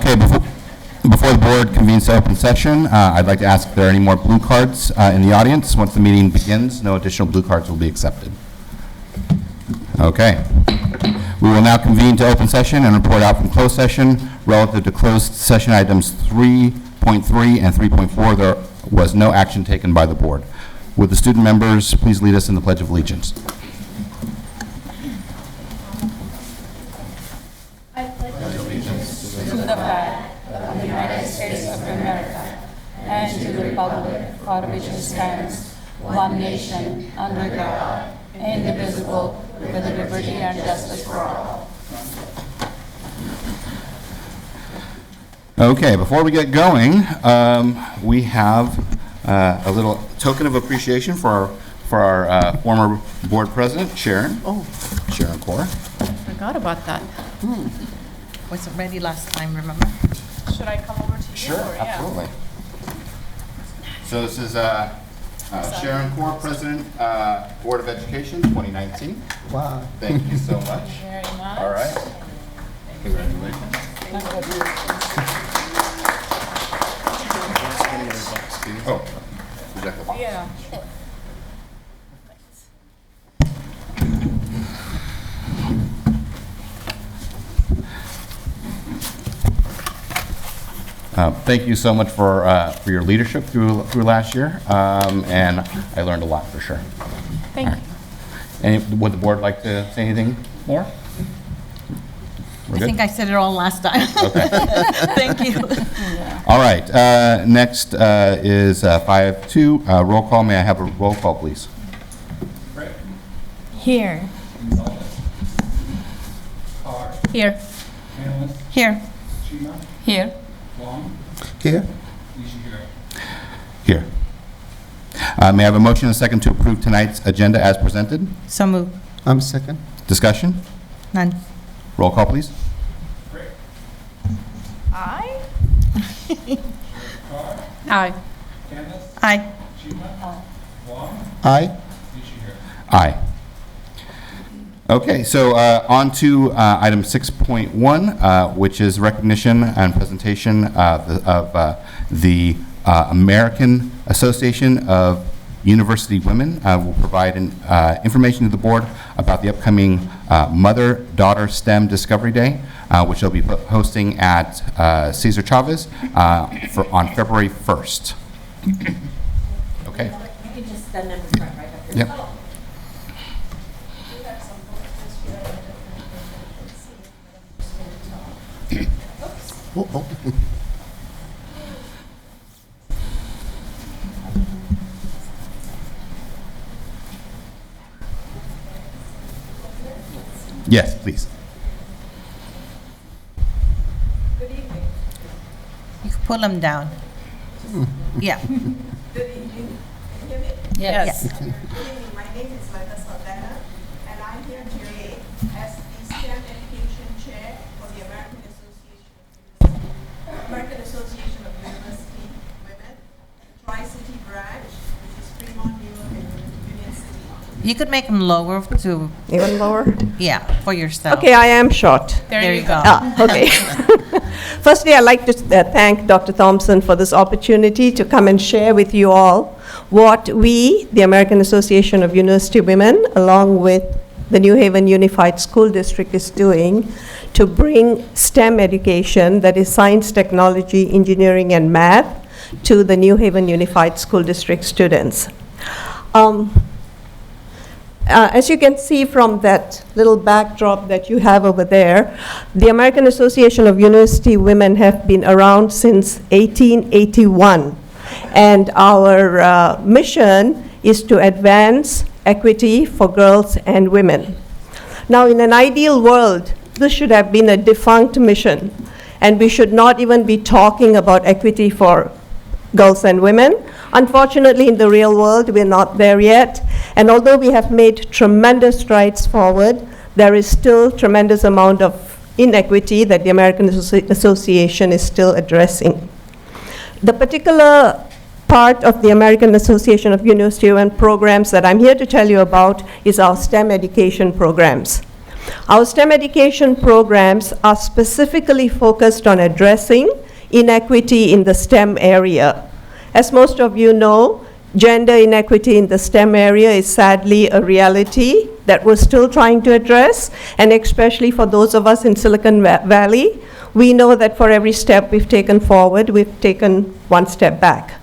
Okay, before the board convenes to open session, I'd like to ask if there are any more blue cards in the audience. Once the meeting begins, no additional blue cards will be accepted. Okay. We will now convene to open session and report out from closed session. Relative to closed session items 3.3 and 3.4, there was no action taken by the board. Would the student members please lead us in the Pledge of Allegiance? I pledge allegiance to the flag of the United States of America and to the republic for which it stands, one nation, under God, indivisible, with liberty and justice for all. Okay, before we get going, we have a little token of appreciation for our former board president, Sharon. Sharon Core. Forgot about that. Wasn't ready last time, remember? Should I come over to you? Sure, or, absolutely. So this is Sharon Core, President, Board of Education, 2019. Wow. Thank you so much. Thank you very much. All right. Congratulations. Oh, exactly. Yeah. Thank you so much for your leadership through last year, and I learned a lot for sure. Thank you. Would the board like to say anything more? We're I good? think I said it all last time. Okay. Thank you. All right. Next is 5-2 roll call. May I have a roll call, please? Here. Here. Here. Here. Here? Here. May I have a motion and a second to approve tonight's agenda as presented? So move. I'm second. Discussion? None. Roll call, please. Aye. Aye. Aye. Aye. Aye. Okay, so on to item 6.1, which is recognition and presentation of the American Association of University Women. Will provide information to the board about the upcoming Mother-Daughter STEM Discovery Day, which they'll be hosting at Cesar Chavez on February 1st. Okay. You can just stand in the front right up here. Yep. Oh, oh. Yes, please. Good evening. You can pull them down. Yeah. Good evening. Can you hear me? Yes. Good evening. My name is Leda Saldana, and I'm here today as the STEM Education Chair for the American Association of University Women, Tri-City Branch, which is Fremont, New York, and Union City. You could make them lower to, Even lower? yeah, for yourself. Okay, I am short. There you go. Okay. Firstly, I'd like to thank Dr. Thompson for this opportunity to come and share with you all what we, the American Association of University Women, along with the New Haven Unified School District, is doing to bring STEM education, that is science, technology, engineering, and math, to the New Haven Unified School District students. As you can see from that little backdrop that you have over there, the American Association of University Women have been around since 1881. And our mission is to advance equity for girls and women. Now, in an ideal world, this should have been a defunct mission, and we should not even be talking about equity for girls and women. Unfortunately, in the real world, we're not there yet. And although we have made tremendous strides forward, there is still tremendous amount of inequity that the American Association is still addressing. The particular part of the American Association of University Women programs that I'm here to tell you about is our STEM education programs. Our STEM education programs are specifically focused on addressing inequity in the STEM area. As most of you know, gender inequity in the STEM area is sadly a reality that we're still trying to address, and especially for those of us in Silicon Valley, we know that for every step we've taken forward, we've taken one step back.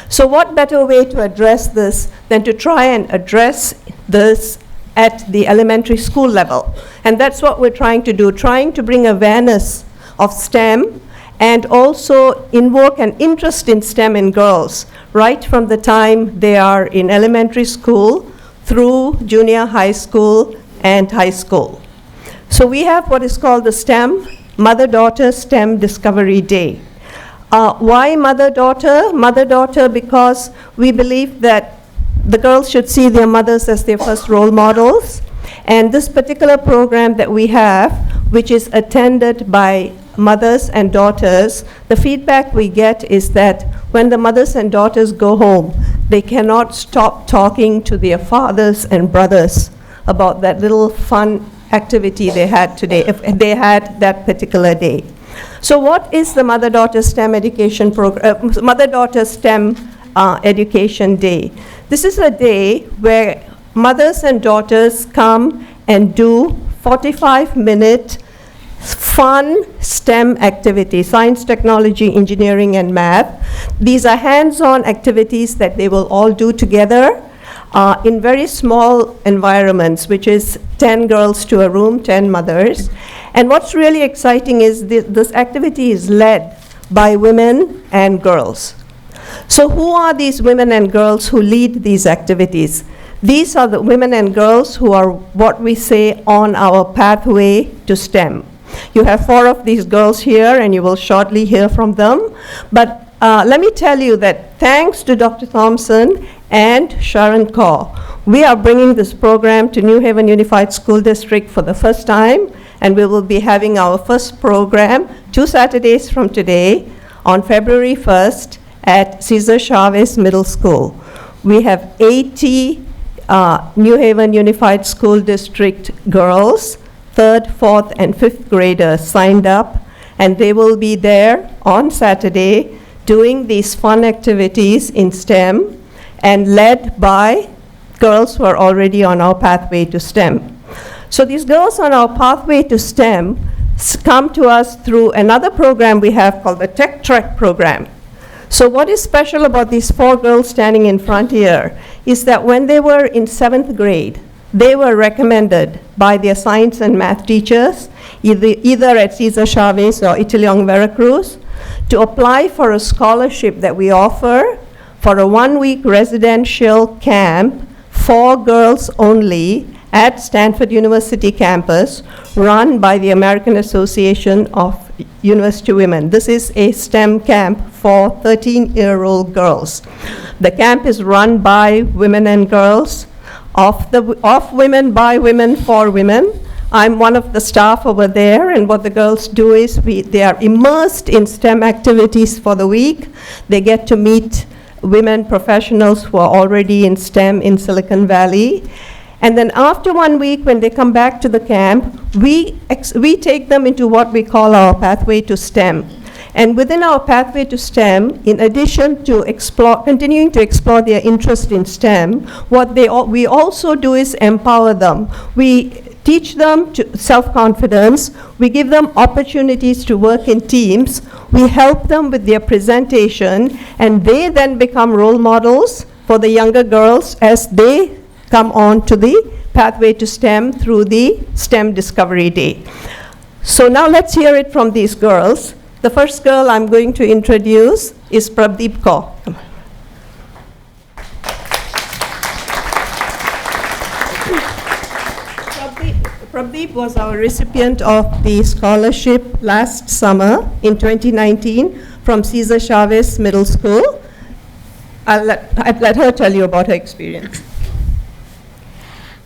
So what better way to address this than to try and address this at the elementary school level? And that's what we're trying to do, trying to bring awareness of STEM and also invoke an interest in STEM in girls right from the time they are in elementary school through junior high school and high school. So we have what is called the STEM Mother-Daughter STEM Discovery Day. Why mother-daughter? Mother-daughter because we believe that the girls should see their mothers as their first role models. And this particular program that we have, which is attended by mothers and daughters, the feedback we get is that when the mothers and daughters go home, they cannot stop talking to their fathers and brothers about that little fun activity they had today, if they had that particular day. So what is the Mother-Daughter STEM education program, Mother-Daughter STEM Education Day? This is a day where mothers and daughters come and do 45-minute fun STEM activities, science, technology, engineering, and math. These are hands-on activities that they will all do together in very small environments, which is 10 girls to a room, 10 mothers. And what's really exciting is this activity is led by women and girls. So who are these women and girls who lead these activities? These are the women and girls who are what we say on our pathway to STEM. You have 4 of these girls here, and you will shortly hear from them. But let me tell you that thanks to Dr. Thompson and Sharon Kaur, we are bringing this program to New Haven Unified School District for the first time, and we will be having our first program 2 Saturdays from today on February 1st at Cesar Chavez Middle School. We have 80 New Haven Unified School District girls, 3rd, 4th, and 5th graders signed up, and they will be there on Saturday doing these fun activities in STEM and led by girls who are already on our pathway to STEM. So these girls on our pathway to STEM come to us through another program we have called the Tech Trek program. So what is special about these 4 girls standing in front here is that when they were in 7th grade, they were recommended by their science and math teachers, either at Cesar Chavez or Italiong Veracruz, to apply for a scholarship that we offer for a 1-week residential camp for girls only at Stanford University campus, run by the American Association of University Women. This is a STEM camp for 13-year-old girls. The camp is run by women and girls, of women, by women, for women. I'm one of the staff over there, and what the girls do is they are immersed in STEM activities for the week. They get to meet women professionals who are already in STEM in Silicon Valley. And then after 1 week, when they come back to the camp, we take them into what we call our pathway to STEM. And within our pathway to STEM, in addition to continuing to explore their interest in STEM, what we also do is empower them. We teach them self-confidence. We give them opportunities to work in teams. We help them with their presentation, and they then become role models for the younger girls as they come on to the pathway to STEM through the STEM Discovery Day. So now let's hear it from these girls. The first girl I'm going to introduce is Prabdeep Kaur. Come on. Prabdeep was our recipient of the scholarship last summer in 2019 from Cesar Chavez Middle School. I'll let her tell you about her experience.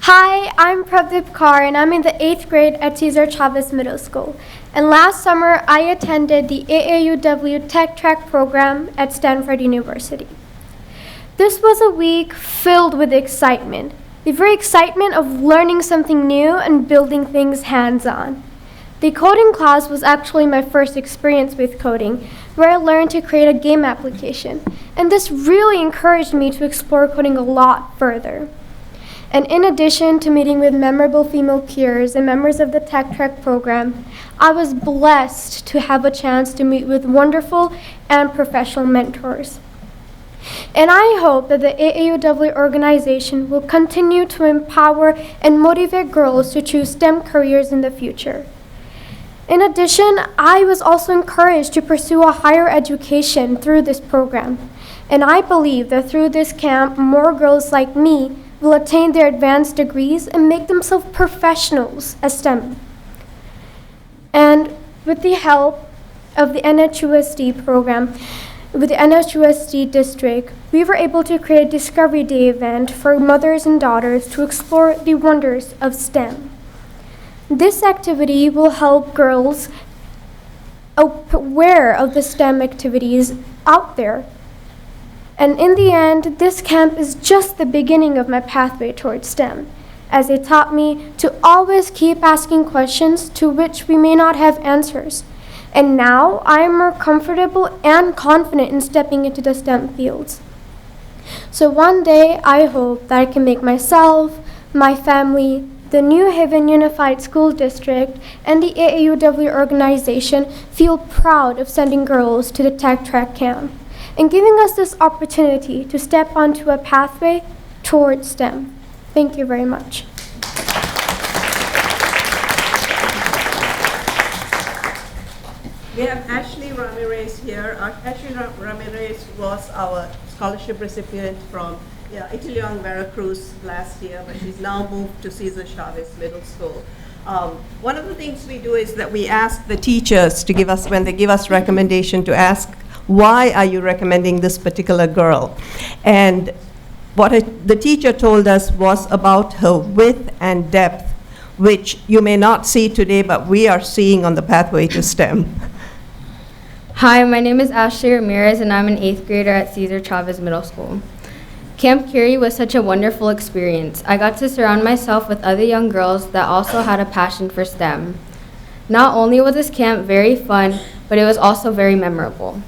Hi, I'm Prabdeep Kaur, and I'm in the 8th grade at Cesar Chavez Middle School. And last summer, I attended the AAUW Tech Track program at Stanford University. This was a week filled with excitement, the very excitement of learning something new and building things hands-on. The coding class was actually my first experience with coding, where I learned to create a game application, and this really encouraged me to explore coding a lot further. And in addition to meeting with memorable female peers and members of the Tech Track program, I was blessed to have a chance to meet with wonderful and professional mentors. And I hope that the AAUW organization will continue to empower and motivate girls to choose STEM careers in the future. In addition, I was also encouraged to pursue a higher education through this program. And I believe that through this camp, more girls like me will attain their advanced degrees and make themselves professionals as STEM. And with the help of the NHUSD program, with the NHUSD district, we were able to create a Discovery Day event for mothers and daughters to explore the wonders of STEM. This activity will help girls aware of the STEM activities out there. And in the end, this camp is just the beginning of my pathway towards STEM, as it taught me to always keep asking questions to which we may not have answers. And now I am more comfortable and confident in stepping into the STEM fields. So one day, I hope that I can make myself, my family, the New Haven Unified School District, and the AAUW organization feel proud of sending girls to the Tech Track camp and giving us this opportunity to step onto a pathway towards STEM. Thank you very much. We have Ashley Ramirez here. Ashley Ramirez was our scholarship recipient from Italian Veracruz last year, but she's now moved to Cesar Chavez Middle School. One of the things we do is that we ask the teachers to give us, when they give us recommendation, to ask, why are you recommending this particular girl? And what the teacher told us was about her width and depth, which you may not see today, but we are seeing on the pathway to STEM. Hi, my name is Ashley Ramirez, and I'm an 8th grader at Cesar Chavez Middle School. Camp Curie was such a wonderful experience. I got to surround myself with other young girls that also had a passion for STEM. Not only was this camp very fun, but it was also very memorable.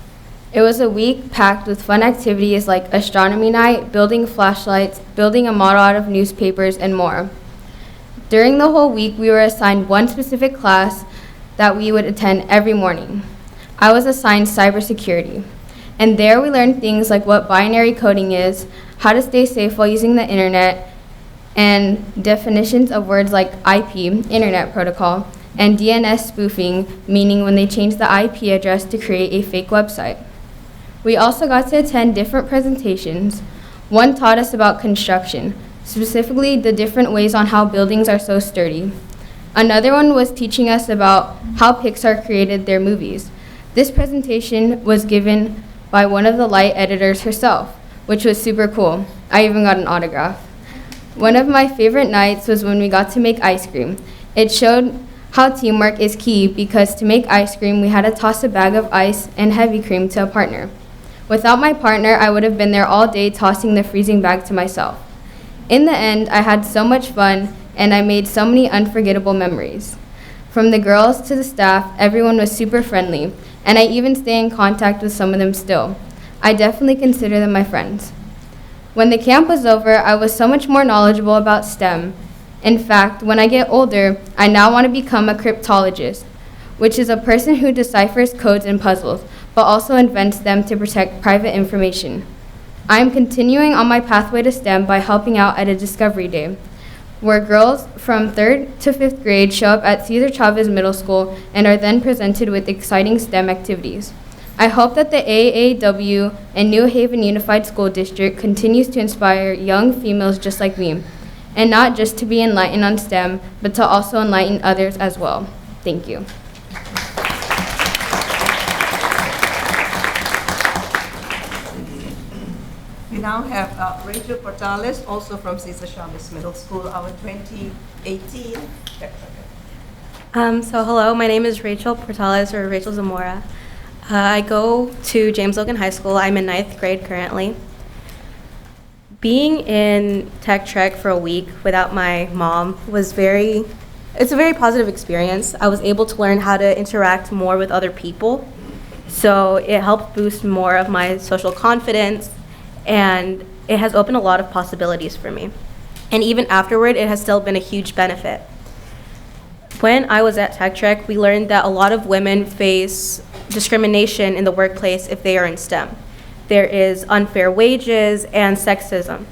It was a week packed with fun activities like astronomy night, building flashlights, building a model out of newspapers, and more. During the whole week, we were assigned one specific class that we would attend every morning. I was assigned cybersecurity, and there we learned things like what binary coding is, how to stay safe while using the internet, and definitions of words like IP, Internet Protocol, and DNS spoofing, meaning when they change the IP address to create a fake website. We also got to attend different presentations. One taught us about construction, specifically the different ways on how buildings are so sturdy. Another one was teaching us about how Pixar created their movies. This presentation was given by one of the Light editors herself, which was super cool. I even got an autograph. One of my favorite nights was when we got to make ice cream. It showed how teamwork is key, because to make ice cream, we had to toss a bag of ice and heavy cream to a partner. Without my partner, I would have been there all day tossing the freezing bag to myself. In the end, I had so much fun, and I made so many unforgettable memories. From the girls to the staff, everyone was super friendly, and I even stay in contact with some of them still. I definitely consider them my friends. When the camp was over, I was so much more knowledgeable about STEM. In fact, when I get older, I now want to become a cryptologist, which is a person who deciphers codes and puzzles, but also invents them to protect private information. I am continuing on my pathway to STEM by helping out at a Discovery Day, where girls from 3rd to 5th grade show up at Cesar Chavez Middle School and are then presented with exciting STEM activities. I hope that the AAW and New Haven Unified School District continues to inspire young females just like me, and not just to be enlightened on STEM, but to also enlighten others as well. Thank you. We now have Rachel Portales, also from Cesar Chavez Middle School, our 2018. So hello, my name is Rachel Portales, or Rachel Zamora. I go to James Logan High School. I'm in 9th grade currently. Being in Tech Trek for a week without my mom was it's a very positive experience. I was able to learn how to interact more with other people. So it helped boost more of my social confidence, and it has opened a lot of possibilities for me. And even afterward, it has still been a huge benefit. When I was at Tech Trek, we learned that a lot of women face discrimination in the workplace if they are in STEM. There is unfair wages and sexism.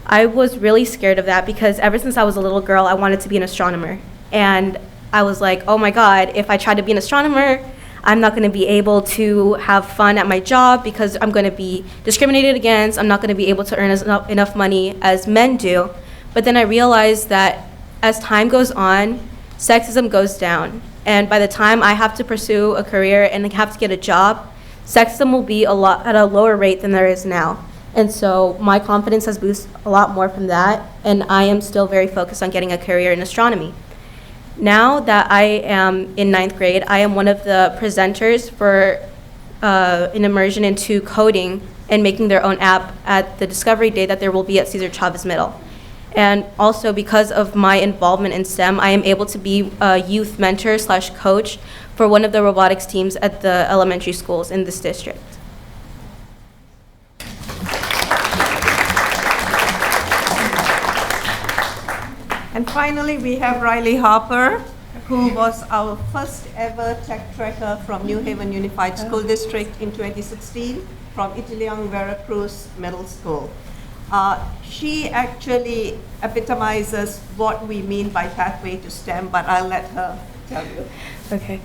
I was really scared of that because ever since I was a little girl, I wanted to be an astronomer. And I was like, oh my God, if I try to be an astronomer, I'm not going to be able to have fun at my job because I'm going to be discriminated against. I'm not going to be able to earn enough money as men do. But then I realized that as time goes on, sexism goes down. And by the time I have to pursue a career and have to get a job, sexism will be at a lower rate than there is now. And so my confidence has boosted a lot more from that, and I am still very focused on getting a career in astronomy. Now that I am in 9th grade, I am one of the presenters for an immersion into coding and making their own app at the Discovery Day that there will be at Cesar Chavez Middle. And also because of my involvement in STEM, I am able to be a youth mentor / coach for one of the robotics teams at the elementary schools in this district. And finally, we have Riley Harper, who was our first ever tech trekker from New Haven Unified School District in 2016 from Italian Veracruz Middle School. She actually epitomizes what we mean by pathway to STEM, but I'll let her tell you. Okay.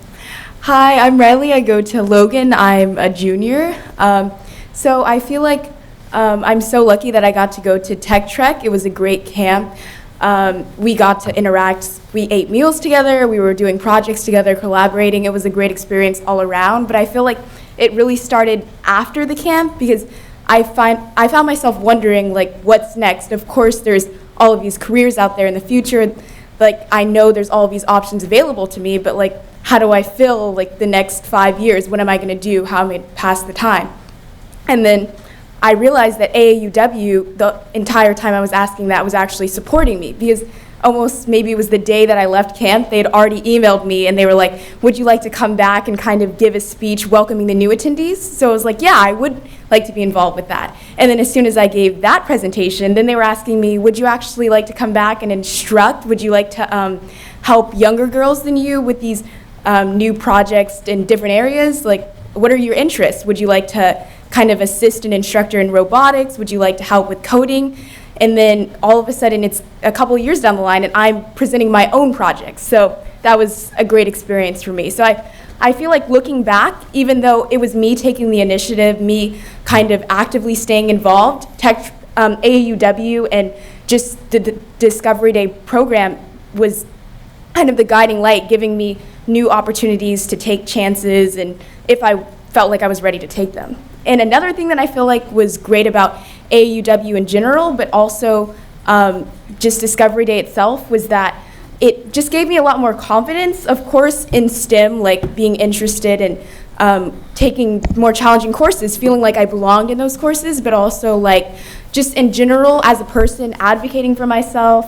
Hi, I'm Riley. I go to Logan. I'm a junior. So I feel like I'm so lucky that I got to go to Tech Trek. It was a great camp. We got to interact. We ate meals together. We were doing projects together, collaborating. It was a great experience all around. But I feel like it really started after the camp because I found myself wondering, like, what's next? Of course, there's all of these careers out there in the future. Like, I know there's all of these options available to me, but, like, how do I fill, like, the next 5 years? What am I going to do? How am I going to pass the time? And then I realized that AAUW, the entire time I was asking that, was actually supporting me because almost maybe it was the day that I left camp, they had already emailed me and they were like, would you like to come back and kind of give a speech welcoming the new attendees? So I was like, yeah, I would like to be involved with that. And then as soon as I gave that presentation, then they were asking me, would you actually like to come back and instruct? Would you like to help younger girls than you with these new projects in different areas? Like, what are your interests? Would you like to kind of assist an instructor in robotics? Would you like to help with coding? And then all of a sudden it's a couple of years down the line and I'm presenting my own projects. So that was a great experience for me. So I feel like looking back, even though it was me taking the initiative, me kind of actively staying involved, AAUW and just the Discovery Day program was kind of the guiding light, giving me new opportunities to take chances and if I felt like I was ready to take them. And another thing that I feel like was great about AAUW in general, but also just Discovery Day itself, was that it just gave me a lot more confidence, of course, in STEM, like being interested in taking more challenging courses, feeling like I belonged in those courses, but also like just in general as a person, advocating for myself,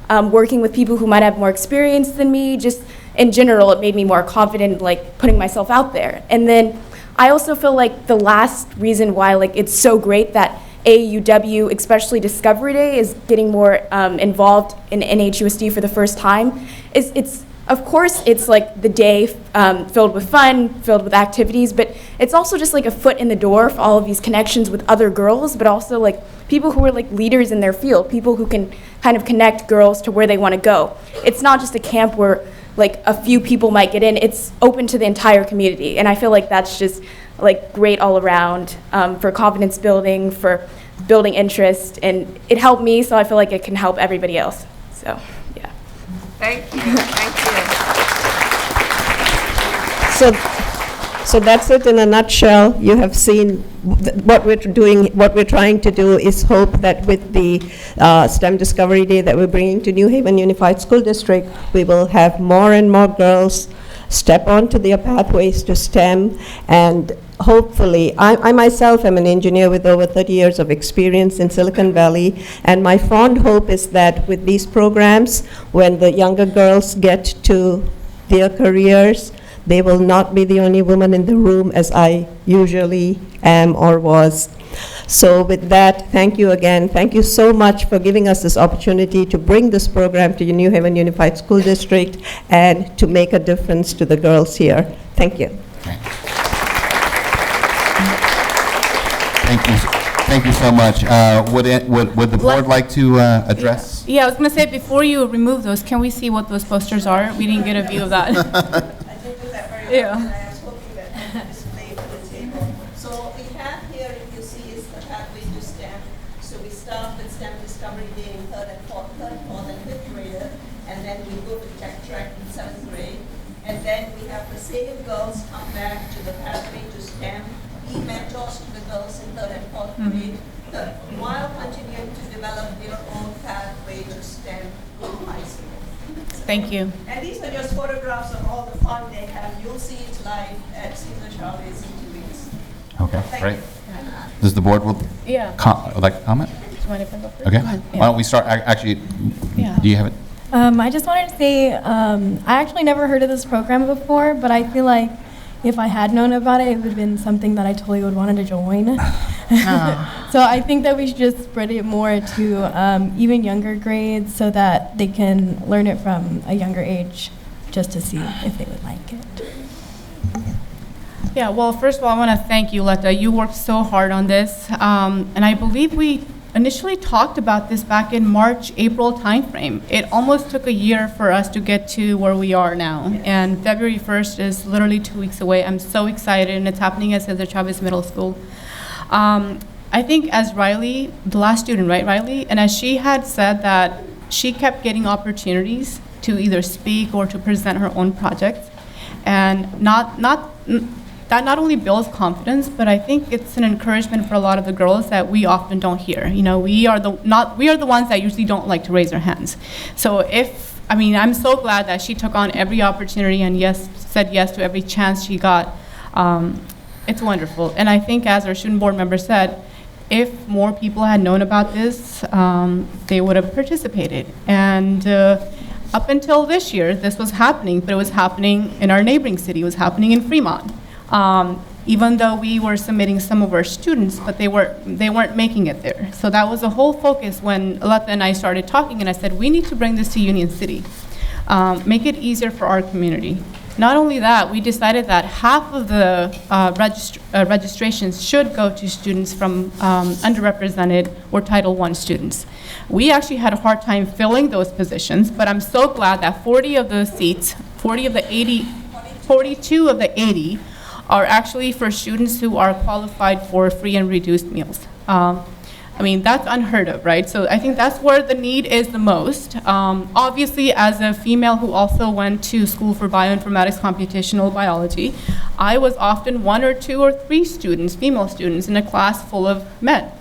working with people who might have more experience than me, just in general, it made me more confident, like putting myself out there. And then I also feel like the last reason why like it's so great that AAUW, especially Discovery Day, is getting more involved in NHUSD for the first time is it's like the day filled with fun, filled with activities, but it's also just like a foot in the door for all of these connections with other girls, but also like people who are like leaders in their field, people who can kind of connect girls to where they want to go. It's not just a camp where like a few people might get in, it's open to the entire community. And I feel like that's just like great all around for confidence building, for building interest, and it helped me, so I feel like it can help everybody else. So, yeah. Thank you, thank you. So that's it in a nutshell. You have seen what we're doing, what we're trying to do is hope that with the STEM Discovery Day that we're bringing to New Haven Unified School District, we will have more and more girls step onto their pathways to STEM, and hopefully, I myself am an engineer with over 30 years of experience in Silicon Valley, and my fond hope is that with these programs, when the younger girls get to their careers, they will not be the only woman in the room as I usually am or was. So with that, thank you again. Thank you so much for giving us this opportunity to bring this program to New Haven Unified School District and to make a difference to the girls here. Thank you. Thank you. Thank you so much. Would the board like to address? Yeah, I was going to say, before you remove those, can we see what those posters are? We didn't get a view of that. I did do that very well, Yeah. and I was hoping that I could display for the table. So we have here, if you see, is the pathway to STEM. So we start with STEM Discovery Day in third, fourth, and fifth grader, and then we go to tech track in 7th grade. And then we have the same girls come back to the pathway to STEM, be mentors to the girls in third and fourth grade, while continuing to develop their own pathway to STEM in high school. Thank you. And these are just photographs of all the fun they have. You'll see it live at Caesar Chavez in 2 weeks. Okay, Thank great. you. Does the board Yeah. like to comment? Do you mind if I go first? Okay. Yeah. Why don't we start? Actually, Yeah. do you have it? I just wanted to say, I actually never heard of this program before, but I feel like if I had known about it, it would have been something that I totally would wanted to join. So I think that we should just spread it more to even younger grades so that they can learn it from a younger age, just to see if they would like it. Yeah, well, first of all, I want to thank you, Letta. You worked so hard on this. And I believe we initially talked about this back in March, April timeframe. It almost took a year for us to get to where we are now. And February 1st is literally 2 weeks away. I'm so excited, and it's happening at Cesar Chavez Middle School. I think as Riley, the last student, right, Riley? And as she had said that she kept getting opportunities to either speak or to present her own projects. And that not only builds confidence, but I think it's an encouragement for a lot of the girls that we often don't hear. You know, we are the ones that usually don't like to raise their hands. So I'm so glad that she took on every opportunity and said yes to every chance she got. It's wonderful. And I think, as our student board member said, if more people had known about this, they would have participated. And up until this year, this was happening, but it was happening in our neighboring city. It was happening in Fremont. Even though we were submitting some of our students, but they weren't making it there. So that was the whole focus when Letta and I started talking, and I said, we need to bring this to Union City. Make it easier for our community. Not only that, we decided that half of the registrations should go to students from underrepresented or Title I students. We actually had a hard time filling those positions, but I'm so glad that 40 of the seats, 42 of the 80 are actually for students who are qualified for free and reduced meals. That's unheard of, right? So I think that's where the need is the most. Obviously, as a female who also went to school for bioinformatics, computational biology, I was often 1 or 2 or 3 students, female students, in a class full of men.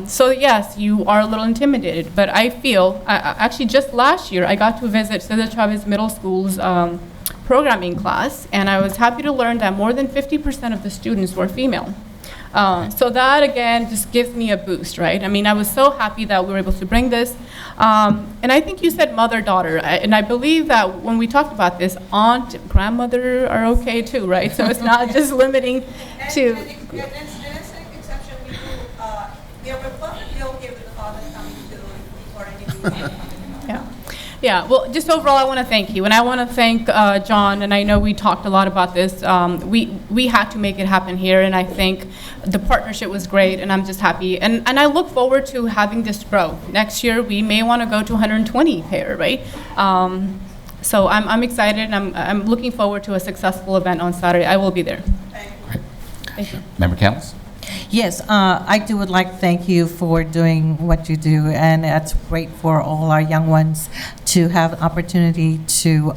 So yes, you are a little intimidated, but I feel, actually just last year, I got to visit Cesar Chavez Middle School's programming class, and I was happy to learn that more than 50% of the students were female. So that, again, just gives me a boost, right? I was so happy that we were able to bring this. And I think you said mother-daughter, and I believe that when we talked about this, aunt, grandmother are okay too, right? So it's not just limiting to... And as an exception, we are perfectly okay with the father coming to for any reason. Yeah, well, just overall, I want to thank you, and I want to thank John, and I know we talked a lot about this. We had to make it happen here, and I think the partnership was great, and I'm just happy. And I look forward to having this grow. Next year, we may want to go to 120 pair, right? So I'm excited, and I'm looking forward to a successful event on Saturday. I will be there. Thank you. Member Campbell? Yes, I would like to thank you for doing what you do, and it's great for all our young ones to have the opportunity to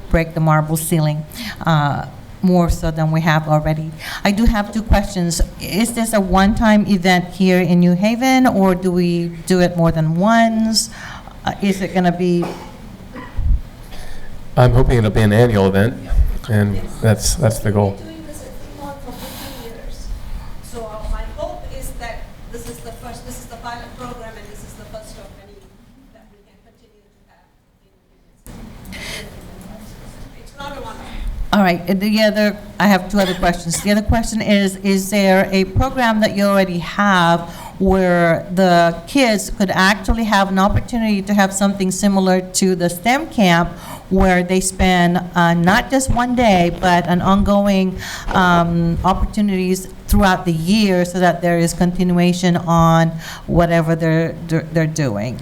break the marble ceiling, more so than we have already. I do have 2 questions. Is this a one-time event here in New Haven, or do we do it more than once? Is it going to be... I'm hoping it'll be an annual event. and that's the goal. Doing this at Fremont for 15 years. So my hope is that this is the pilot program, and this is the first of many that we can continue to have. It's not a one-off. All right, and I have two other questions. The other question is there a program that you already have where the kids could actually have an opportunity to have something similar to the STEM camp, where they spend not just one day, but an ongoing opportunities throughout the year, so that there is continuation on whatever they're doing,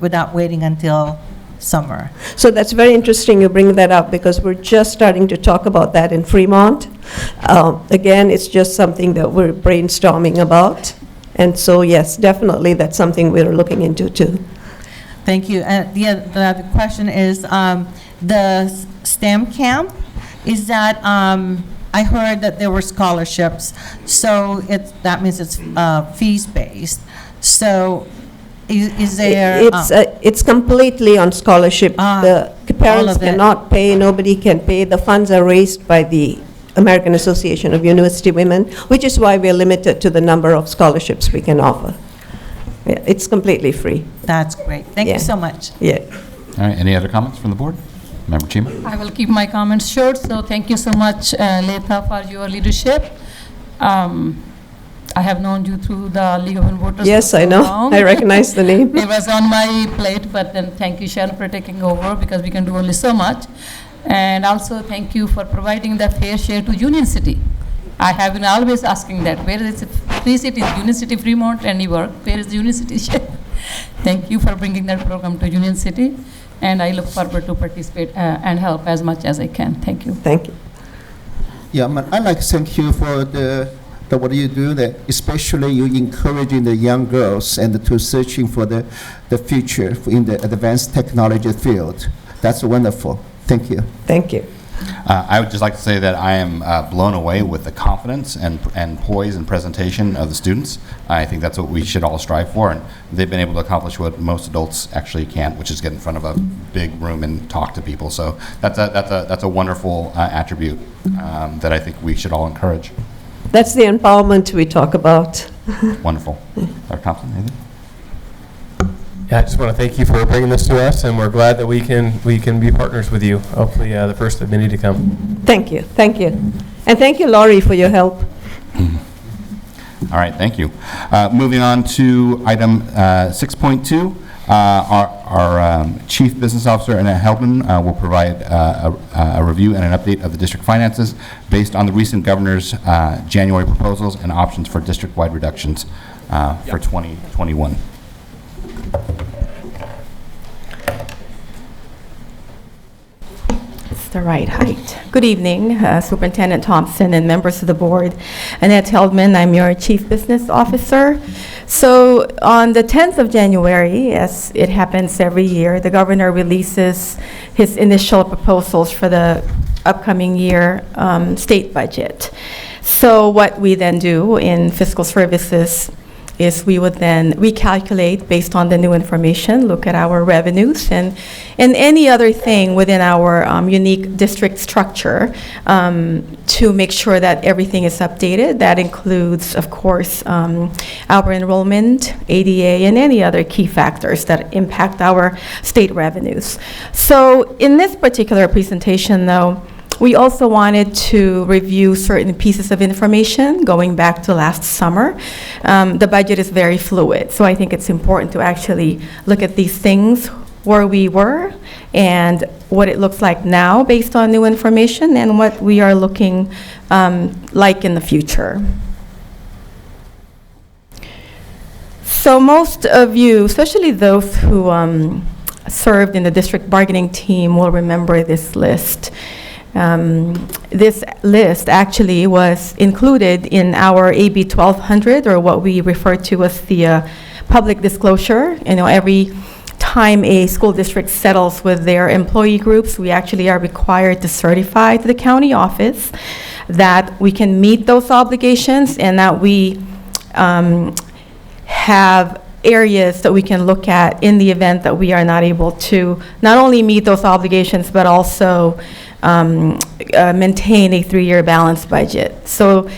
without waiting until summer? So that's very interesting you bring that up, because we're just starting to talk about that in Fremont. Again, it's just something that we're brainstorming about. And so, yes, definitely that's something we're looking into too. Thank you. The other question is the STEM camp. Is that I heard that there were scholarships, so that means it's fees based. So is there? It's completely on scholarship. The parents cannot pay. Nobody can pay. The funds are raised by the American Association of University Women, which is why we're limited to the number of scholarships we can offer. Yeah, it's completely free. That's great. Thank you so much. Yeah. All right, any other comments from the board? Member Chima? I will keep my comments short, so thank you so much, Letha, for your leadership. I have known you through the League of Women Voters. Yes, for so I know. long. I recognize the name. It was on my plate, but then thank you, Sharon, for taking over, because we can do only so much. And also thank you for providing the fair share to Union City. I have been always asking that. Where is it? Three cities, Union City, Fremont, and Newark. Where is the Union City share? Thank you for bringing that program to Union City. And I look forward to participate and help as much as I can. Thank you. Thank you. Yeah, I'd like to thank you for the what you do, that especially you encouraging the young girls and to searching for the future in the advanced technology field. That's wonderful. Thank you. Thank you. I would just like to say that I am blown away with the confidence and poise and presentation of the students. I think that's what we should all strive for, and they've been able to accomplish what most adults actually can't, which is get in front of a big room and talk to people. So that's a wonderful attribute that I think we should all encourage. That's the empowerment we talk about. Wonderful. Dr. Thompson, anything? Yeah, I just want to thank you for bringing this to us, and we're glad that we can be partners with you. Hopefully, the first of many to come. Thank you, and thank you, Laurie, for your help. All right, thank you. Moving on to item 6.2, our Chief Business Officer, Annette Heldman, will provide a review and an update of the district finances based on the recent governor's January proposals and options for district-wide reductions for 2021. It's the right height. Good evening, Superintendent Thompson and members of the board. Annette Heldman, I'm your Chief Business Officer. So on the 10th of January, as it happens every year, the governor releases his initial proposals for the upcoming year state budget. So what we then do in fiscal services is we would then recalculate based on the new information, look at our revenues and any other thing within our unique district structure to make sure that everything is updated. That includes, of course, our enrollment, ADA, and any other key factors that impact our state revenues. So in this particular presentation, though, we also wanted to review certain pieces of information going back to last summer. The budget is very fluid, so I think it's important to actually look at these things, where we were and what it looks like now based on new information and what we are looking like in the future. So most of you, especially those who served in the district bargaining team, will remember this list. This list actually was included in our AB 1200, or what we refer to as the public disclosure. You know, every time a school district settles with their employee groups, we actually are required to certify to the county office that we can meet those obligations and that we have areas that we can look at in the event that we are not able to not only meet those obligations, but also maintain a 3-year balanced budget. So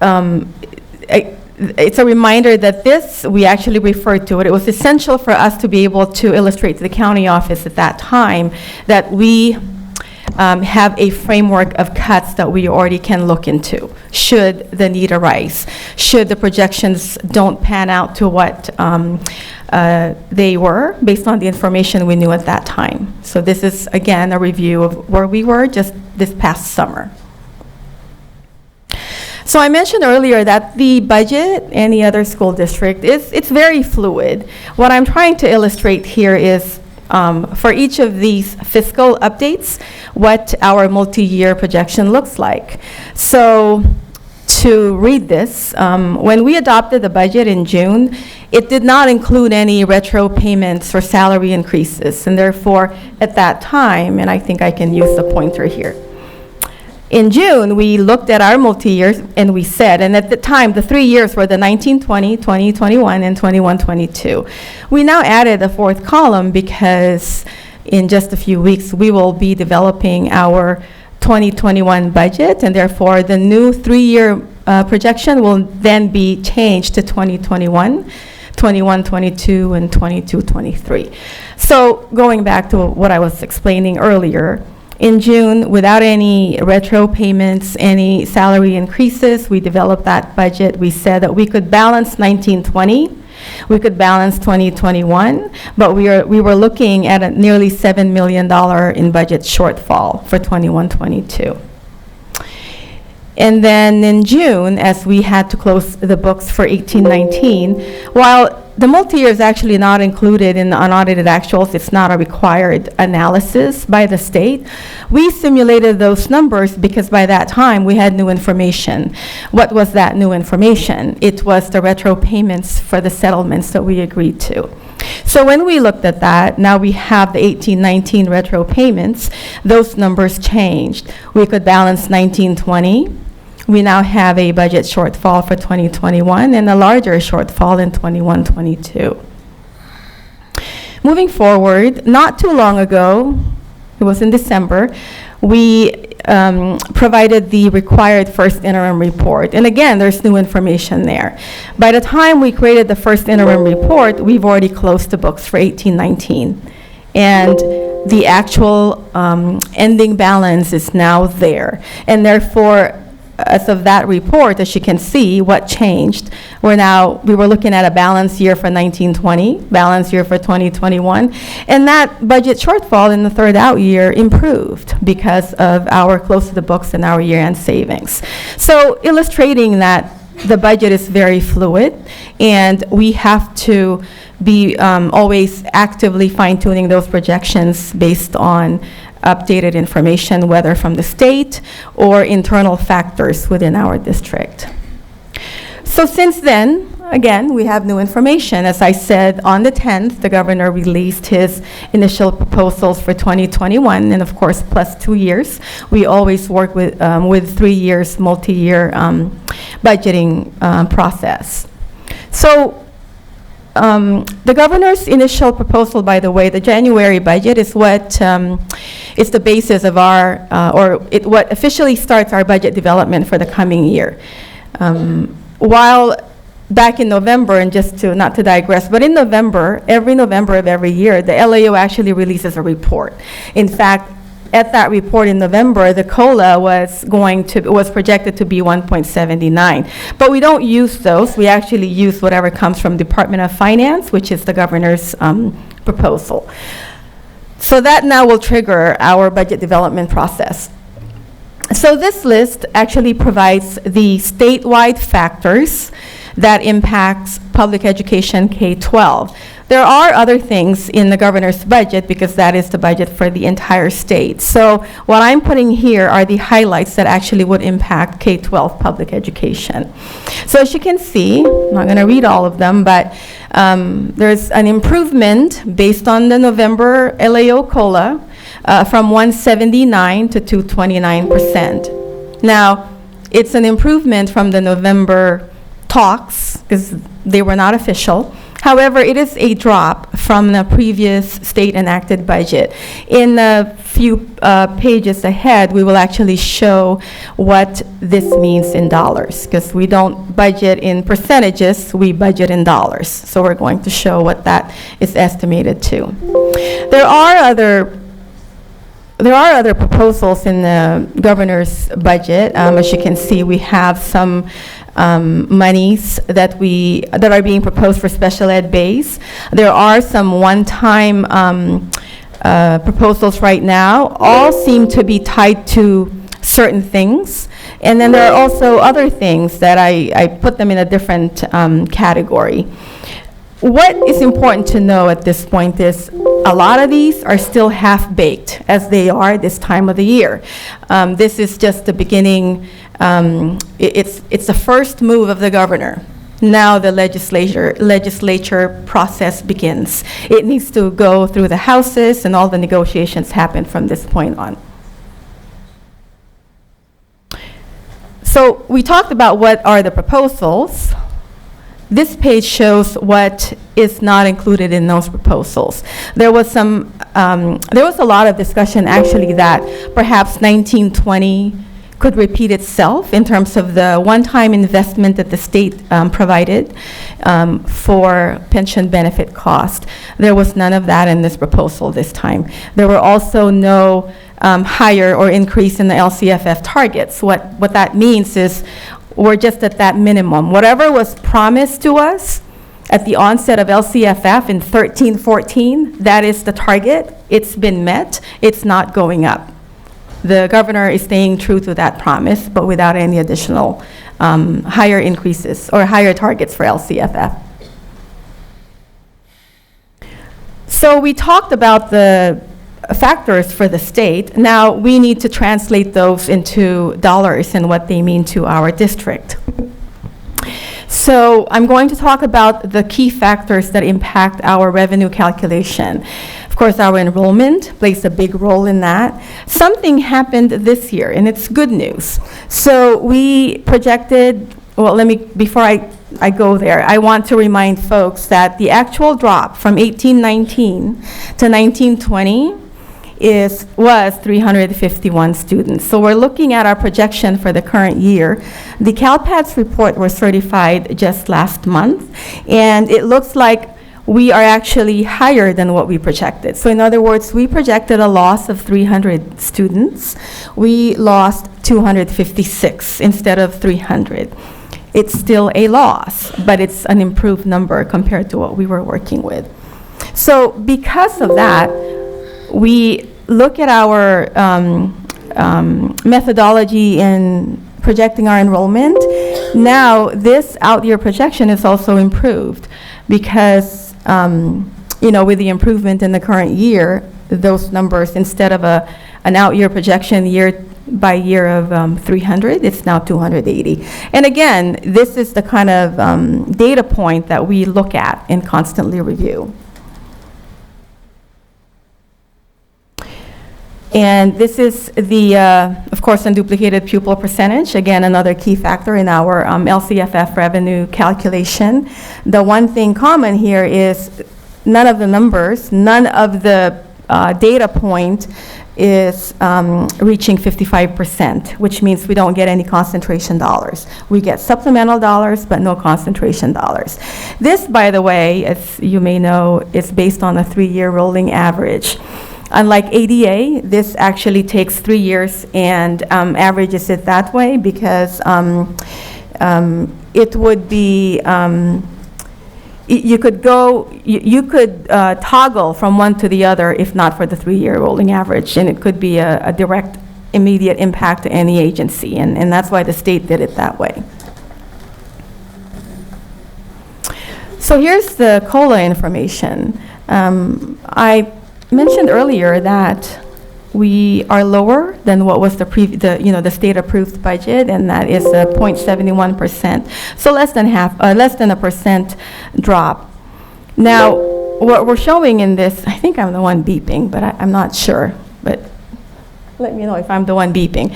it's a reminder that this, we actually referred to it. It was essential for us to be able to illustrate to the county office at that time that we have a framework of cuts that we already can look into, should the need arise, should the projections don't pan out to what they were, based on the information we knew at that time. So this is, again, a review of where we were just this past summer. So I mentioned earlier that the budget, any other school district, it's very fluid. What I'm trying to illustrate here is for each of these fiscal updates, what our multi-year projection looks like. So to read this, when we adopted the budget in June, it did not include any retro payments or salary increases, and therefore at that time, and I think I can use the pointer here, in June, we looked at our multi-years and we said, and at the time, the 3 years were the 1920, 2021, and 21-22. We now added a fourth column because in just a few weeks, we will be developing our 2021 budget, and therefore the new 3-year projection will then be changed to 2021, 21-22, and 22-23. So going back to what I was explaining earlier, in June, without any retro payments, any salary increases, we developed that budget. We said that we could balance 1920, we could balance 2021, but we were looking at a nearly $7 million in budget shortfall for 21-22. And then in June, as we had to close the books for 18-19, while the multi-year is actually not included in the unaudited actuals, it's not a required analysis by the state, we simulated those numbers because by that time we had new information. What was that new information? It was the retro payments for the settlements that we agreed to. So when we looked at that, now we have the 18-19 retro payments, those numbers changed. We could balance 19-20. We now have a budget shortfall for 2021 and a larger shortfall in 21-22. Moving forward, not too long ago, it was in December, we provided the required first interim report. And again, there's new information there. By the time we created the first interim report, we've already closed the books for 18-19. And the actual ending balance is now there. And therefore, as of that report, as you can see, what changed, we were looking at a balance year for 1920, balance year for 2021, and that budget shortfall in the third out year improved because of our close to the books and our year-end savings. So illustrating that the budget is very fluid, and we have to be always actively fine-tuning those projections based on updated information, whether from the state or internal factors within our district. So since then, again, we have new information. As I said, on the 10th, the governor released his initial proposals for 2021, and of course, plus 2 years. We always work with 3 years, multi-year budgeting process. So the governor's initial proposal, by the way, the January budget is what is the basis of our, what officially starts our budget development for the coming year. While back in November, and just to, not to digress, but in November, every November of every year, the LAO actually releases a report. In fact, at that report in November, the COLA was projected to be 1.79. But we don't use those. We actually use whatever comes from Department of Finance, which is the governor's proposal. So that now will trigger our budget development process. So this list actually provides the statewide factors that impacts public education K-12. There are other things in the governor's budget because that is the budget for the entire state. So what I'm putting here are the highlights that actually would impact K-12 public education. So as you can see, I'm not going to read all of them, but there's an improvement based on the November LAO COLA from 179 to 229%. Now, it's an improvement from the November talks because they were not official, However, it is a drop from the previous state enacted budget. In a few pages ahead, we will actually show what this means in dollars, because we don't budget in percentages, we budget in dollars. So we're going to show what that is estimated to. There are other proposals in the governor's budget. As you can see, we have some monies that are being proposed for special ed base. There are some one-time proposals right now. All seem to be tied to certain things. And then there are also other things that I put them in a different category. What is important to know at this point is a lot of these are still half-baked, as they are this time of the year. This is just the beginning. It's the first move of the governor. Now the legislature process begins. It needs to go through the houses, and all the negotiations happen from this point on. So we talked about what are the proposals. This page shows what is not included in those proposals. There was a lot of discussion actually that perhaps 1920 could repeat itself in terms of the one-time investment that the state provided for pension benefit cost. There was none of that in this proposal this time. There were also no higher or increase in the LCFF targets. What that means is we're just at that minimum. Whatever was promised to us at the onset of LCFF in 13-14, that is the target. It's been met. It's not going up. The governor is staying true to that promise, but without any additional higher increases or higher targets for LCFF. So we talked about the factors for the state. Now we need to translate those into dollars and what they mean to our district. So I'm going to talk about the key factors that impact our revenue calculation. Of course, our enrollment plays a big role in that. Something happened this year, and it's good news. So we projected, well, before I go there, I want to remind folks that the actual drop from 1819 to 1920 was 351 students. So we're looking at our projection for the current year. The CalPADS report was certified just last month, and it looks like we are actually higher than what we projected. So in other words, we projected a loss of 300 students. We lost 256 instead of 300. It's still a loss, but it's an improved number compared to what we were working with. So because of that, we look at our methodology in projecting our enrollment. Now, this out-year projection is also improved because, with the improvement in the current year, those numbers, instead of an out-year projection year by year of 300, it's now 280. And again, this is the kind of data point that we look at and constantly review. And this is the, of course, unduplicated pupil percentage. Again, another key factor in our LCFF revenue calculation. The one thing common here is none of the numbers, none of the data point is reaching 55%, which means we don't get any concentration dollars. We get supplemental dollars, but no concentration dollars. This, by the way, as you may know, is based on a 3-year rolling average. Unlike ADA, this actually takes 3 years and averages it that way because it would be, you could toggle from one to the other if not for the 3-year rolling average, and it could be a direct, immediate impact to any agency, and that's why the state did it that way. So here's the COLA information. I mentioned earlier that we are lower than what was the state-approved budget, and that is 0.71%. So less than a percent drop. Now, what we're showing in this, I think I'm the one beeping, but I'm not sure. But let me know if I'm the one beeping.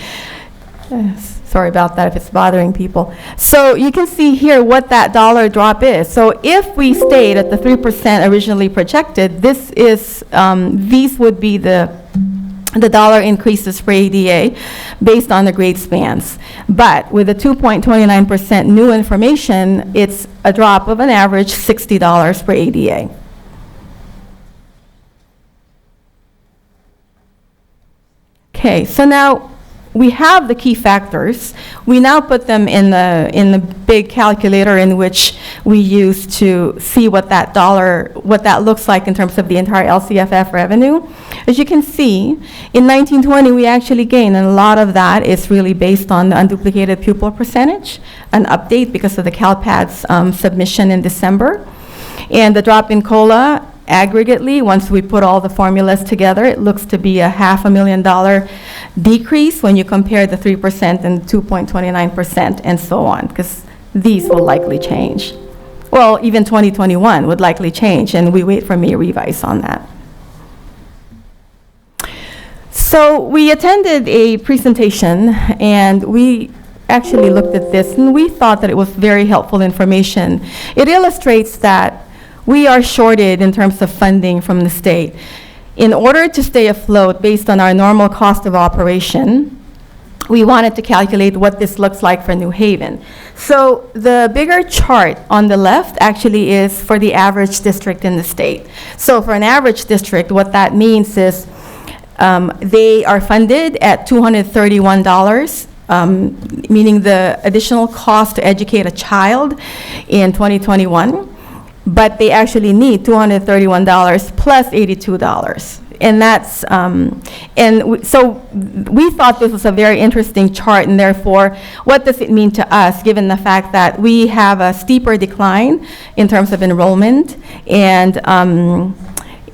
Sorry about that if it's bothering people. So you can see here what that dollar drop is. So if we stayed at the 3% originally projected, this is, these would be the dollar increases for ADA based on the grade spans. But with the 2.29% new information, it's a drop of an average $60 for ADA. Okay, so now we have the key factors. We now put them in the big calculator in which we use to see what that looks like in terms of the entire LCFF revenue. As you can see, in 1920 we actually gained, and a lot of that is really based on the unduplicated pupil percentage, an update because of the CalPADS submission in December. And the drop in COLA, aggregately, once we put all the formulas together, it looks to be a $500,000 decrease when you compare the 3% and 2.29% and so on, because these will likely change. Well, even 2021 would likely change, and we wait for May revise on that. So we attended a presentation, and we actually looked at this, and we thought that it was very helpful information. It illustrates that we are shorted in terms of funding from the state. In order to stay afloat based on our normal cost of operation, we wanted to calculate what this looks like for New Haven. So the bigger chart on the left actually is for the average district in the state. So for an average district, what that means is they are funded at $231, meaning the additional cost to educate a child in 2021. But they actually need $231 plus $82. And that's, so we thought this was a very interesting chart, and therefore, what does it mean to us, given the fact that we have a steeper decline in terms of enrollment, and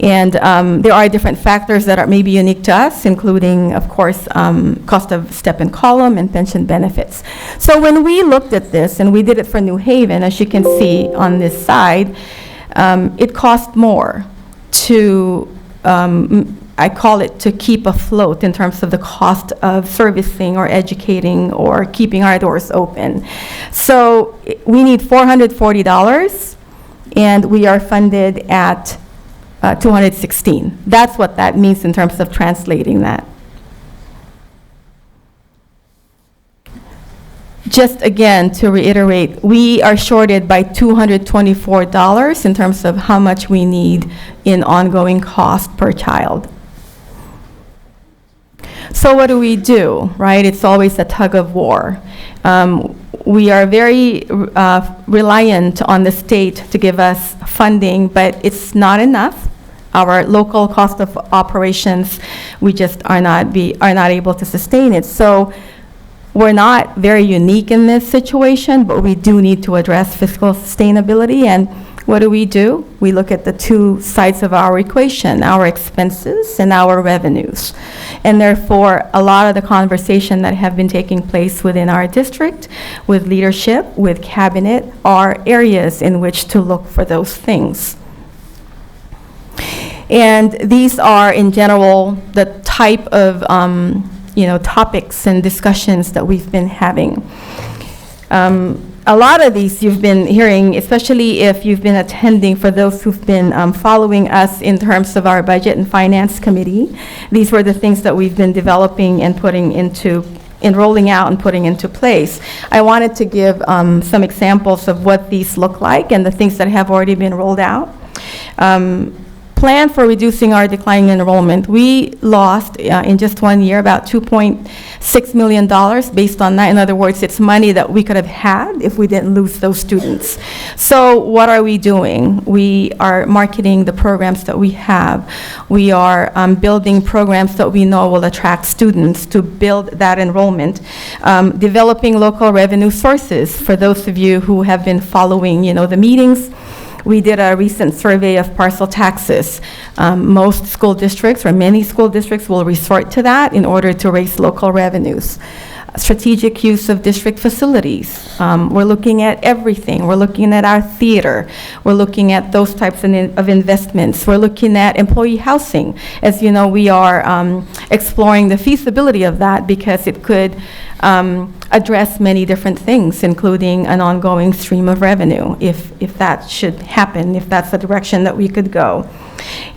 there are different factors that are maybe unique to us, including, of course, cost of step and column and pension benefits. So when we looked at this, and we did it for New Haven, as you can see on this side, it cost more to, I call it to keep afloat in terms of the cost of servicing or educating or keeping our doors open. So we need $440, and we are funded at $216. That's what that means in terms of translating that. Just again, to reiterate, we are shorted by $224 in terms of how much we need in ongoing cost per child. So what do, right? It's always a tug of war. We are very reliant on the state to give us funding, but it's not enough. Our local cost of operations, we just are not able to sustain it. So we're not very unique in this situation, but we do need to address fiscal sustainability. And what do? We look at the two sides of our equation, our expenses and our revenues. And therefore, a lot of the conversation that have been taking place within our district, with leadership, with cabinet, are areas in which to look for those things. And these are, in general, the type of topics and discussions that we've been having. A lot of these you've been hearing, especially if you've been attending, for those who've been following us in terms of our Budget and Finance Committee. These were the things that we've been developing and rolling out and putting into place. I wanted to give some examples of what these look like and the things that have already been rolled out. Plan for reducing our declining enrollment. We lost in just 1 year about $2.6 million based on that. In other words, it's money that we could have had if we didn't lose those students. So what are we doing? We are marketing the programs that we have. We are building programs that we know will attract students to build that enrollment. Developing local revenue sources. For those of you who have been following, the meetings, we did a recent survey of parcel taxes. Most school districts, or many school districts, will resort to that in order to raise local revenues. strategic use of district facilities. We're looking at everything. We're looking at our theater. We're looking at those types of investments. We're looking at employee housing. As you know, we are exploring the feasibility of that because it could address many different things, including an ongoing stream of revenue, if that should happen, if that's the direction that we could go.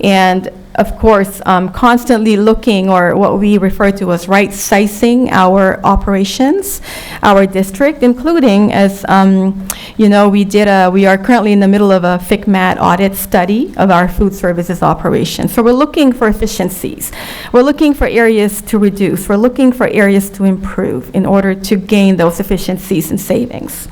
And of course, constantly looking, or what we refer to as right-sizing our operations, our district, including, as you know, we are currently in the middle of a FICMAT audit study of our food services operation. So we're looking for efficiencies. We're looking for areas to reduce. We're looking for areas to improve in order to gain those efficiencies and savings.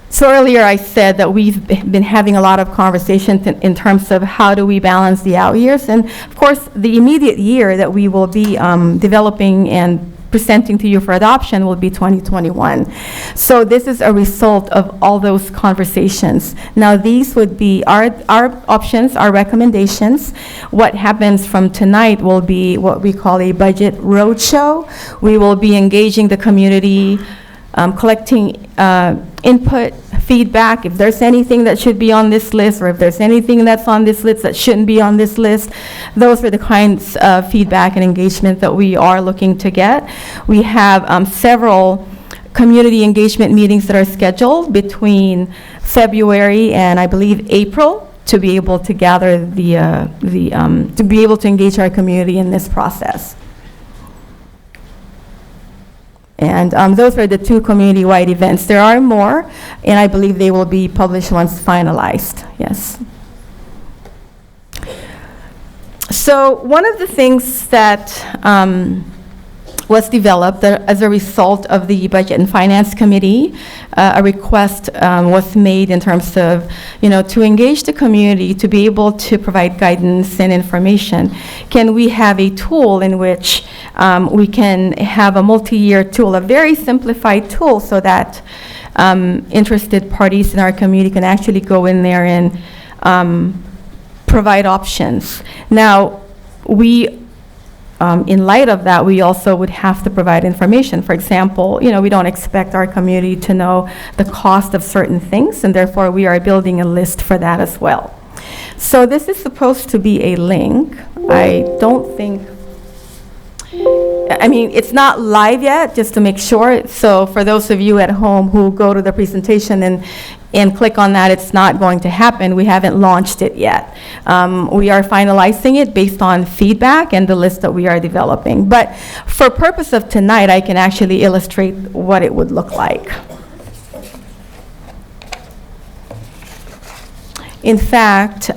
So earlier I said that we've been having a lot of conversations in terms of how do we balance the out years. And of course, the immediate year that we will be developing and presenting to you for adoption will be 2021. So this is a result of all those conversations. Now these would be our options, our recommendations. What happens from tonight will be what we call a budget roadshow. We will be engaging the community, collecting input, feedback, if there's anything that should be on this list, or if there's anything that's on this list that shouldn't be on this list. Those are the kinds of feedback and engagement that we are looking to get. We have several community engagement meetings that are scheduled between February and I believe April to be able to gather to be able to engage our community in this process. And those are the two community-wide events. There are more, and I believe they will be published once finalized, yes. So one of the things that was developed as a result of the Budget and Finance Committee, a request was made in terms of, to engage the community to be able to provide guidance and information. Can we have a tool in which we can have a multi-year tool, a very simplified tool, so that interested parties in our community can actually go in there and provide options. Now, in light of that, we also would have to provide information. For example, we don't expect our community to know the cost of certain things, and therefore we are building a list for that as well. So this is supposed to be a link. It's not live yet, just to make sure. So for those of you at home who go to the presentation and click on that, it's not going to happen. We haven't launched it yet. We are finalizing it based on feedback and the list that we are developing. But for purpose of tonight, I can actually illustrate what it would look like. In fact,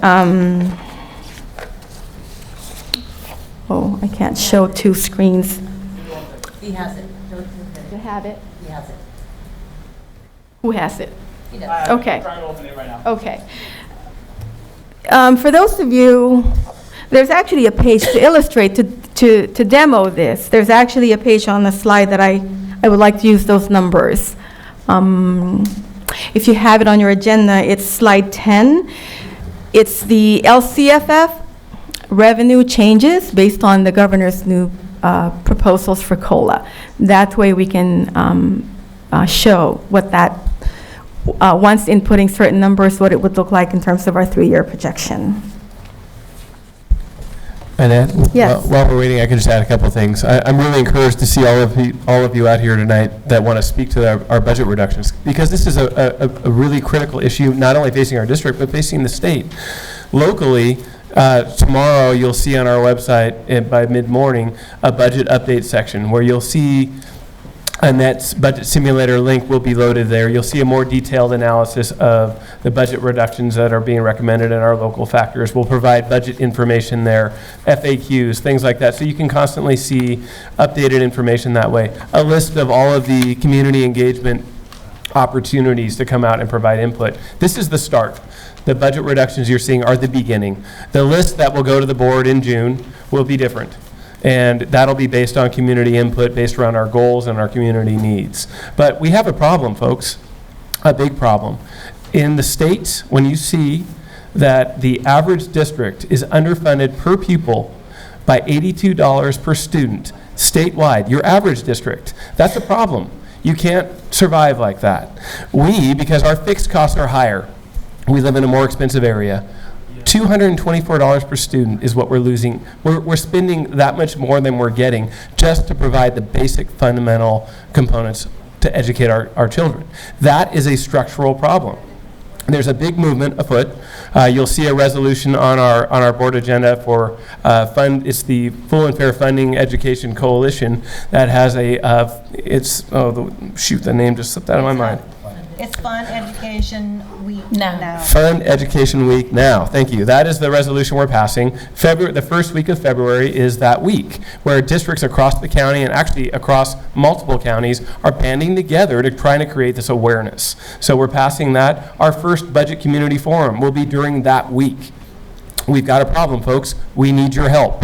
I can't show two screens. He has it. You have it? He has it. Who has it? He does. Okay. I'm trying to open it right now. Okay. For those of you, there's actually a page to illustrate, to demo this. There's actually a page on the slide that I would like to use those numbers. If you have it on your agenda, it's slide 10. It's the LCFF revenue changes based on the governor's new proposals for COLA. That way we can show what that, once inputting certain numbers, what it would look like in terms of our 3-year projection. Annette, Yes. while we're waiting, I can just add a couple of things. I'm really encouraged to see all of you out here tonight that want to speak to our budget reductions, because this is a really critical issue, not only facing our district, but facing the state. Locally, tomorrow you'll see on our website by mid-morning a budget update section where you'll see Annette's budget simulator link will be loaded there. You'll see a more detailed analysis of the budget reductions that are being recommended in our local factors. We'll provide budget information there, FAQs, things like that, so you can constantly see updated information that way. A list of all of the community engagement opportunities to come out and provide input. This is the start. The budget reductions you're seeing are the beginning. The list that will go to the board in June will be different. And that'll be based on community input, based around our goals and our community needs. But we have a problem, folks, a big problem. In the states, when you see that the average district is underfunded per pupil by $82 per student statewide, your average district. That's a problem. You can't survive like that. We, because our fixed costs are higher, we live in a more expensive area, $224 per student is what we're losing. We're spending that much more than we're getting just to provide the basic fundamental components to educate our children. That is a structural problem. There's a big movement afoot. You'll see a resolution on our board agenda for it's the Full and Fair Funding Education Coalition that has the name just slipped out of my mind. It's Fund Education Week now. Fund Education Week now. Thank you. That is the resolution we're passing. The first week of February is that week where districts across the county and actually across multiple counties are banding together to try to create this awareness. So we're passing that. Our first budget community forum will be during that week. We've got a problem, folks. We need your help.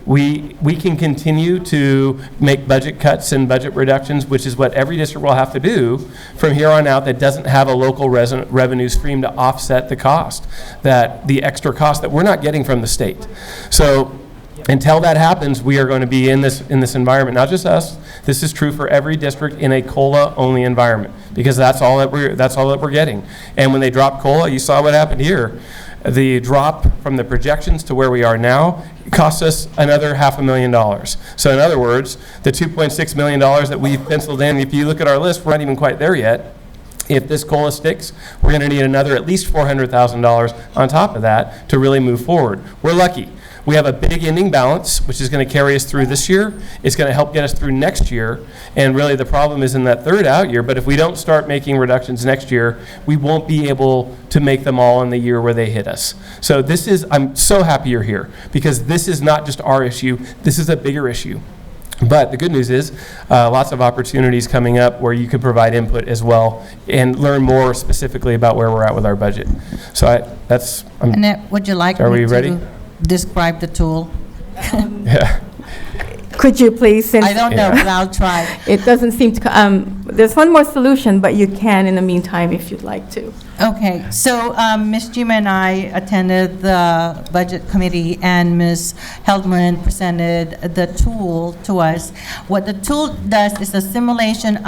We can continue to make budget cuts and budget reductions, which is what every district will have to do from here on out that doesn't have a local revenue stream to offset the cost, the extra cost that we're not getting from the state. So until that happens, we are going to be in this environment. Not just us. This is true for every district in a COLA-only environment because that's all that we're getting. And when they drop COLA, you saw what happened here. The drop from the projections to where we are now costs us another $500,000. So in other words, the $2.6 million that we've penciled in, if you look at our list, we're not even quite there yet. If this COLA sticks, we're going to need another at least $400,000 on top of that to really move forward. We're lucky. We have a big ending balance, which is going to carry us through this year. It's going to help get us through next year. And really the problem is in that third out year. But if we don't start making reductions next year, we won't be able to make them all in the year where they hit us. So I'm so happy you're here because this is not just our issue. This is a bigger issue. But the good news is lots of opportunities coming up where you can provide input as well and learn more specifically about where we're at with our budget. So Annette, would you like are me we ready? to describe the tool? Yeah. Could you please, since I don't know, but I'll try. it doesn't seem to, there's one more solution, but you can in the meantime if you'd like to. Okay, so Ms. Jima and I attended the budget committee and Ms. Heldman presented the tool to us. What the tool does is a simulation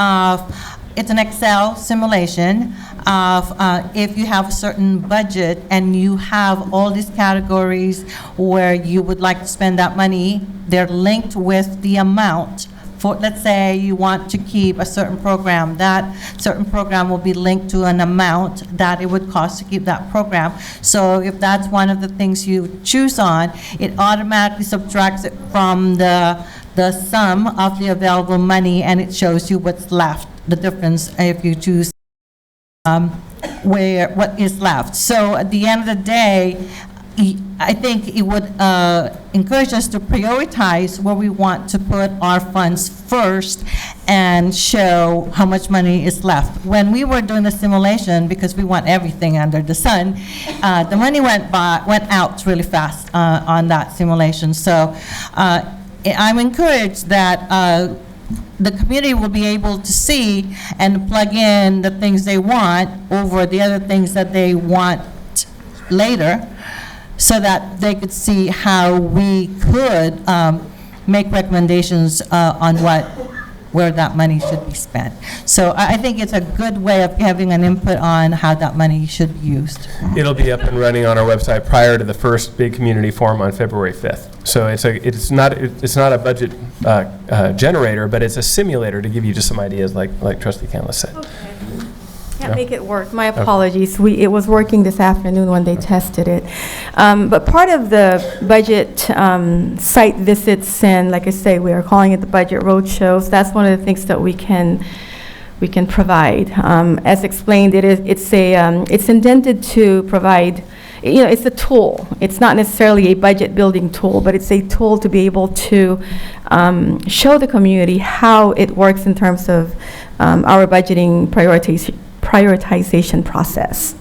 it's an Excel simulation of if you have a certain budget and you have all these categories where you would like to spend that money, they're linked with the amount. For, let's say you want to keep a certain program, that certain program will be linked to an amount that it would cost to keep that program. So if that's one of the things you choose on, it automatically subtracts it from the sum of the available money and it shows you what's left, the difference if you choose what is left. So at the end of the day, I think it would encourage us to prioritize where we want to put our funds first and show how much money is left. When we were doing the simulation, because we want everything under the sun, the money went out really fast on that simulation. So I'm encouraged that the community will be able to see and plug in the things they want over the other things that they want later, so that they could see how we could make recommendations on where that money should be spent. So I think it's a good way of having an input on how that money should be used. It'll be up and running on our website prior to the first big community forum on February 5th. So it's not a budget generator, but it's a simulator to give you just some ideas, like Trustee Canlis said. Okay. Can't make it work. My apologies. It was working this afternoon when they tested it. But part of the budget site visits, and like I say, we are calling it the budget roadshows. That's one of the things that we can provide. As explained, it's intended to provide. It's a tool. It's not necessarily a budget building tool, but it's a tool to be able to show the community how it works in terms of our budgeting prioritization process.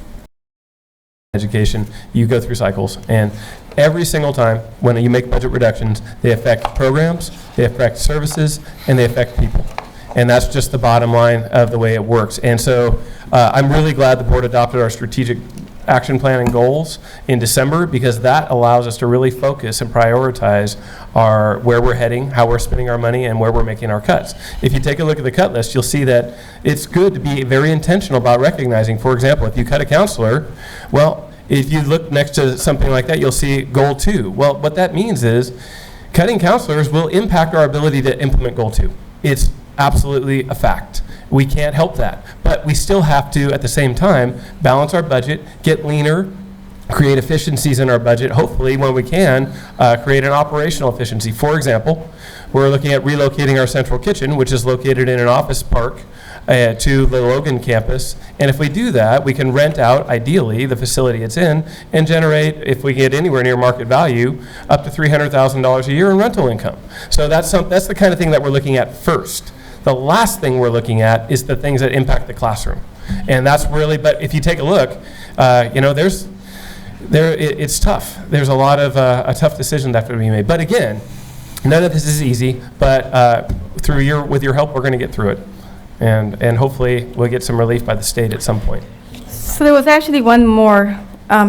Education, you go through cycles, and every single time when you make budget reductions, they affect programs, they affect services, and they affect people. And that's just the bottom line of the way it works. And so I'm really glad the board adopted our strategic action plan and goals in December, because that allows us to really focus and prioritize where we're heading, how we're spending our money, and where we're making our cuts. If you take a look at the cut list, you'll see that it's good to be very intentional about recognizing, for example, if you cut a counselor, well, if you look next to something like that, you'll see goal 2. Well, what that means is cutting counselors will impact our ability to implement goal 2. It's absolutely a fact. We can't help that. But we still have to, at the same time, balance our budget, get leaner, create efficiencies in our budget, hopefully, when we can, create an operational efficiency. For example, we're looking at relocating our central kitchen, which is located in an office park, to the Logan campus. And if we do that, we can rent out, ideally, the facility it's in and generate, if we get anywhere near market value, up to $300,000 a year in rental income. So that's the kind of thing that we're looking at first. The last thing we're looking at is the things that impact the classroom. And that's really, but if you take a look, it's tough. There's a lot of a tough decision that have to be made. But again, none of this is easy, but with your help, we're going to get through it. And hopefully we'll get some relief by the state at some point. So there was actually one more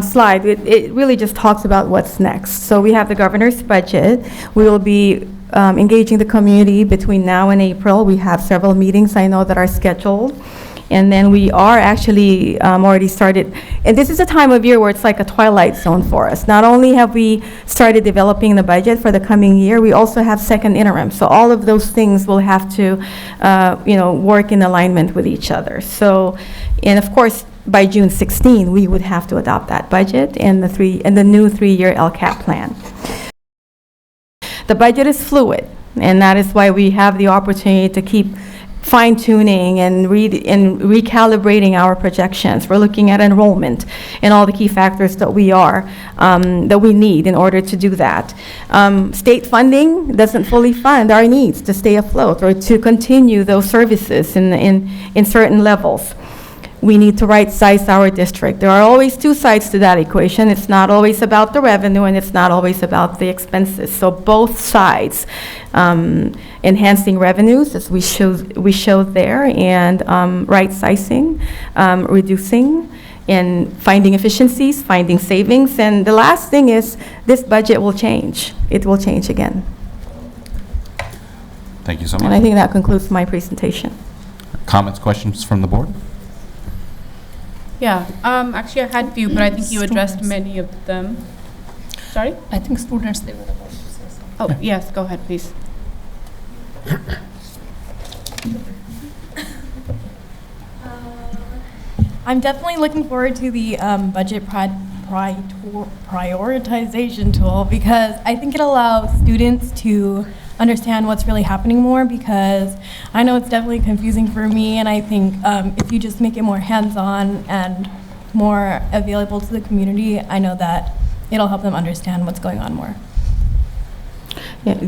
slide. It really just talks about what's next. So we have the governor's budget. We will be engaging the community between now and April. We have several meetings I know that are scheduled. And then we are actually already started, and this is a time of year where it's like a twilight zone for us. Not only have we started developing the budget for the coming year, we also have second interim. So all of those things will have to, work in alignment with each other. So, and of course, by June 16, we would have to adopt that budget and the new 3-year LCAP plan. The budget is fluid, and that is why we have the opportunity to keep fine-tuning and recalibrating our projections. We're looking at enrollment and all the key factors that we need in order to do that. State funding doesn't fully fund our needs to stay afloat or to continue those services in certain levels. We need to right-size our district. There are always two sides to that equation. It's not always about the revenue, and it's not always about the expenses. So both sides, enhancing revenues, as we showed there, and right-sizing, reducing, and finding efficiencies, finding savings. And the last thing is this budget will change. It will change again. Thank you so much. And I think that concludes my presentation. Comments, questions from the board? Yeah, actually I had a few, but I think you addressed many of them. Sorry? I think students, they were about to say something. Oh, yes, go ahead, please. I'm definitely looking forward to the budget prioritization tool, because I think it allows students to understand what's really happening more, because I know it's definitely confusing for me, and I think if you just make it more hands-on and more available to the community, I know that it'll help them understand what's going on more. Yeah,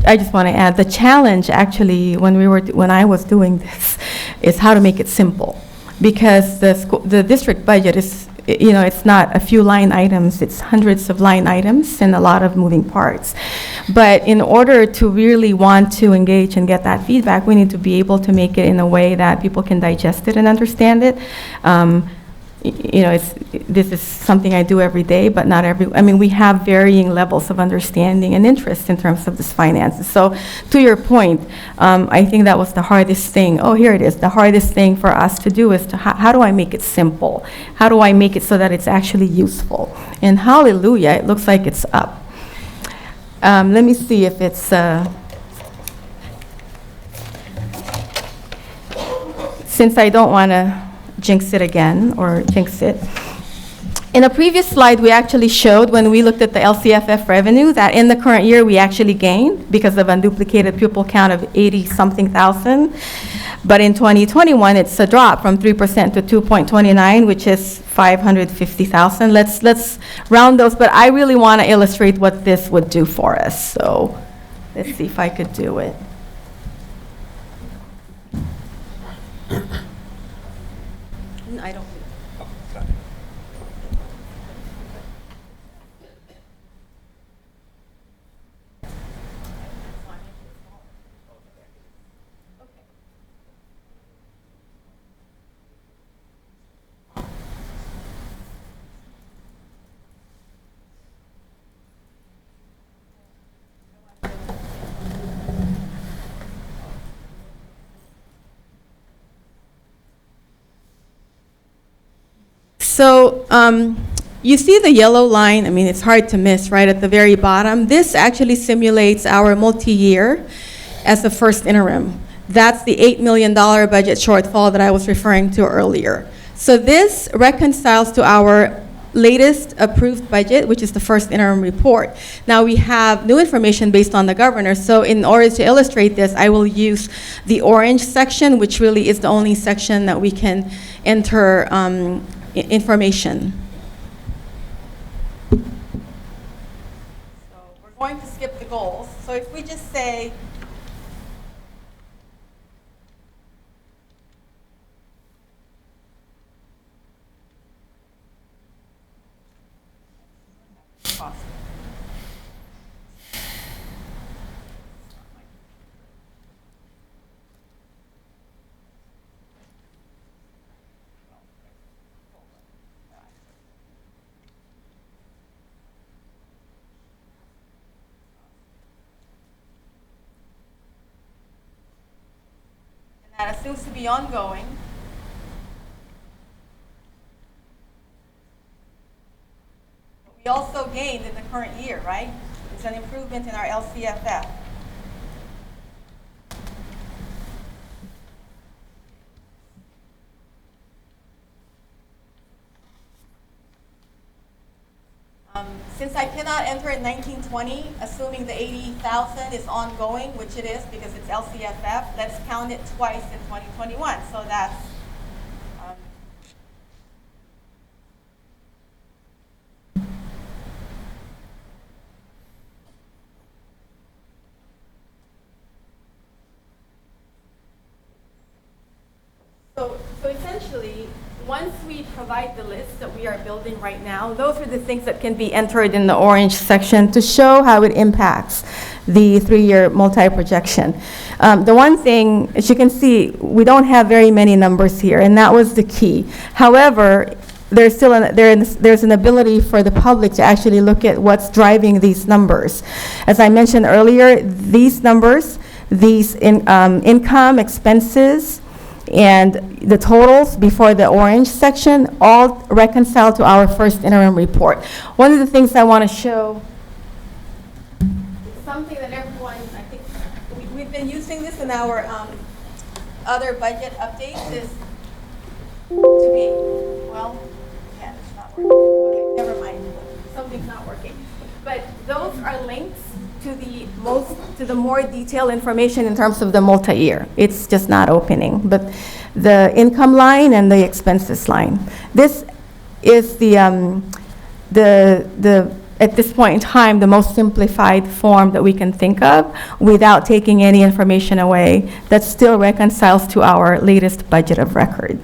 I just want to add, the challenge actually when I was doing this is how to make it simple, because the district budget is, it's not a few line items, it's hundreds of line items and a lot of moving parts. But in order to really want to engage and get that feedback, we need to be able to make it in a way that people can digest it and understand it. This is something I do every day, but not we have varying levels of understanding and interest in terms of this finances. So to your point, I think that was the hardest thing. Oh, here it is. The hardest thing for us to do is how do I make it simple? How do I make it so that it's actually useful? And hallelujah, it looks like it's up. Let me see if it's, since I don't want to jinx it again, or jinx it. In a previous slide, we actually showed, when we looked at the LCFF revenue, that in the current year, we actually gained because of unduplicated pupil count of 80-something thousand. But in 2021, it's a drop from 3% to 2.29, which is 550,000. Let's round those, but I really want to illustrate what this would do for us. So let's see if I could do it. I don't. So you see the yellow line, I mean, it's hard to miss right at the very bottom. This actually simulates our multi-year as the first interim. That's the $8 million budget shortfall that I was referring to earlier. So this reconciles to our latest approved budget, which is the first interim report. Now we have new information based on the governor, so in order to illustrate this, I will use the orange section, which really is the only section that we can enter information. So we're going to skip the goals. So if we just say, that assumes to be ongoing. We also gained in the current year, right? It's an improvement in our LCFF. Since I cannot enter in 1920, assuming the 80,000 is ongoing, which it is because it's LCFF, let's count it twice in 2021. So that's so essentially, once we provide the list that we are building right now, those are the things that can be entered in the orange section to show how it impacts the 3-year multi-projection. The one thing, as you can see, we don't have very many numbers here, and that was the key. However, there's still there's an ability for the public to actually look at what's driving these numbers. As I mentioned earlier, these numbers, these income, expenses, and the totals before the orange section all reconcile to our first interim report. One of the things I want to show is something that everyone, I think, we've been using this in our other budget updates, is to be, well, yeah, it's not working. Okay, never mind. Something's not working. But those are links to the more detailed information in terms of the multi-year. It's just not opening. But the income line and the expenses line. This is at this point in time, the most simplified form that we can think of without taking any information away that still reconciles to our latest budget of record.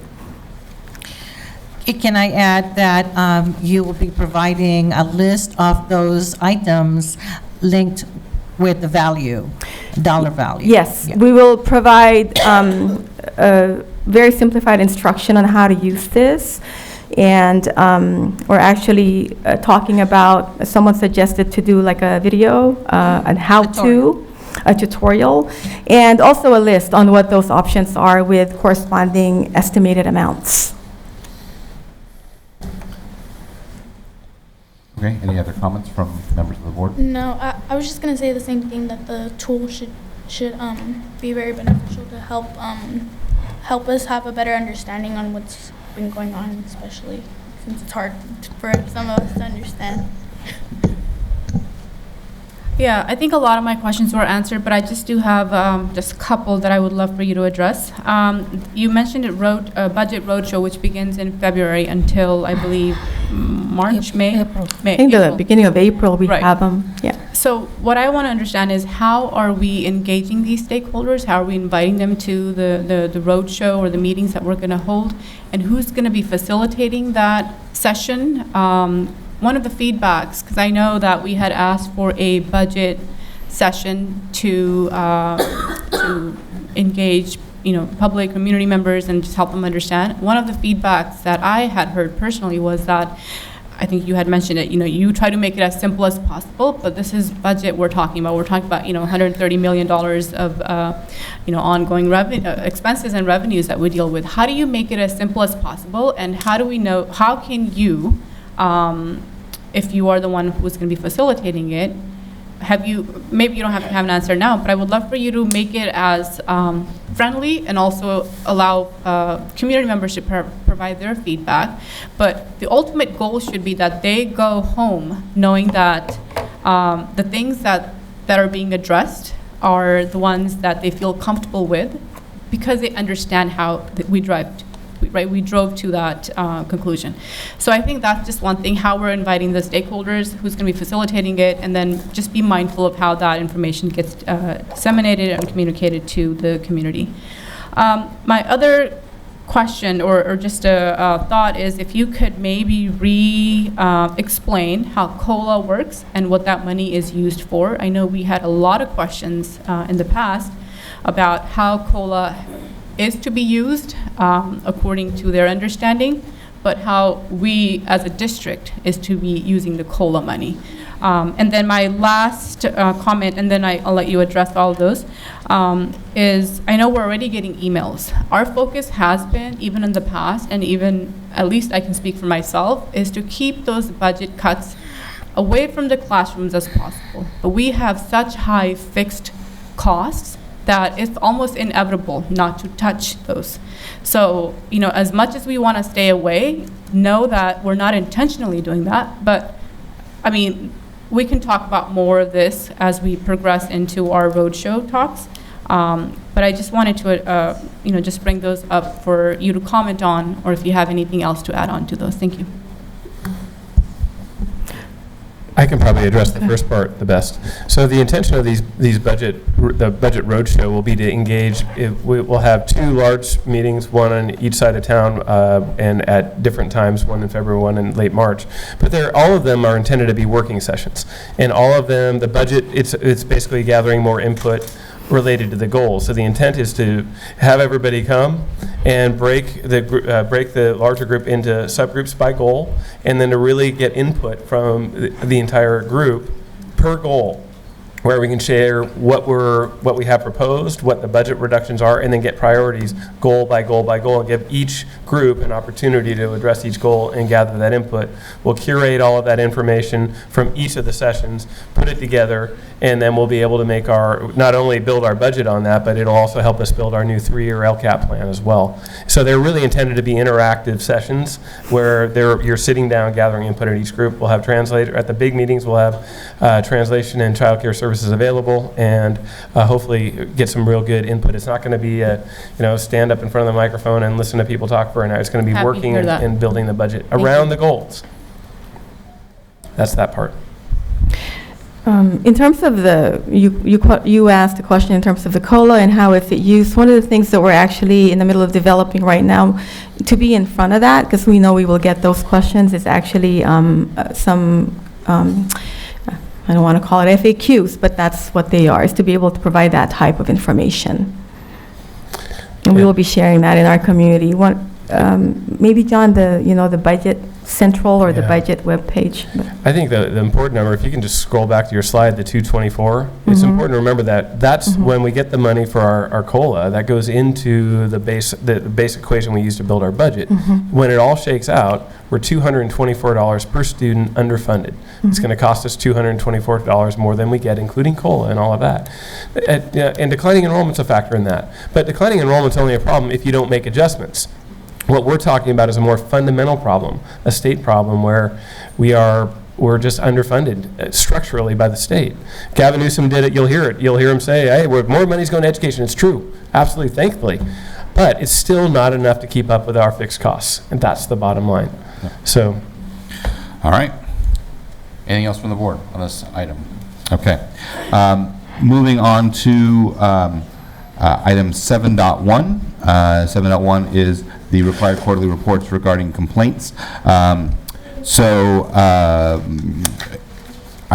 Can I add that you will be providing a list of those items linked with the value, dollar value? Yes, yeah. We will provide a very simplified instruction on how to use this. And we're actually talking about, someone suggested to do like a video, on how to, a tutorial, and also a list on what those options are with corresponding estimated amounts. Okay, any other comments from members of the board? No, I was just going to say the same thing, that the tool should be very beneficial to help us have a better understanding on what's been going on, especially since it's hard for some of us to understand. Yeah, I think a lot of my questions were answered, but I just do have just a couple that I would love for you to address. You mentioned a budget roadshow, which begins in February until, I believe, March, May? April. I think the beginning of April we have them, yeah. So what I want to understand is, how are we engaging these stakeholders? How are we inviting them to the roadshow or the meetings that we're going to hold? And who's going to be facilitating that session? One of the feedbacks, because I know that we had asked for a budget session to engage, public community members and just help them understand. One of the feedbacks that I had heard personally was that I think you had mentioned it, you try to make it as simple as possible, but this is budget we're talking about. We're talking about, $130 million of, ongoing expenses and revenues that we deal with. How do you make it as simple as possible, and how can you, if you are the one who's going to be facilitating it, maybe you don't have to have an answer now, but I would love for you to make it as friendly and also allow community members to provide their feedback. But the ultimate goal should be that they go home knowing that the things that are being addressed are the ones that they feel comfortable with, because they understand how we drove to that conclusion. So I think that's just one thing, how we're inviting the stakeholders, who's going to be facilitating it, and then just be mindful of how that information gets disseminated and communicated to the community. My other question or just a thought is if you could maybe explain how COLA works and what that money is used for. I know we had a lot of questions in the past about how COLA is to be used according to their understanding, but how we as a district is to be using the COLA money. And then my last comment, and then I'll let you address all of those, is I know we're already getting emails. Our focus has been, even in the past, and even, at least I can speak for myself, is to keep those budget cuts away from the classrooms as possible. But we have such high fixed costs that it's almost inevitable not to touch those. So, as much as we want to stay away, know that we're not intentionally doing that, but we can talk about more of this as we progress into our roadshow talks. But I just wanted to, just bring those up for you to comment on, or if you have anything else to add on to those. Thank you. I can probably address the first part the best. So the intention of the budget roadshow will be to engage. We'll have 2 large meetings, one on each side of town, and at different times, one in February, one in late March. But all of them are intended to be working sessions, and all of them, the budget, it's basically gathering more input related to the goals. So the intent is to have everybody come and break the larger group into subgroups by goal, and then to really get input from the entire group per goal, where we can share what we have proposed, what the budget reductions are, and then get priorities goal by goal by goal, and give each group an opportunity to address each goal and gather that input. We'll curate all of that information from each of the sessions, put it together, and then we'll be able to make not only build our budget on that, but it'll also help us build our new 3-year LCAP plan as well. So they're really intended to be interactive sessions where you're sitting down gathering input at each group. We'll have translator at the big meetings. We'll have translation and child care services available, and hopefully get some real good input. It's not going to be stand up in front of the microphone and listen to people talk for an hour. It's going to be working and building the budget around the goals. That's that part. In terms of you asked a question in terms of the COLA and how it's used. One of the things that we're actually in the middle of developing right now, to be in front of that, because we know we will get those questions, is actually I don't want to call it FAQs, but that's what they are, is to be able to provide that type of information. And we will be sharing that in our community. Maybe, John, the budget central or the budget webpage. I think the important number, if you can just scroll back to your slide, the 224, it's important to remember that's when we get the money for our COLA, that goes into the base equation we use to build our budget. When it all shakes out, we're $224 per student underfunded. It's going to cost us $224 more than we get, including COLA and all of that. And declining enrollment's a factor in that. But declining enrollment's only a problem if you don't make adjustments. What we're talking about is a more fundamental problem, a state problem where we're just underfunded structurally by the state. Gavin Newsom did it. You'll hear it. You'll hear him say, hey, more money's going to education. It's true. Absolutely, thankfully. But it's still not enough to keep up with our fixed costs. And that's the bottom line. So. All right. Anything else from the board on this item? Okay. Moving on to item 7.1. 7.1 is the required quarterly reports regarding complaints. I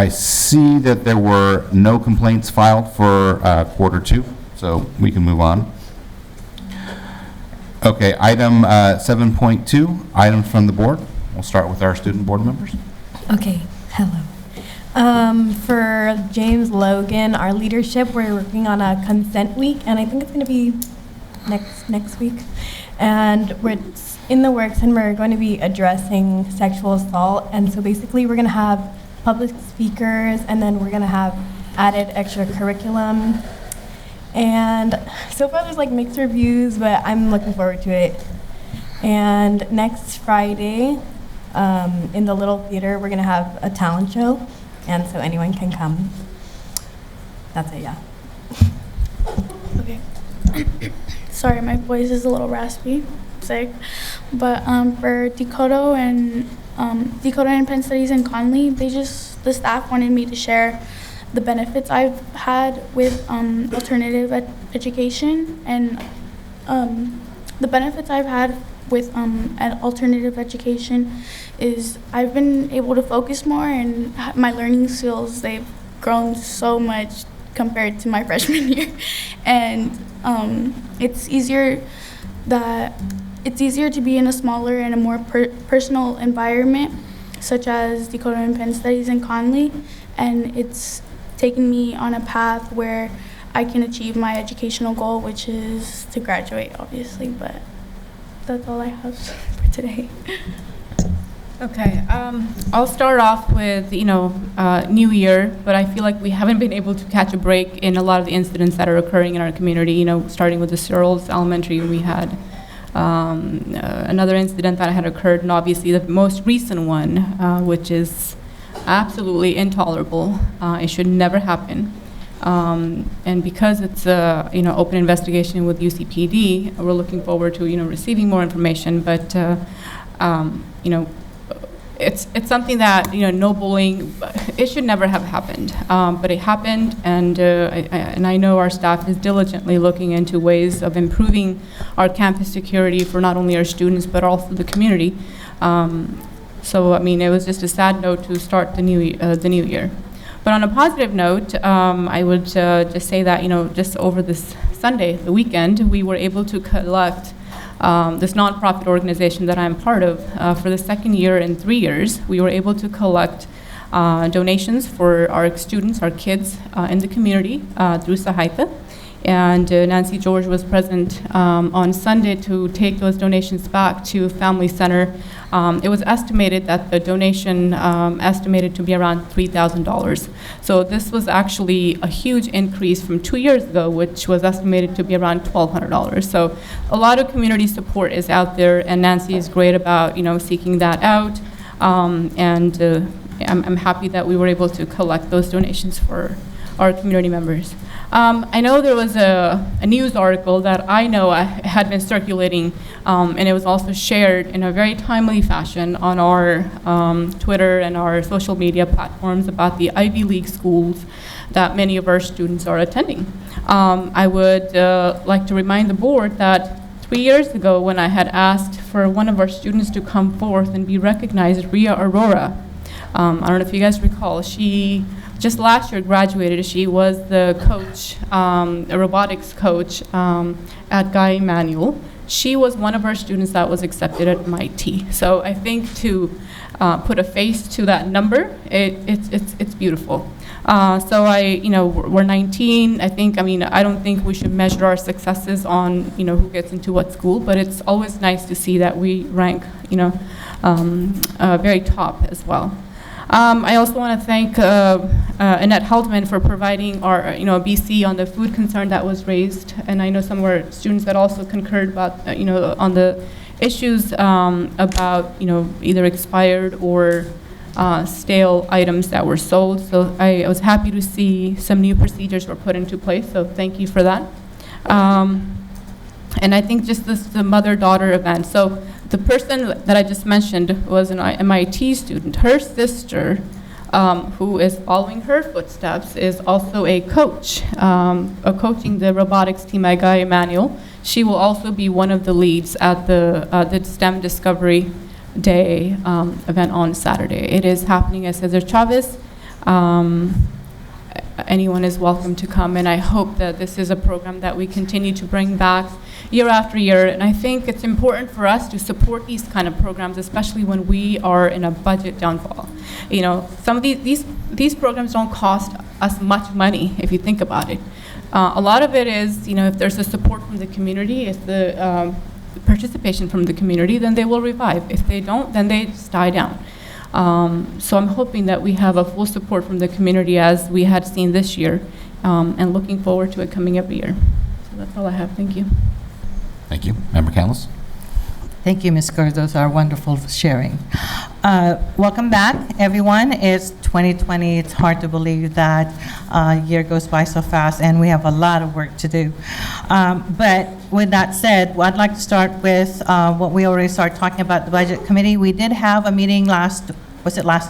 see that there were no complaints filed for quarter 2, so we can move on. Okay, item 7.2, items from the board. We'll start with our student board members. Okay, hello. For James Logan, our leadership, we're working on a consent week, and I think it's going to be next week. And we're in the works, and we're going to be addressing sexual assault. And so basically, we're going to have public speakers, and then we're going to have added extra curriculum. And so far, there's like mixed reviews, but I'm looking forward to it. And next Friday, in the Little Theater, we're going to have a talent show, and so anyone can come. That's it, yeah. Okay. Sorry, my voice is a little raspy, sick. But for Dakota and Penn Studies in Conley, the staff wanted me to share the benefits I've had with alternative education, and the benefits I've had with alternative education is I've been able to focus more, and my learning skills, they've grown so much compared to my freshman year. And it's easier to be in a smaller and a more personal environment, such as Dakota and Penn Studies in Conley, and it's taken me on a path where I can achieve my educational goal, which is to graduate, obviously, but that's all I have for today. Okay, I'll start off with, New Year, but I feel like we haven't been able to catch a break in a lot of the incidents that are occurring in our community, starting with the Searles Elementary. We had another incident that had occurred, and obviously the most recent one, which is absolutely intolerable. It should never happen. And because it's open investigation with UCPD, we're looking forward to receiving more information. But it's something that no bullying. It should never have happened, but it happened, and I know our staff is diligently looking into ways of improving our campus security for not only our students but also the community. So it was just a sad note to start the new year. But on a positive note, I would just say that just over this Sunday, the weekend, we were able to collect this nonprofit organization that I'm part of for the second year in 3 years. We were able to collect donations for our students, our kids in the community through Sahayta. And Nancy George was present on Sunday to take those donations back to Family Center. It was estimated that the donation estimated to be around $3,000. So this was actually a huge increase from 2 years ago, which was estimated to be around $1,200. So a lot of community support is out there, and Nancy is great about seeking that out. I'm happy that we were able to collect those donations for our community members. I know there was a news article that I know had been circulating, and it was also shared in a very timely fashion on our Twitter and our social media platforms about the Ivy League schools that many of our students are attending. I would like to remind the board that 3 years ago, when I had asked for one of our students to come forth and be recognized, Ria Aurora, I don't know if you guys recall, she just last year graduated. She was the coach, a robotics coach at Guy Emanuel. She was one of our students that was accepted at MIT. So I think to put a face to that number, it's beautiful. So we're 19. I don't think we should measure our successes on who gets into what school, but it's always nice to see that we rank very top as well. I also want to thank Annette Haltman for providing our BC on the food concern that was raised, and I know some of our students that also concurred about on the issues about either expired or stale items that were sold. So I was happy to see some new procedures were put into place. So thank you for that. And I think just the mother-daughter event. So the person that I just mentioned was an MIT student. Her sister, who is following her footsteps, is also a coach, coaching the robotics team at Guy Emanuel. She will also be one of the leads at the STEM Discovery Day event on Saturday. It is happening at Cesar Chavez. anyone is welcome to come. And I hope that this is a program that we continue to bring back year after year. And I think it's important for us to support these kind of programs, especially when we are in a budget downfall. You know, some of these programs don't cost us much money if you think about it. A lot of it is, you know, if there's a support from the community, if the participation from the community, then they will revive. If they don't, then they just die down. So I'm hoping that we have a full support from the community as we had seen this year, and looking forward to it coming every year. So that's all I have. Thank you. Thank you. Member Canlis? Thank you, Ms. Cordoza, our wonderful sharing. Welcome back, everyone. It's 2020. It's hard to believe that year goes by so fast, and we have a lot of work to do. But with that said, I'd like to start with what we already started talking about, the Budget Committee. We did have a meeting last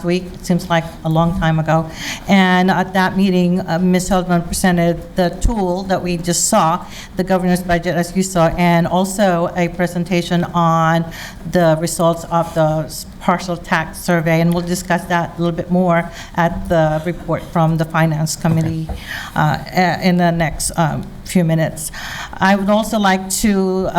week? It seems like a long time ago. And at that meeting, Ms. Heldman presented the tool that we just saw, the governor's budget, as you saw, and also a presentation on the results of the partial tax survey. And we'll discuss that a little bit more at the report from the Finance Committee in the next few minutes. I would also like to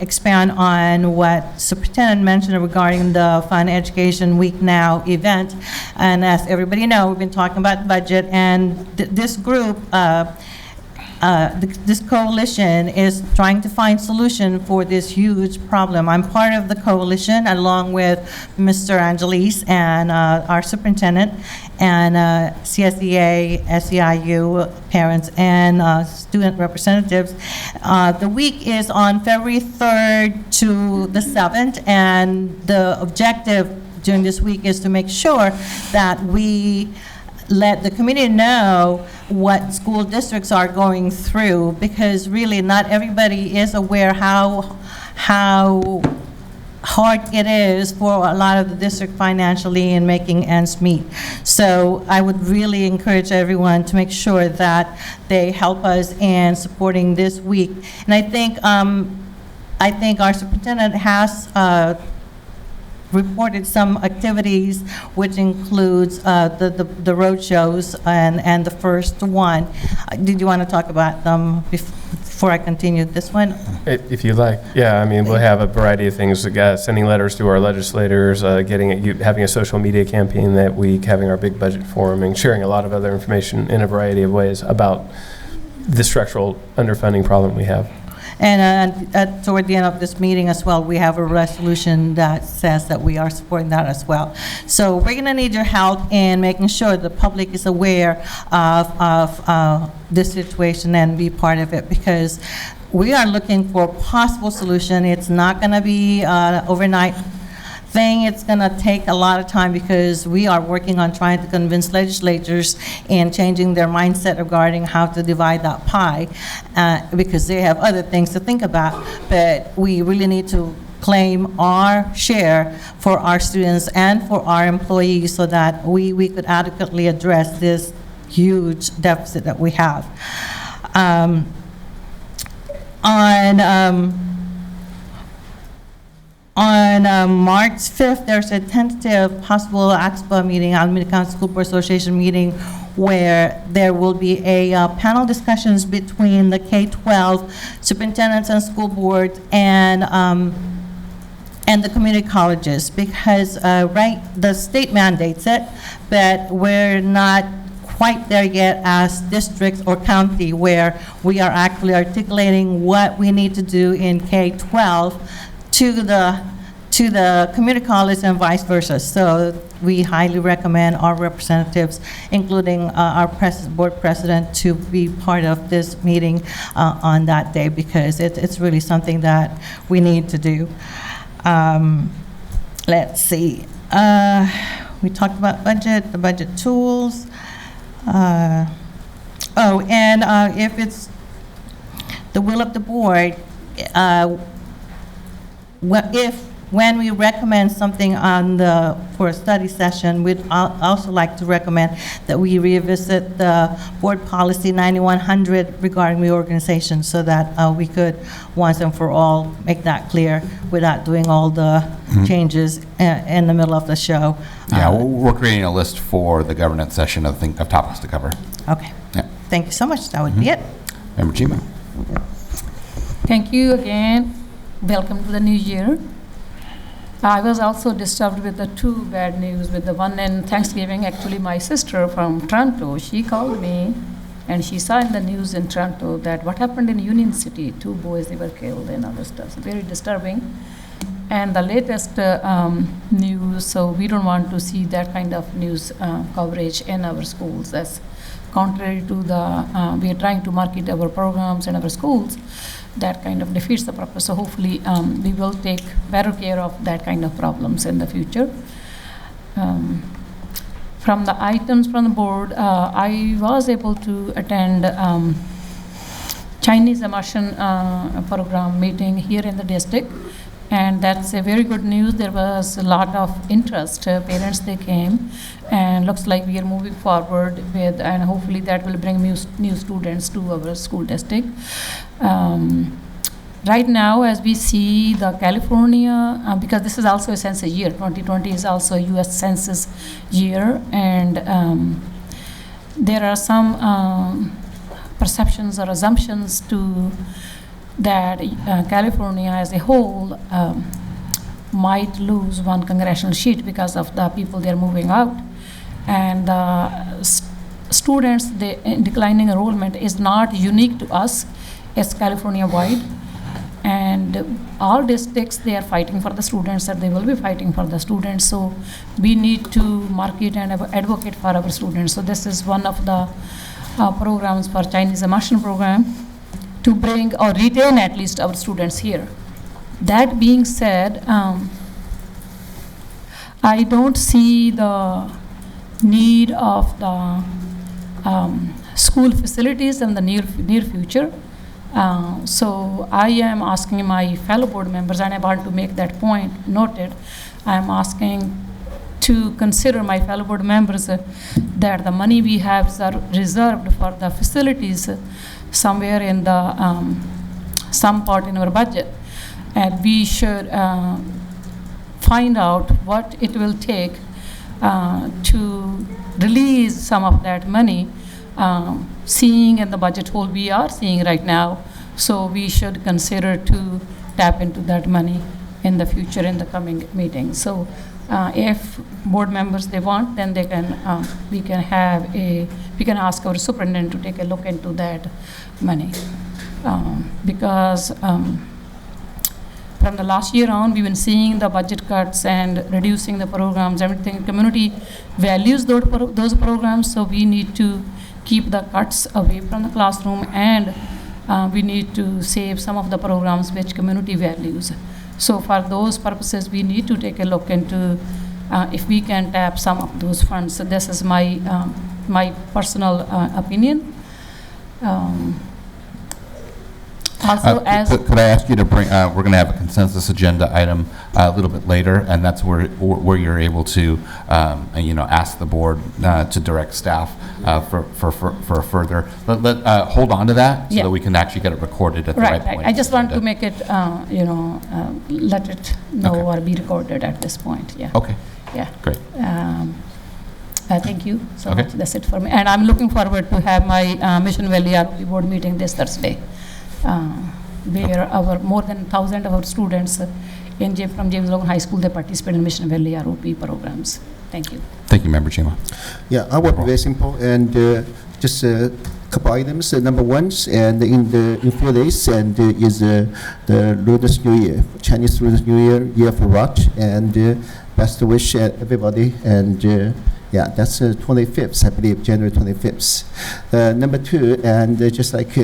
expand on what Superintendent mentioned regarding the Fun Education Week Now event. And as everybody knows, we've been talking about the budget, and this group, this coalition is trying to find solution for this huge problem. I'm part of the coalition along with Mr. Angelis and our superintendent and CSEA, SEIU parents and student representatives. The week is on February 3rd to the 7th, and the objective during this week is to make sure that we let the community know what school districts are going through, because really not everybody is aware how hard it is for a lot of the district financially in making ends meet. So I would really encourage everyone to make sure that they help us in supporting this week. And I think our superintendent has reported some activities, which includes the road shows and the first one. Did you want to talk about them before I continue this one? If you like. Yeah, I mean, we'll have a variety of things, sending letters to our legislators, having a social media campaign that week, having our big budget forum, and sharing a lot of other information in a variety of ways about the structural underfunding problem we have. And toward the end of this meeting as well, we have a resolution that says that we are supporting that as well. So we're going to need your help in making sure the public is aware of this situation and be part of it, because we are looking for a possible solution. It's not going to be overnight thing. It's going to take a lot of time, because we are working on trying to convince legislators and changing their mindset regarding how to divide that pie, because they have other things to think about. But we really need to claim our share for our students and for our employees so that we could adequately address this huge deficit that we have. On March 5th, there's a tentative possible AXPA meeting, Alameda County School Board Association meeting, where there will be a panel discussions between the K-12 superintendents and school boards and the community colleges, because the state mandates it, but we're not quite there yet as districts or county, where we are actually articulating what we need to do in K-12 to the community college and vice versa. So we highly recommend our representatives, including our board president, to be part of this meeting on that day, because it's really something that we need to do. Let's see. We talked about budget, the budget tools. If it's the will of the board, when we recommend something for a study session, we'd also like to recommend that we revisit the board policy 9100 regarding reorganization, so that we could once and for all make that clear without doing all the changes in the middle of the show. Yeah, we're creating a list for the governance session of topics to cover. Okay. Yeah. Thank you so much. That would be it. Member Chima. Thank you again. Welcome to the new year. I was also disturbed with the two bad news. With the one in Thanksgiving, actually my sister from Toronto, she called me and she saw in the news in Toronto that what happened in Union City, 2 boys, they were killed and other stuff. So very disturbing. And the latest news, so we don't want to see that kind of news coverage in our schools. That's contrary to the, we are trying to market our programs in our schools. That kind of defeats the purpose. So hopefully we will take better care of that kind of problems in the future. From the items from the board, I was able to attend Chinese immersion program meeting here in the district. And that's a very good news. There was a lot of interest. Parents, they came, and looks like we are moving forward with, and hopefully that will bring new students to our school district. Right now, as we see the California, because this is also a census year, 2020 is also a US Census year, and there are some perceptions or assumptions that California as a whole might lose one congressional seat because of the people they're moving out. And students, the declining enrollment is not unique to us, it's California-wide. And all districts, they are fighting for the students, and they will be fighting for the students. So we need to market and advocate for our students. So this is one of the programs for Chinese immersion program, to bring or retain at least our students here. That being said, I don't see the need of the school facilities in the near future. So I am asking my fellow board members, and I want to make that point noted, I am asking to consider my fellow board members that the money we have reserved for the facilities somewhere in the some part in our budget, and we should find out what it will take to release some of that money, seeing in the budget hole we are seeing right now. So we should consider to tap into that money in the future in the coming meetings. So if board members they want, then they can we can ask our superintendent to take a look into that money, because from the last year on, we've been seeing the budget cuts and reducing the programs, everything. Community values those programs, so we need to keep the cuts away from the classroom, and we need to save some of the programs which community values. So for those purposes, we need to take a look into if we can tap some of those funds. So this is my my personal opinion. Also, could I ask you to bring? We're going to have a consensus agenda item a little bit later, and that's where you're able to, ask the board to direct staff for further. Let hold on to that so that we can actually get it recorded at the right point. I just want to make it, let it know or be recorded at this point. Yeah. Okay. Yeah. Great. Thank you so much. That's it for me. And I'm looking forward to have my Mission Valley ROP board meeting this Thursday, where our more than 1,000 of our students from James Logan High School, they participate in Mission Valley ROP programs. Thank you. Thank you, Member Chima. Yeah, I will be very simple, and just a couple items. Number one, and in 4 days, and is the Lunar New Year, Chinese Lunar New Year for Roch, and best wish everybody, and yeah, that's 25th, I believe, January 25th. Number two, and just like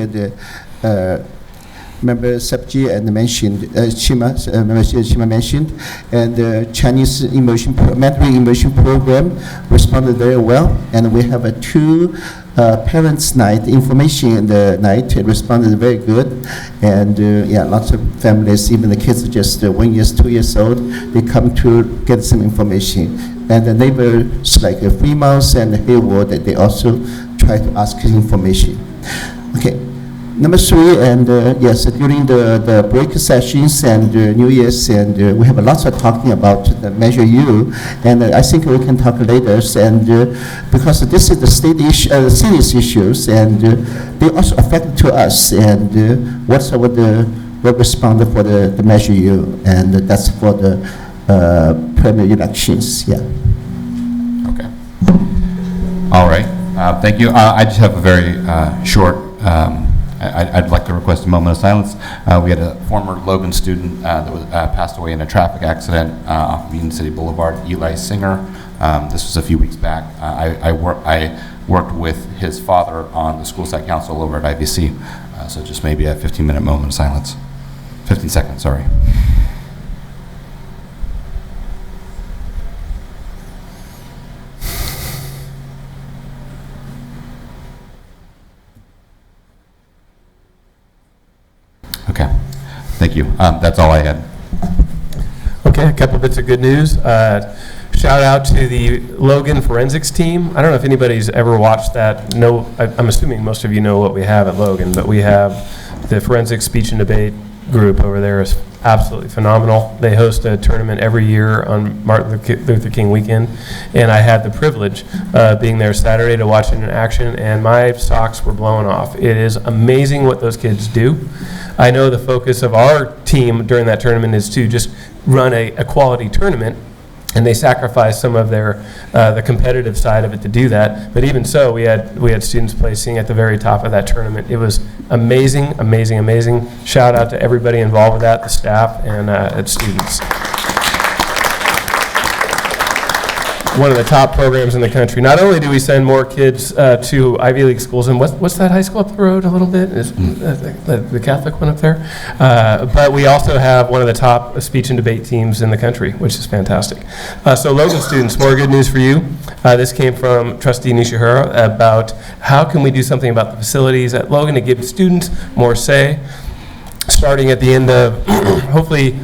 Member Sepji and mentioned, Chima mentioned, and the Chinese mentoring immersion program responded very well, and we have a 2 parents' night information in the night. It responded very good, and yeah, lots of families, even the kids are just 1 year, 2 years old, they come to get some information. And the neighbors like Fremont and Hayward, they also try to ask information. Okay. Number 3, and yes, during the break sessions and New Year's, and we have lots of talking about the Measure U, and I think we can talk later, and because this is the state issue, city's issues, and they also affect to us, and what's our what respond for the Measure U, and that's for the primary elections, yeah. Okay. All right. Thank you. I just have a very short. I'd like to request a moment of silence. We had a former Logan student that was passed away in a traffic accident off of Union City Boulevard, Eli Singer. This was a few weeks back. I worked with his father on the school site council over at IVC. So just maybe a 15-minute moment of silence. 15 seconds, sorry. Okay, thank you. That's all I had. Okay, a couple bits of good news. Shout out to the Logan forensics team. I don't know if anybody's ever watched that. No, I'm assuming most of you know what we have at Logan, but we have the forensics speech and debate group over there is absolutely phenomenal. They host a tournament every year on Martin Luther King weekend, and I had the privilege of being there Saturday to watch it in action, and my socks were blown off. It is amazing what those kids do. I know the focus of our team during that tournament is to just run a quality tournament, and they sacrifice some of their the competitive side of it to do that. But even so, we had students placing at the very top of that tournament. It was amazing, amazing, amazing. Shout out to everybody involved with that, the staff and students. One of the top programs in the country. Not only do we send more kids to Ivy League schools, and what's that high school up the road a little bit? Is the Catholic one up there? But we also have one of the top speech and debate teams in the country, which is fantastic. So Logan students, more good news for you. This came from Trustee Nishihara about how can we do something about the facilities at Logan to give students more say. Starting at the end of, hopefully,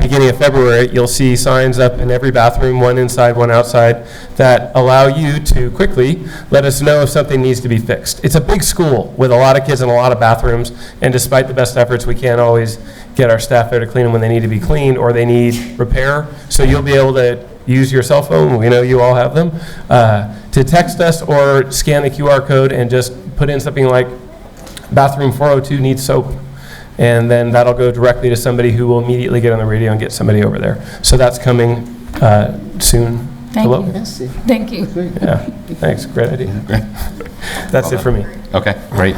beginning of February, you'll see signs up in every bathroom, one inside, one outside, that allow you to quickly let us know if something needs to be fixed. It's a big school with a lot of kids and a lot of bathrooms, and despite the best efforts, we can't always get our staff there to clean them when they need to be cleaned or they need repair. So you'll be able to use your cell phone, we know you all have them, to text us or scan the QR code and just put in something like, bathroom 402 needs soap. And then that'll go directly to somebody who will immediately get on the radio and get somebody over there. So that's coming soon. Thank Hello? you. Thank you. Yeah, thanks, great idea. Great. That's it for me. Okay, great.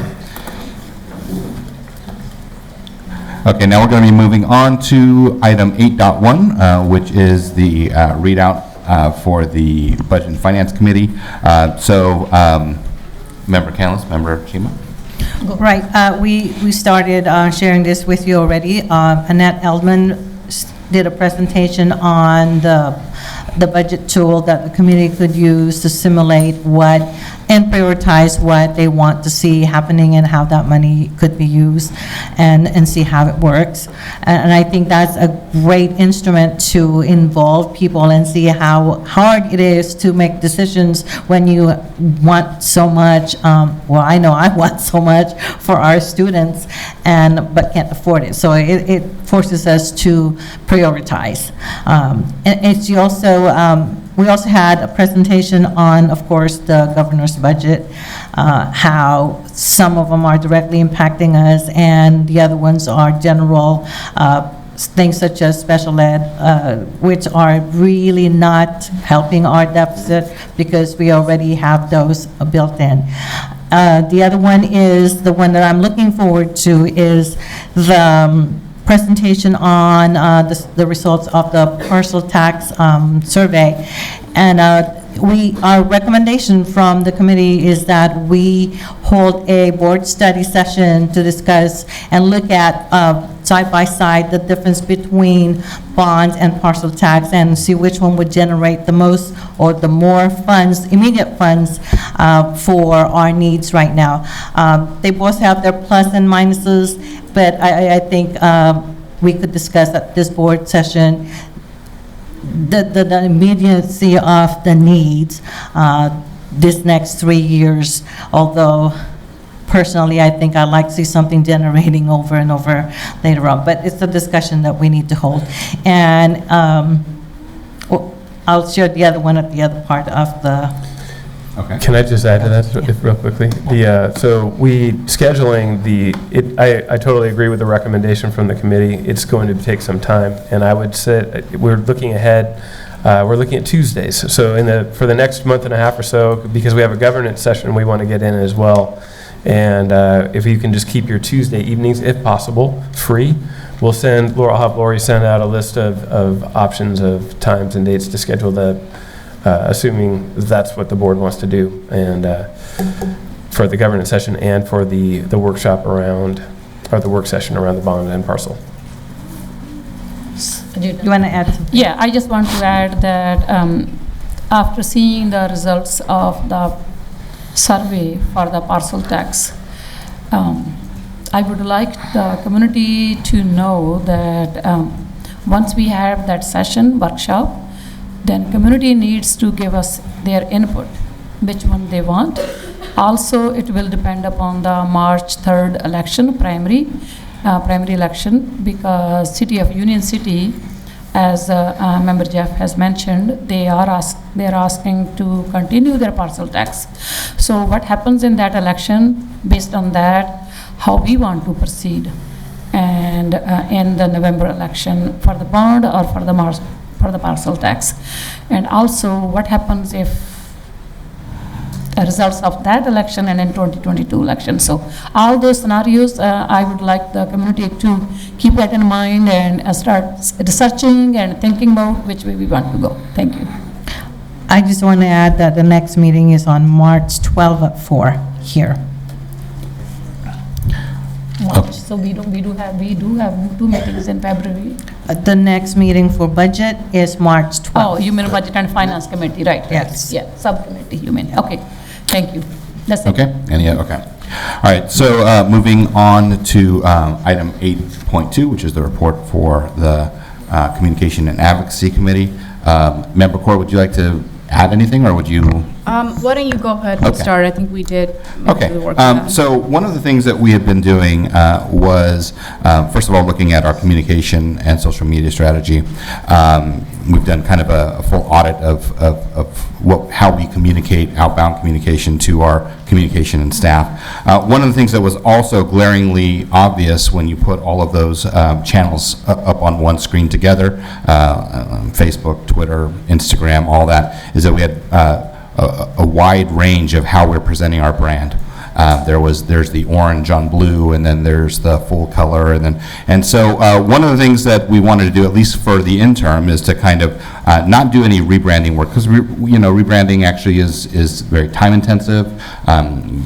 Okay, now we're going to be moving on to item 8.1, which is the readout for the Budget and Finance Committee. Member Canlis, Member Chima. Right. We started sharing this with you already. Annette Eldman did a presentation on the budget tool that the committee could use to simulate what and prioritize what they want to see happening and how that money could be used and see how it works. And I think that's a great instrument to involve people and see how hard it is to make decisions when you want so much. Well, I know I want so much for our students but can't afford it. So it forces us to prioritize. And it's also we also had a presentation on, of course, the governor's budget, how some of them are directly impacting us and the other ones are general things such as special ed, which are really not helping our deficit because we already have those built in. The other one is, the one that I'm looking forward to is the presentation on the results of the parcel tax survey. And our recommendation from the committee is that we hold a board study session to discuss and look at side by side the difference between bonds and parcel tax and see which one would generate the most or the more funds, immediate funds for our needs right now. They both have their plus and minuses, but I think we could discuss at this board session the immediacy of the needs this next 3 years, although personally, I think I'd like to see something generating over and over later on, but it's a discussion that we need to hold. And I'll share the other one at the other part of the. Okay. Can I just add to that real quickly? So scheduling I totally agree with the recommendation from the committee. It's going to take some time, and I would say we're looking ahead. We're looking at Tuesdays. So for the next month and a half or so, because we have a governance session we want to get in as well. And if you can just keep your Tuesday evenings, if possible, free, I'll have Lori send out a list of options of times and dates to schedule assuming that's what the board wants to do, and for the governance session and for the workshop around, or the work session around the bond and parcel. You want to add something? Yeah, I just want to add that after seeing the results of the survey for the parcel tax, I would like the community to know that once we have that session, workshop, then community needs to give us their input, which one they want. Also, it will depend upon the March 3rd election, primary election, because City of Union City, as Member Jeff has mentioned, they're asking to continue their parcel tax. So what happens in that election, based on that, how we want to proceed, and in the November election for the bond or for the parcel tax. And also what happens if the results of that election and in 2022 election. So all those scenarios, I would like the community to keep that in mind and start researching and thinking about which way we want to go. Thank you. I just want to add that the next meeting is on March 12 at 4 here. March. So we do have 2 meetings in February. The next meeting for budget is March 12. Oh, you mean Budget and Finance Committee, right? Yes. Yeah, subcommittee, you mean. Okay, thank you. That's it. Okay, okay. All right, so moving on to item 8.2, which is the report for the Communication and Advocacy Committee. Member Core, would you like to add anything, or would you? Why don't you go ahead and start? I think we did. Okay. So one of the things that we have been doing was, first of all, looking at our communication and social media strategy. We've done kind of a full audit of how we communicate, outbound communication to our communication and staff. One of the things that was also glaringly obvious when you put all of those channels up on one screen together, Facebook, Twitter, Instagram, all that, is that we had a wide range of how we're presenting our brand. There's the orange on blue, and then there's the full color, and so one of the things that we wanted to do, at least for the interim, is to kind of not do any rebranding work, because rebranding actually is very time intensive.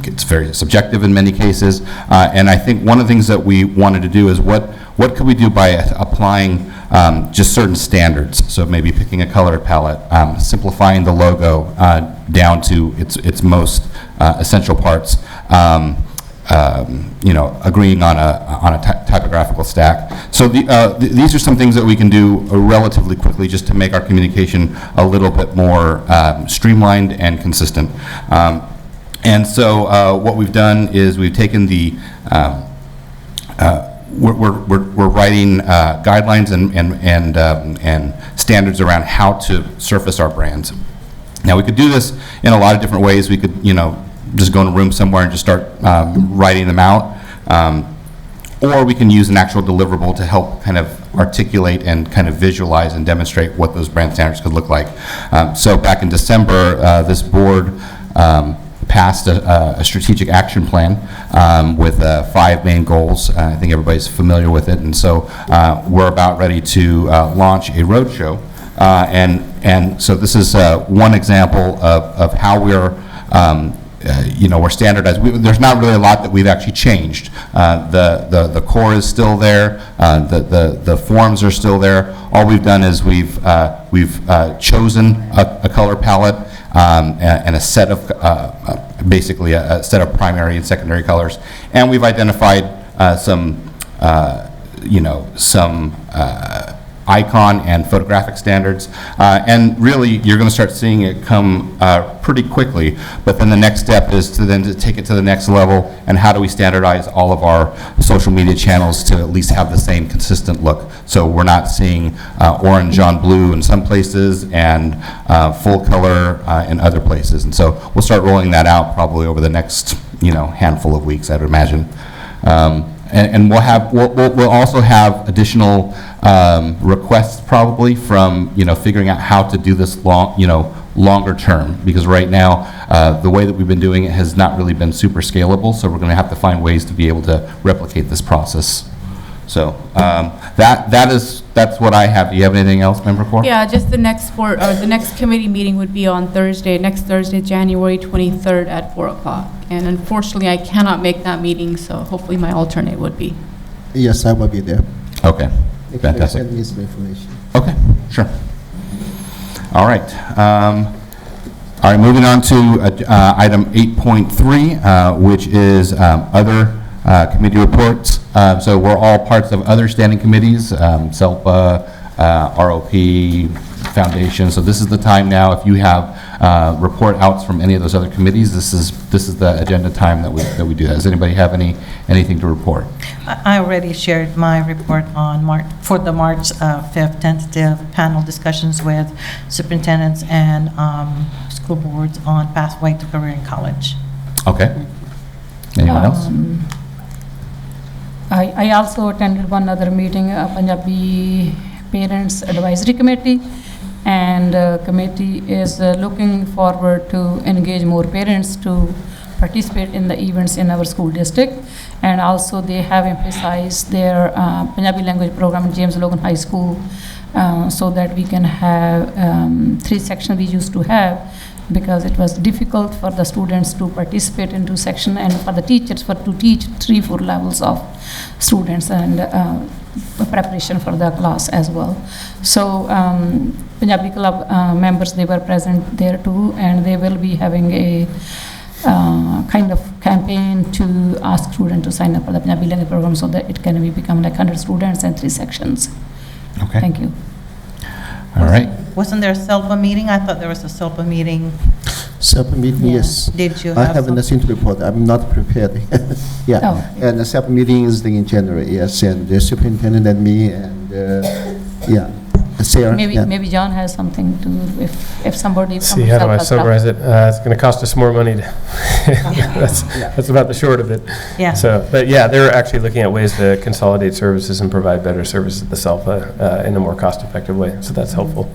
It's very subjective in many cases, and I think one of the things that we wanted to do is what could we do by applying just certain standards. So maybe picking a color palette, simplifying the logo down to its most essential parts, agreeing on a typographical stack. So these are some things that we can do relatively quickly just to make our communication a little bit more streamlined and consistent. And so what we've done is we've taken the we're writing guidelines and standards around how to surface our brands. Now we could do this in a lot of different ways. We could, just go in a room somewhere and just start writing them out, or we can use an actual deliverable to help kind of articulate and kind of visualize and demonstrate what those brand standards could look like. So back in December, this board passed a strategic action plan with 5 main goals. I think everybody's familiar with it, and so we're about ready to launch a roadshow. And so this is one example of how we're we're standardized. There's not really a lot that we've actually changed. The core is still there. The forms are still there. All we've done is we've chosen a color palette and a set of basically a set of primary and secondary colors, and we've identified some icon and photographic standards. And really, you're going to start seeing it come pretty quickly, but then the next step is to take it to the next level, and how do we standardize all of our social media channels to at least have the same consistent look, so we're not seeing orange on blue in some places and full color in other places. And so we'll start rolling that out probably over the next handful of weeks, I'd imagine. And we'll also have additional requests probably from figuring out how to do this longer term, because right now the way that we've been doing it has not really been super scalable, so we're going to have to find ways to be able to replicate this process. So that's what I have. Do you have anything else, Member Corr? Yeah, just the next committee meeting would be on next Thursday, January 23rd at 4 o'clock. And unfortunately, I cannot make that meeting, so hopefully my alternate would be. Yes, I will be there. Okay, fantastic. Send me some information. Okay, sure. All right. All right, moving on to item 8.3, which is other committee reports. So we're all parts of other standing committees, SELPA, ROP, Foundation. So this is the time now, if you have report outs from any of those other committees, this is the agenda time that we do that. Does anybody have anything to report? I already shared my report on for the March 5th tentative panel discussions with superintendents and school boards on pathway to career in college. Okay. Anyone else? I also attended one other meeting, Punjabi Parents Advisory Committee, and committee is looking forward to engage more parents to participate in the events in our school district. And also they have emphasized their Punjabi language program in James Logan High School, so that we can have 3 sections we used to have, because it was difficult for the students to participate in 2 sections and for the teachers to teach 3-4 levels of students, and preparation for the class as well. So Punjabi Club members, they were present there too, and they will be having a kind of campaign to ask students to sign up for the Punjabi language program, so that it can become like 100 students and 3 sections. Okay. Thank you. All right. Wasn't there a SELPA meeting? I thought there was a SELPA meeting. SELPA meeting, yes. Did you I have have nothing to report. I'm not prepared. Yeah. Oh. And the SELPA meeting is in January, yes. And the superintendent and me and, yeah, Sarah. yeah. Maybe John has something to, if somebody. See, how do I summarize it? It's going to cost us more money. That's about the short of it. Yeah. So, but yeah, they're actually looking at ways to consolidate services and provide better services at the SELPA in a more cost-effective way. So that's helpful.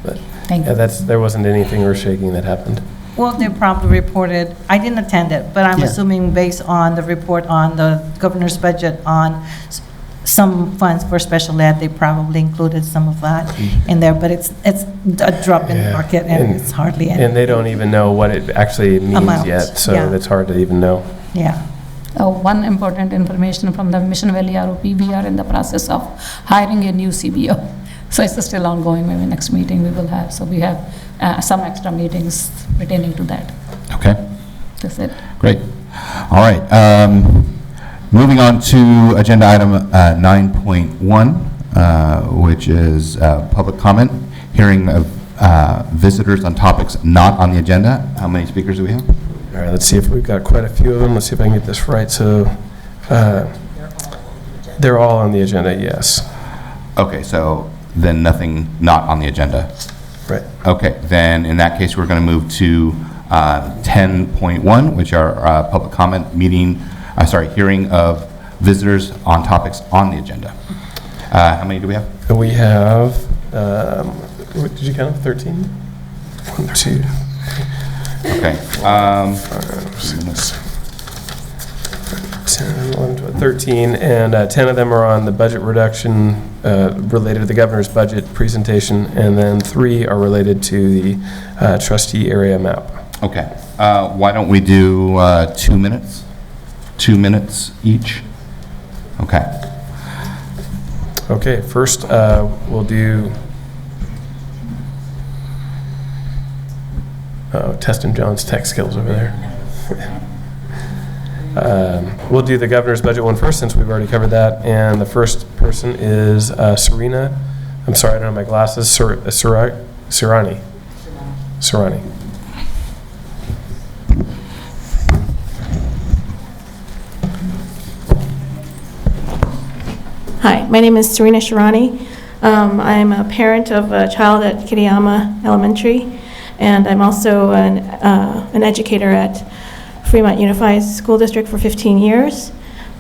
But Thank you. there wasn't anything earth-shaking that happened. Well, they probably reported, I didn't attend it, but I'm Yeah. assuming based on the report on the governor's budget on some funds for special ed, they probably included some of that in there, but it's a drop in the Yeah. market, and it's hardly any. And they don't even know what it actually means Amount, yet, so yeah. it's hard to even know. Yeah. One important information from the Mission Valley ROP, we are in the process of hiring a new CBO. So it's still ongoing. Maybe next meeting we will have. So we have some extra meetings pertaining to that. Okay. That's it. Great. All right. Moving on to agenda item 9.1, which is public comment, hearing of visitors on topics not on the agenda. How many speakers do we have? All right, let's see if we've got quite a few of them. Let's see if I can get this right. So they're all on the agenda, yes. Okay, so then nothing not on the agenda. Right. Okay, then in that case, we're going to move to 10.1, which are public comment hearing of visitors on topics on the agenda. How many do we have? We have, what, did you count 13? 1, 2. Okay. 10, 11, 12, 13, and 10 of them are on the budget reduction related to the governor's budget presentation, and then 3 are related to the trustee area map. Okay. Why don't we do 2 minutes? 2 minutes each? Okay. Okay, first we'll do testing John's tech skills over there. We'll do the governor's budget one first, since we've already covered that. And the first person is Serena I'm sorry, I don't have my glasses. Surani. Hi, my name is Serena Shirani. I'm a parent of a child at Kitayama Elementary, and I'm also an educator at Fremont Unified School District for 15 years.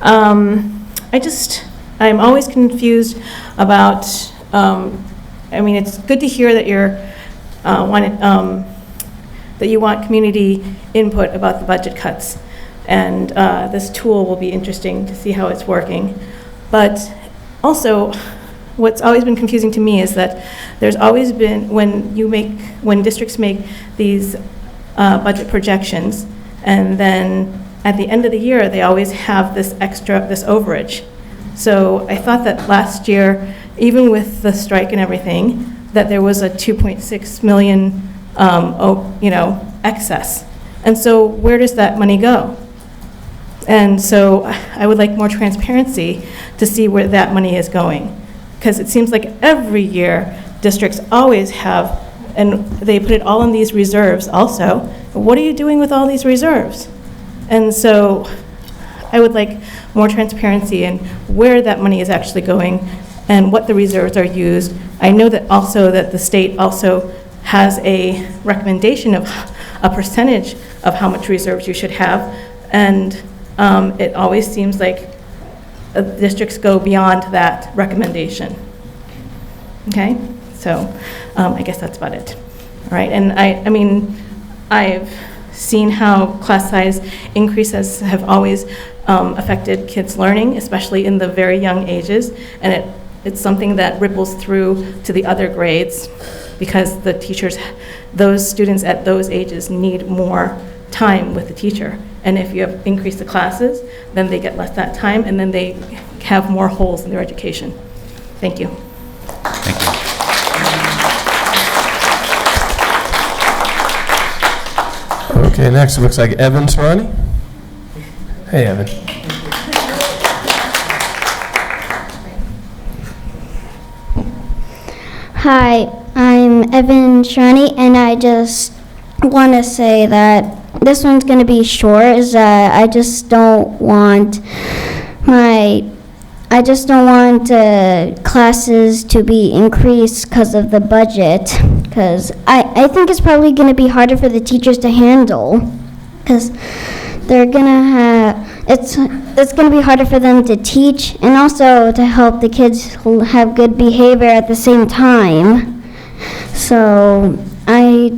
I'm always confused about, it's good to hear that that you want community input about the budget cuts, and this tool will be interesting to see how it's working. But also, what's always been confusing to me is that there's always been, when districts make these budget projections, and then at the end of the year, they always have this overage. So I thought that last year, even with the strike and everything, that there was a 2.6 million, excess. And so where does that money go? And so I would like more transparency to see where that money is going. Because it seems like every year, districts always have, and they put it all in these reserves also. What are you doing with all these reserves? And so I would like more transparency in where that money is actually going and what the reserves are used. I know that also that the state also has a recommendation of a percentage of how much reserves you should have, and it always seems like districts go beyond that recommendation. Okay, so I guess that's about it. All right, and I've seen how class size increases have always affected kids' learning, especially in the very young ages, and it's something that ripples through to the other grades because the teachers, those students at those ages need more time with the teacher. And if you have increased the classes, then they get less that time, and then they have more holes in their education. Thank you. Thank you. Okay, next it looks like Evan Serrani. Hey, Evan. Hi, I'm Evan Shirani, and I just want to say that this one's going to be short. I just don't want classes to be increased because of the budget, because I think it's probably going to be harder for the teachers to handle, because they're going to have, it's going to be harder for them to teach and also to help the kids have good behavior at the same time. So I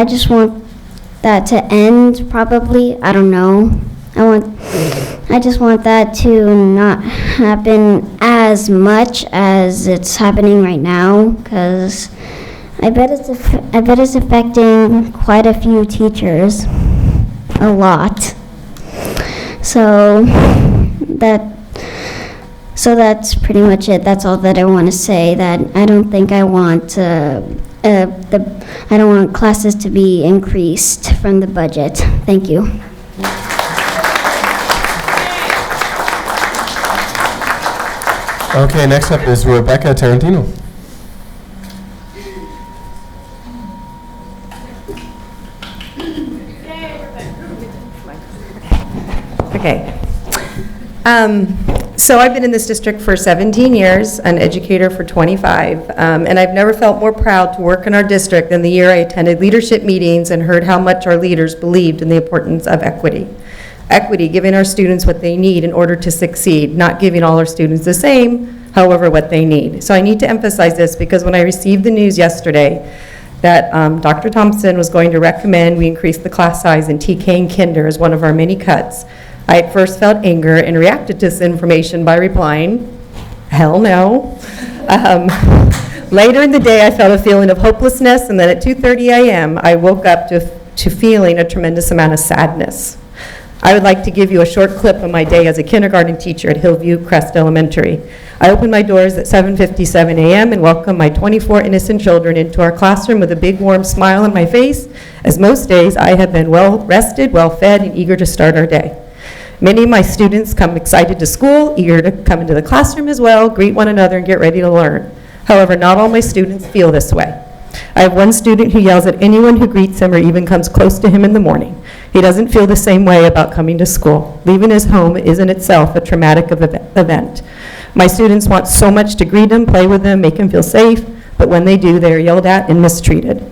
just want that to end, probably. I don't know. I just want that to not happen as much as it's happening right now, because I bet it's affecting quite a few teachers, a lot. So that's pretty much it. That's all that I want to say. That I don't think I want I don't want classes to be increased from the budget. Thank you. Okay, next up is Rebecca Tarantino. Okay. So I've been in this district for 17 years, an educator for 25, and I've never felt more proud to work in our district than the year I attended leadership meetings and heard how much our leaders believed in the importance of equity. Equity, giving our students what they need in order to succeed, not giving all our students the same, however, what they need. So I need to emphasize this because when I received the news yesterday that Dr. Thompson was going to recommend we increase the class size in TK and Kinder as one of our many cuts, I at first felt anger and reacted to this information by replying, hell no. Later in the day, I felt a feeling of hopelessness, and then at 2:30 a.m., I woke up to feeling a tremendous amount of sadness. I would like to give you a short clip of my day as a kindergarten teacher at Hillview Crest Elementary. I opened my doors at 7:57 a.m. and welcomed my 24 innocent children into our classroom with a big warm smile on my face, as most days I had been well rested, well fed, and eager to start our day. Many of my students come excited to school, eager to come into the classroom as well, greet one another, and get ready to learn. However, not all my students feel this way. I have one student who yells at anyone who greets him or even comes close to him in the morning. He doesn't feel the same way about coming to school. Leaving his home is in itself a traumatic event. My students want so much to greet him, play with him, make him feel safe, but when they do, they are yelled at and mistreated.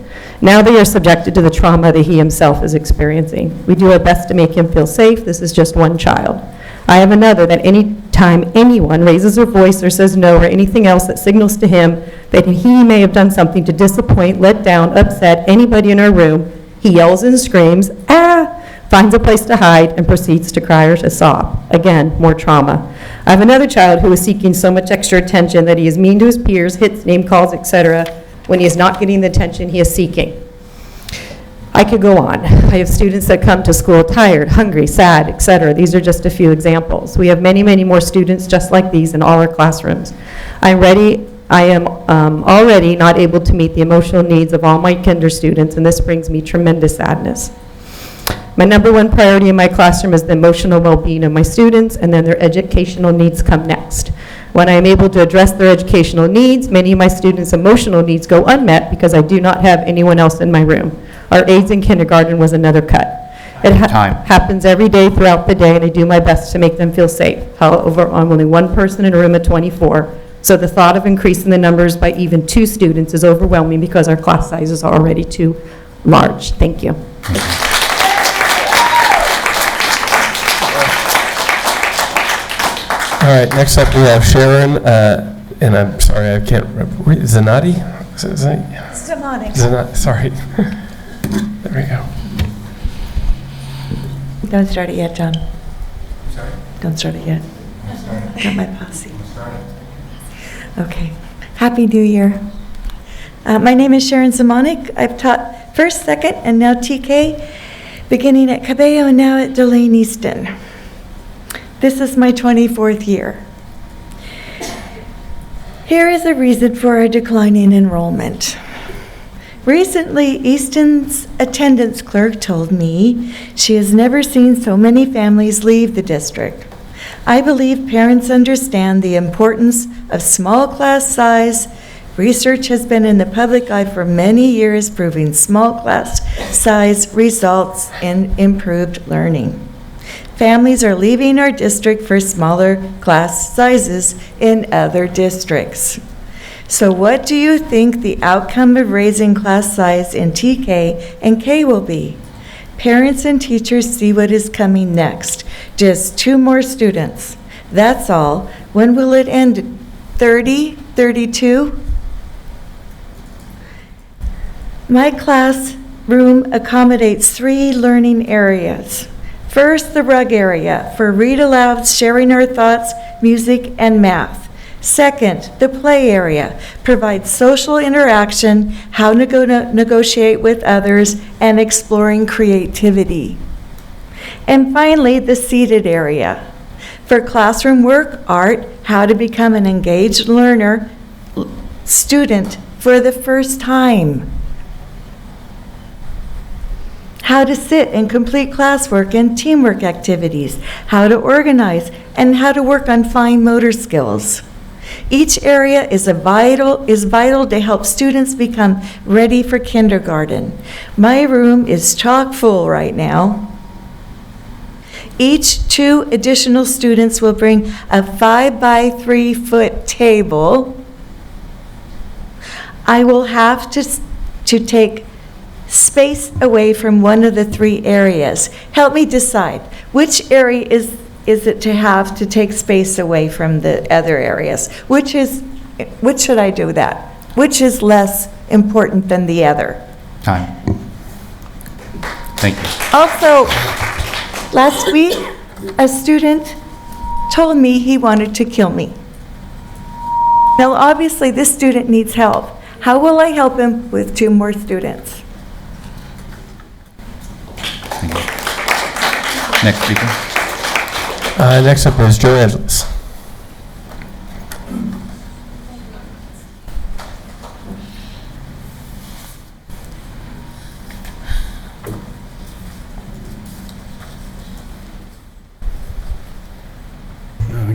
Now they are subjected to the trauma that he himself is experiencing. We do our best to make him feel safe. This is just one child. I have another that any time anyone raises their voice or says no or anything else that signals to him that he may have done something to disappoint, let down, upset anybody in our room, he yells and screams, ah, finds a place to hide, and proceeds to cry or to sob. Again, more trauma. I have another child who is seeking so much extra attention that he is mean to his peers, hits, name calls, etc., when he is not getting the attention he is seeking. I could go on. I have students that come to school tired, hungry, sad, etc. These are just a few examples. We have many, many more students just like these in all our classrooms. I am already not able to meet the emotional needs of all my kinder students, and this brings me tremendous sadness. My number one priority in my classroom is the emotional well-being of my students, and then their educational needs come next. When I am able to address their educational needs, many of my students' emotional needs go unmet because I do not have anyone else in my room. Our aides in kindergarten was another cut. It happens every day throughout the day, and I do my best to make them feel safe. However, I'm only one person in a room of 24, so the thought of increasing the numbers by even 2 students is overwhelming because our class sizes are already too large. Thank you. All right, next up we have Sharon, and I'm sorry, I can't remember. Zanati? Zamonic. Sorry. There we go. Don't start it yet, John. Sorry? Don't start it yet. Got my posse. Okay. Happy New Year. My name is Sharon Zamonic. I've taught first, second, and now TK, beginning at Cabello and now at Delane Easton. This is my 24th year. Here is a reason for our declining enrollment. Recently, Easton's attendance clerk told me she has never seen so many families leave the district. I believe parents understand the importance of small class size. Research has been in the public eye for many years proving small class size results in improved learning. Families are leaving our district for smaller class sizes in other districts. So what do you think the outcome of raising class size in TK and K will be? Parents and teachers see what is coming next. Just 2 more students. That's all. When will it end? 30? 32? My classroom accommodates 3 learning areas. First, the rug area for read alouds, sharing our thoughts, music, and math. Second, the play area provides social interaction, how to negotiate with others, and exploring creativity. And finally, the seated area for classroom work, art, how to become an engaged learner, student for the first time. How to sit and complete classwork and teamwork activities, how to organize, and how to work on fine motor skills. Each area is vital to help students become ready for kindergarten. My room is chock full right now. Each 2 additional students will bring a 5 by 3 foot table. I will have to take space away from one of the 3 areas. Help me decide, which area is it to have to take space away from the other areas? Which should I do that? Which is less important than the other? Time. Thank you. Also, last week, a student told me he wanted to kill me. Now, obviously, this student needs help. How will I help him with 2 more students? Next speaker. Next up is Joe Angeles.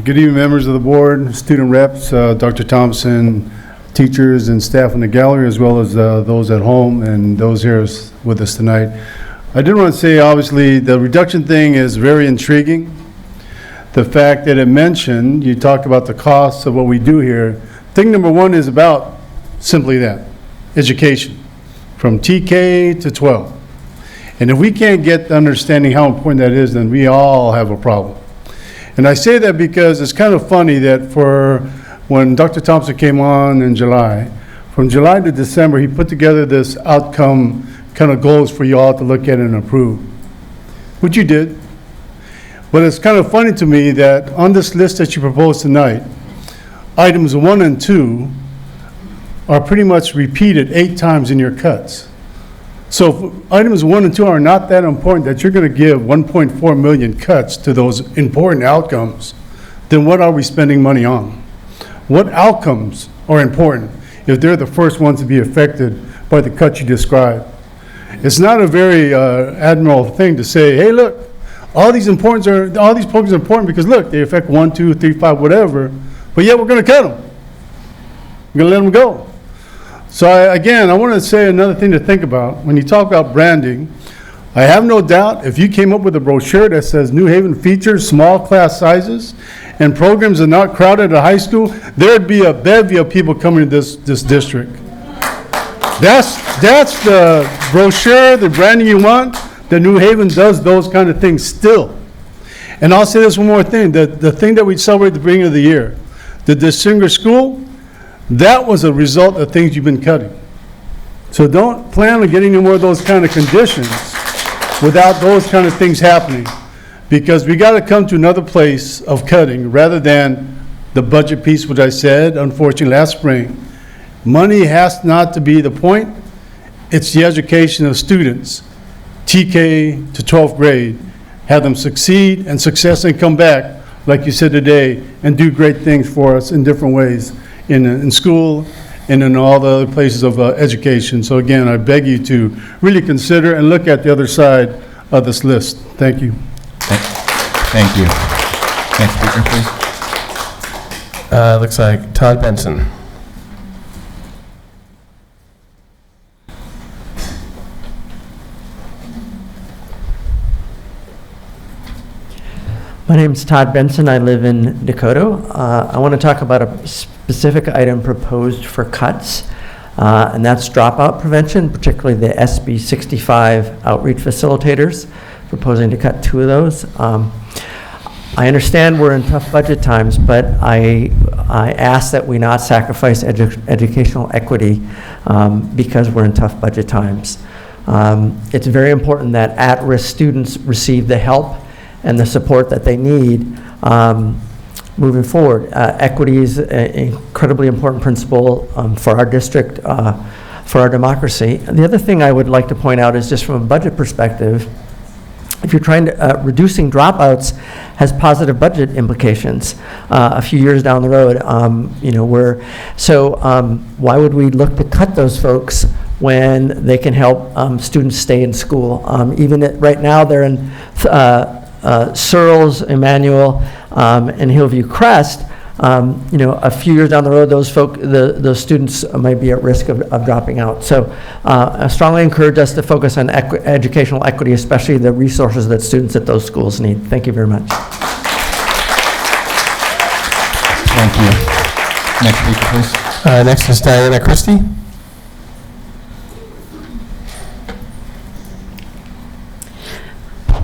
Good evening, members of the board, student reps, Dr. Thompson, teachers and staff in the gallery, as well as those at home and those here with us tonight. I did want to say, obviously, the reduction thing is very intriguing. The fact that it mentioned, you talked about the costs of what we do here. Thing number one is about simply that, education, from TK to 12. And if we can't get the understanding how important that is, then we all have a problem. And I say that because it's kind of funny that when Dr. Thompson came on in July, from July to December, he put together this outcome kind of goals for you all to look at and approve, which you did. But it's kind of funny to me that on this list that you proposed tonight, items 1 and 2 are pretty much repeated 8 times in your cuts. So if items 1 and 2 are not that important that you're going to give 1.4 million cuts to those important outcomes, then what are we spending money on? What outcomes are important if they're the first ones to be affected by the cuts you described? It's not a very admirable thing to say, hey, look, all these programs are important because, look, they affect 1, 2, 3, 5, whatever, but yet we're going to cut them. We're going to let them go. So I want to say another thing to think about. When you talk about branding, I have no doubt if you came up with a brochure that says New Haven features small class sizes and programs are not crowded at high school, there'd be a bevy of people coming to this district. That's the brochure, the branding you want. The New Haven does those kind of things still. And I'll say this one more thing. The thing that we celebrate at the beginning of the year, the distinguished school, that was a result of things you've been cutting. So don't plan on getting any more of those kind of conditions without those kind of things happening, because we got to come to another place of cutting rather than the budget piece, which I said, unfortunately, last spring. Money has not to be the point. It's the education of students, TK to 12th grade, have them succeed and success and come back, like you said today, and do great things for us in different ways. In school and in all the other places of education. So again, I beg you to really consider and look at the other side of this list. Thank you. Thank you. Next speaker, please. Looks like Todd Benson. My name is Todd Benson. I live in Dakota. I want to talk about a specific item proposed for cuts, and that's dropout prevention, particularly the SB 65 outreach facilitators, proposing to cut 2 of those. I understand we're in tough budget times, but I ask that we not sacrifice educational equity because we're in tough budget times. It's very important that at-risk students receive the help and the support that they need moving forward. Equity is an incredibly important principle for our district, for our democracy. And the other thing I would like to point out is just from a budget perspective, if you're trying to, reducing dropouts has positive budget implications a few years down the road. Why would we look to cut those folks when they can help students stay in school? Right now they're in Searles, Emmanuel, and Hillview Crest. A few years down the road, those students might be at risk of dropping out. So I strongly encourage us to focus on educational equity, especially the resources that students at those schools need. Thank you very much. Thank you. Next speaker, please. Next is Diana Christie.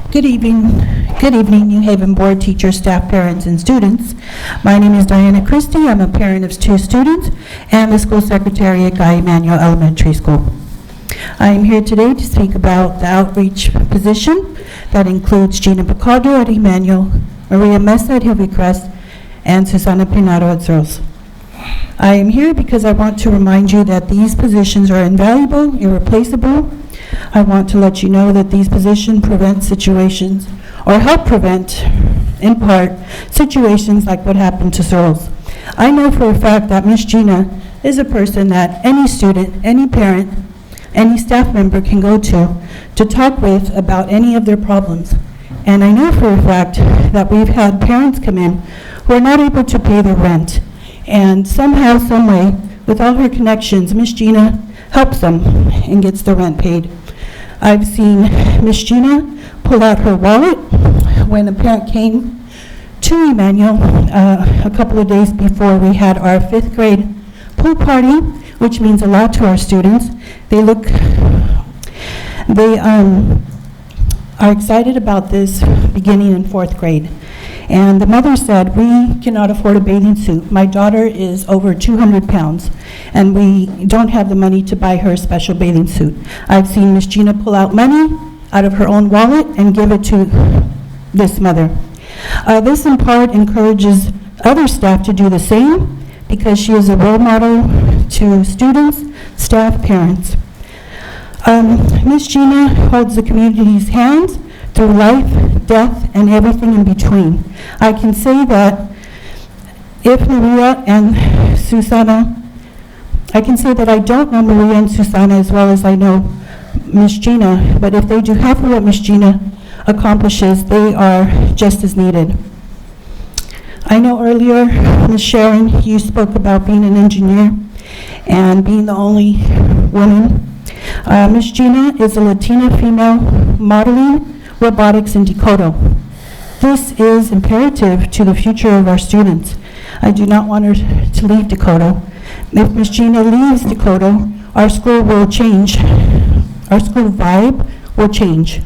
Good evening, New Haven Board, teachers, staff, parents, and students. My name is Diana Christie. I'm a parent of 2 students and the school secretary at Guy Emanuel Elementary School. I am here today to speak about the outreach position that includes Gina Picardo at Emanuel, Maria Mesa at Hillview Crest, and Susana Pinado at Searles. I am here because I want to remind you that these positions are invaluable, irreplaceable. I want to let you know that these positions prevent situations, or help prevent, in part, situations like what happened to Searles. I know for a fact that Ms. Gina is a person that any student, any parent, any staff member can go to talk with about any of their problems. And I know for a fact that we've had parents come in who are not able to pay their rent. And somehow, some way, with all her connections, Miss Gina helps them and gets the rent paid. I've seen Miss Gina pull out her wallet when a parent came to Emmanuel a couple of days before we had our 5th grade pool party, which means a lot to our students. They are excited about this beginning in 4th grade. And the mother said, we cannot afford a bathing suit. My daughter is over 200 pounds, and we don't have the money to buy her a special bathing suit. I've seen Miss Gina pull out money out of her own wallet and give it to this mother. This in part encourages other staff to do the same, because she is a role model to students, staff, parents. Miss Gina holds the community's hands through life, death, and everything in between. I can say that if Maria and Susana, I can say that I don't know Maria and Susana as well as I know Miss Gina, but if they do half of what Miss Gina accomplishes, they are just as needed. I know earlier, Ms. Sharon, you spoke about being an engineer and being the only woman. Ms. Gina is a Latina female modeling robotics in Dakota. This is imperative to the future of our students. I do not want her to leave Dakota. If Ms. Gina leaves Dakota, our school will change. Our school vibe will change.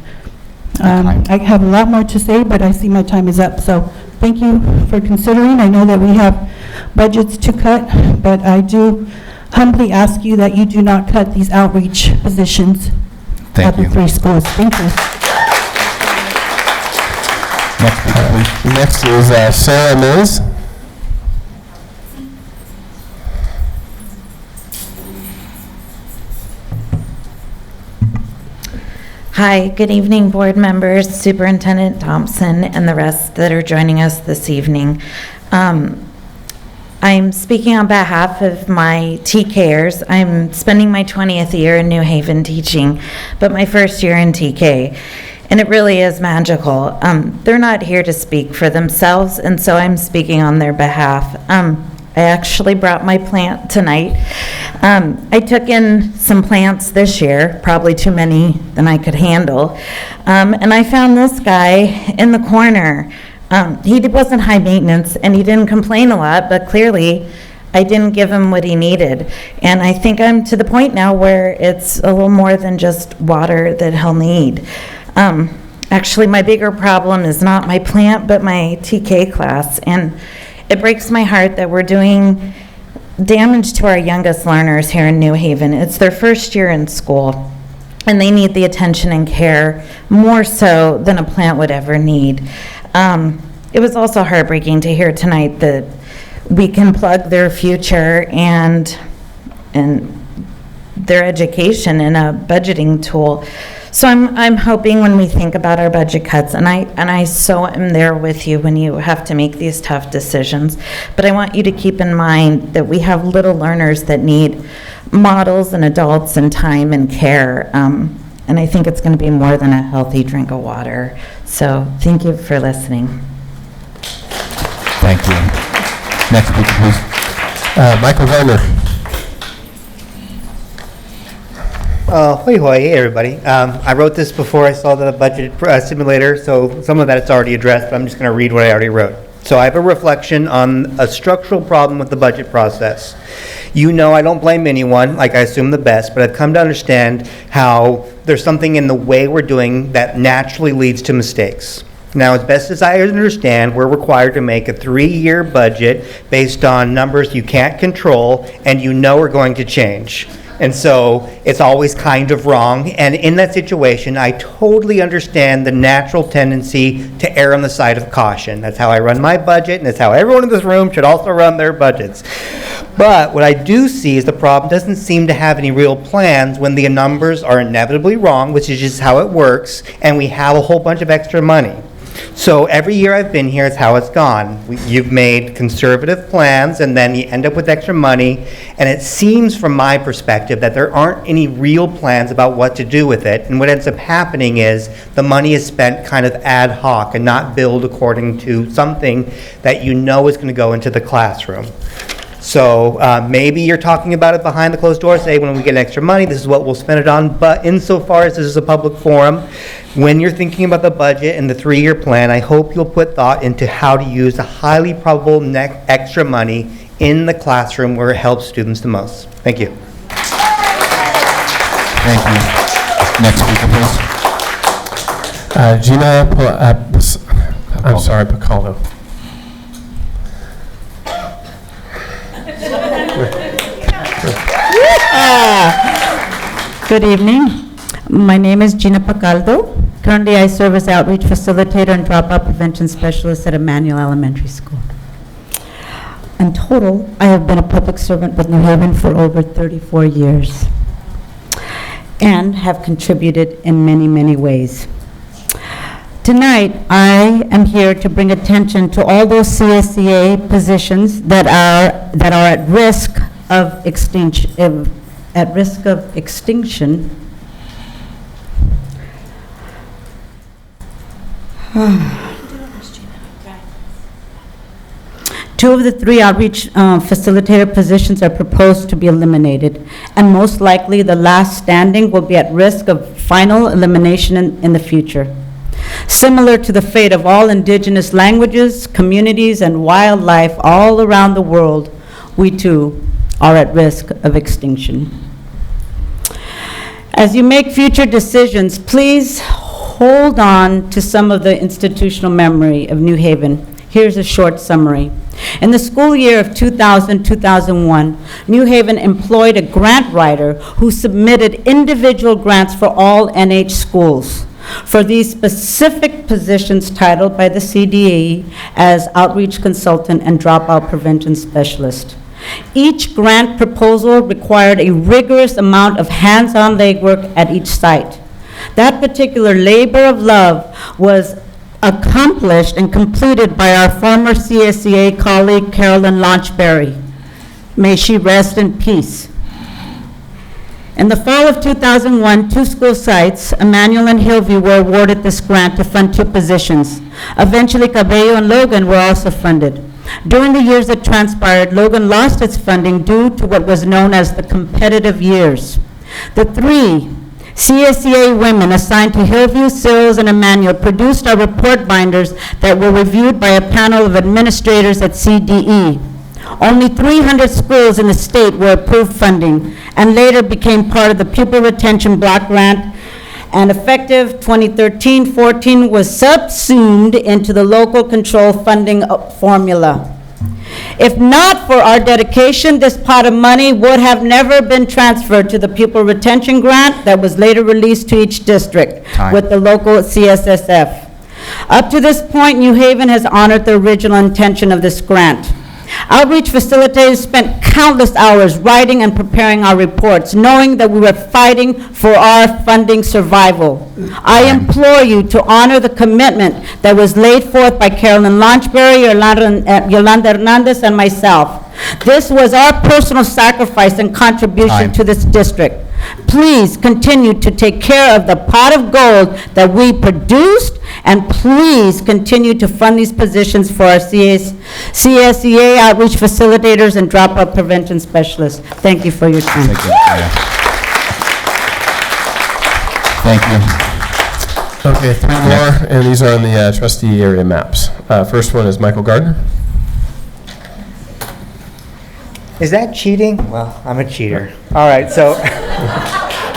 I have a lot more to say, but I see my time is up. So thank you for considering. I know that we have budgets to cut, but I do humbly ask you that you do not cut these outreach positions at the 3 schools. Thank you. Next is Sarah Mills. Hi, good evening, board members, Superintendent Thompson, and the rest that are joining us this evening. I'm speaking on behalf of my TKers. I'm spending my 20th year in New Haven teaching, but my first year in TK. And it really is magical. They're not here to speak for themselves, and so I'm speaking on their behalf. I actually brought my plant tonight. I took in some plants this year, probably too many than I could handle. And I found this guy in the corner. He wasn't high maintenance and he didn't complain a lot, but clearly I didn't give him what he needed. And I think I'm to the point now where it's a little more than just water that he'll need. Actually, my bigger problem is not my plant, but my TK class. And it breaks my heart that we're doing damage to our youngest learners here in New Haven. It's their first year in school, and they need the attention and care more so than a plant would ever need. It was also heartbreaking to hear tonight that we can plug their future and their education in a budgeting tool. So I'm hoping when we think about our budget cuts, and I so am there with you when you have to make these tough decisions, but I want you to keep in mind that we have little learners that need models and adults and time and care, and I think it's going to be more than a healthy drink of water. So thank you for listening. Thank you. Next speaker, please. Michael Gardner. Hoi hoi, hey everybody. I wrote this before I saw the budget simulator, so some of that it's already addressed, but I'm just going to read what I already wrote. So I have a reflection on a structural problem with the budget process. You know I don't blame anyone, like I assume the best, but I've come to understand how there's something in the way we're doing that naturally leads to mistakes. Now, as best as I understand, we're required to make a 3-year budget based on numbers you can't control and you know are going to change. And so it's always kind of wrong. And in that situation, I totally understand the natural tendency to err on the side of caution. That's how I run my budget, and that's how everyone in this room should also run their budgets. But what I do see is the problem doesn't seem to have any real plans when the numbers are inevitably wrong, which is just how it works, and we have a whole bunch of extra money. So every year I've been here, it's how it's gone. You've made conservative plans, and then you end up with extra money, and it seems from my perspective that there aren't any real plans about what to do with it, and what ends up happening is the money is spent kind of ad hoc and not billed according to something that you know is going to go into the classroom. So maybe you're talking about it behind the closed doors, say when we get extra money, this is what we'll spend it on, but insofar as this is a public forum, when you're thinking about the budget and the 3-year plan, I hope you'll put thought into how to use the highly probable extra money in the classroom where it helps students the most. Thank you. Thank you. Next speaker, please. Gina, I'm sorry, Picaldo. Good evening. My name is Gina Pacaldo. Currently, I serve as outreach facilitator and dropout prevention specialist at Emmanuel Elementary School. In total, I have been a public servant with New Haven for over 34 years and have contributed in many, many ways. Tonight, I am here to bring attention to all those CSEA positions that are at risk of extinction. Two of the 3 outreach facilitator positions are proposed to be eliminated, and most likely the last standing will be at risk of final elimination in the future. Similar to the fate of all indigenous languages, communities, and wildlife all around the world, we too are at risk of extinction. As you make future decisions, please hold on to some of the institutional memory of New Haven. Here's a short summary. In the school year of 2000-2001, New Haven employed a grant writer who submitted individual grants for all NH schools for these specific positions titled by the CDE as Outreach Consultant and Dropout Prevention Specialist. Each grant proposal required a rigorous amount of hands-on legwork at each site. That particular labor of love was accomplished and completed by our former CSEA colleague, Carolyn Launchberry. May she rest in peace. In the fall of 2001, 2 school sites, Emmanuel and Hillview, were awarded this grant to fund 2 positions. Eventually, Cabello and Logan were also funded. During the years that transpired, Logan lost its funding due to what was known as the competitive years. The 3 CSEA women assigned to Hillview, Cyrils, and Emmanuel produced our report binders that were reviewed by a panel of administrators at CDE. Only 300 schools in the state were approved funding and later became part of the Pupil Retention Block Grant, and effective 2013-14 was subsumed into the local control funding formula. If not for our dedication, this pot of money would have never been transferred to the Pupil Retention Grant that was later released to each district with the local CSSF. Up to this point, New Haven has honored the original intention of this grant. Outreach facilitators spent countless hours writing and preparing our reports, knowing that we were fighting for our funding survival. I implore you to honor the commitment that was laid forth by Carolyn Launchberry, Yolanda Hernandez, and myself. This was our personal sacrifice and contribution to this district. Please continue to take care of the pot of gold that we produced, and please continue to fund these positions for our CSEA outreach facilitators and dropout prevention specialists. Thank you for your time. Thank you. Okay, 3 more, and these are on the trustee area maps. First one is Michael Gardner. Is that cheating? Well, I'm a cheater. All right, so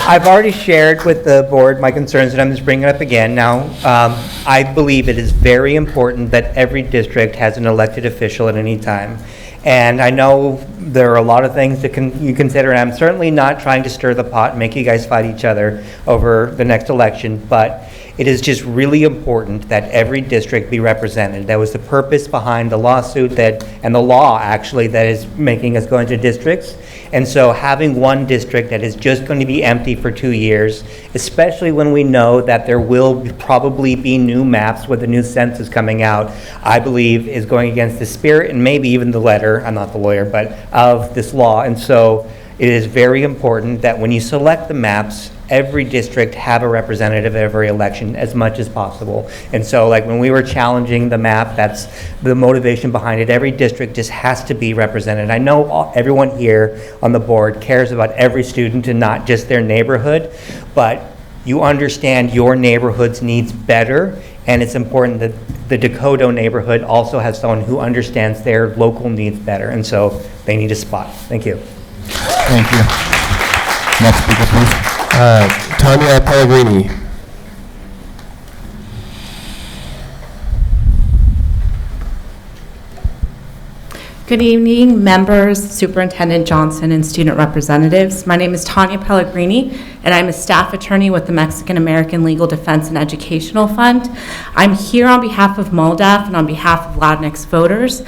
I've already shared with the board my concerns, and I'm just bringing it up again. Now, I believe it is very important that every district has an elected official at any time. And I know there are a lot of things that you consider, and I'm certainly not trying to stir the pot and make you guys fight each other over the next election, but it is just really important that every district be represented. That was the purpose behind the lawsuit and the law actually that is making us go into districts. And so having one district that is just going to be empty for 2 years, especially when we know that there will probably be new maps with the new census coming out, I believe is going against the spirit and maybe even the letter, I'm not the lawyer, but of this law. And so it is very important that when you select the maps, every district have a representative at every election as much as possible. And so like when we were challenging the map, that's the motivation behind it. Every district just has to be represented. I know everyone here on the board cares about every student and not just their neighborhood, but you understand your neighborhood's needs better, and it's important that the Dakota neighborhood also has someone who understands their local needs better, and so they need a spot. Thank you. Thank you. Next speaker, please. Tanya Pellegrini. Good evening, members, Superintendent Johnson, and student representatives. My name is Tanya Pellegrini, and I'm a staff attorney with the Mexican American Legal Defense and Educational Fund. I'm here on behalf of MALDEF and on behalf of Latinx voters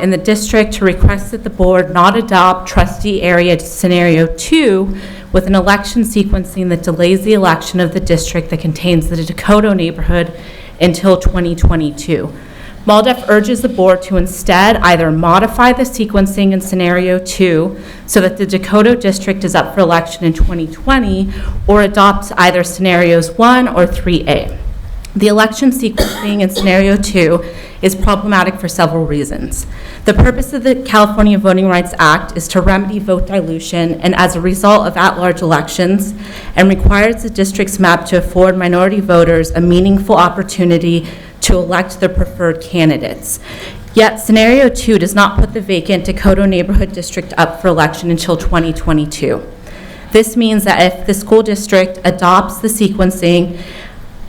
in the district to request that the board not adopt trustee area scenario 2 with an election sequencing that delays the election of the district that contains the Dakota neighborhood until 2022. MALDEF urges the board to instead either modify the sequencing in scenario 2 so that the Dakota district is up for election in 2020, or adopts either scenarios 1 or 3A. The election sequencing in scenario 2 is problematic for several reasons. The purpose of the California Voting Rights Act is to remedy vote dilution and as a result of at-large elections, and requires the district's map to afford minority voters a meaningful opportunity to elect their preferred candidates. Yet scenario 2 does not put the vacant Dakota neighborhood district up for election until 2022. This means that if the school district adopts the sequencing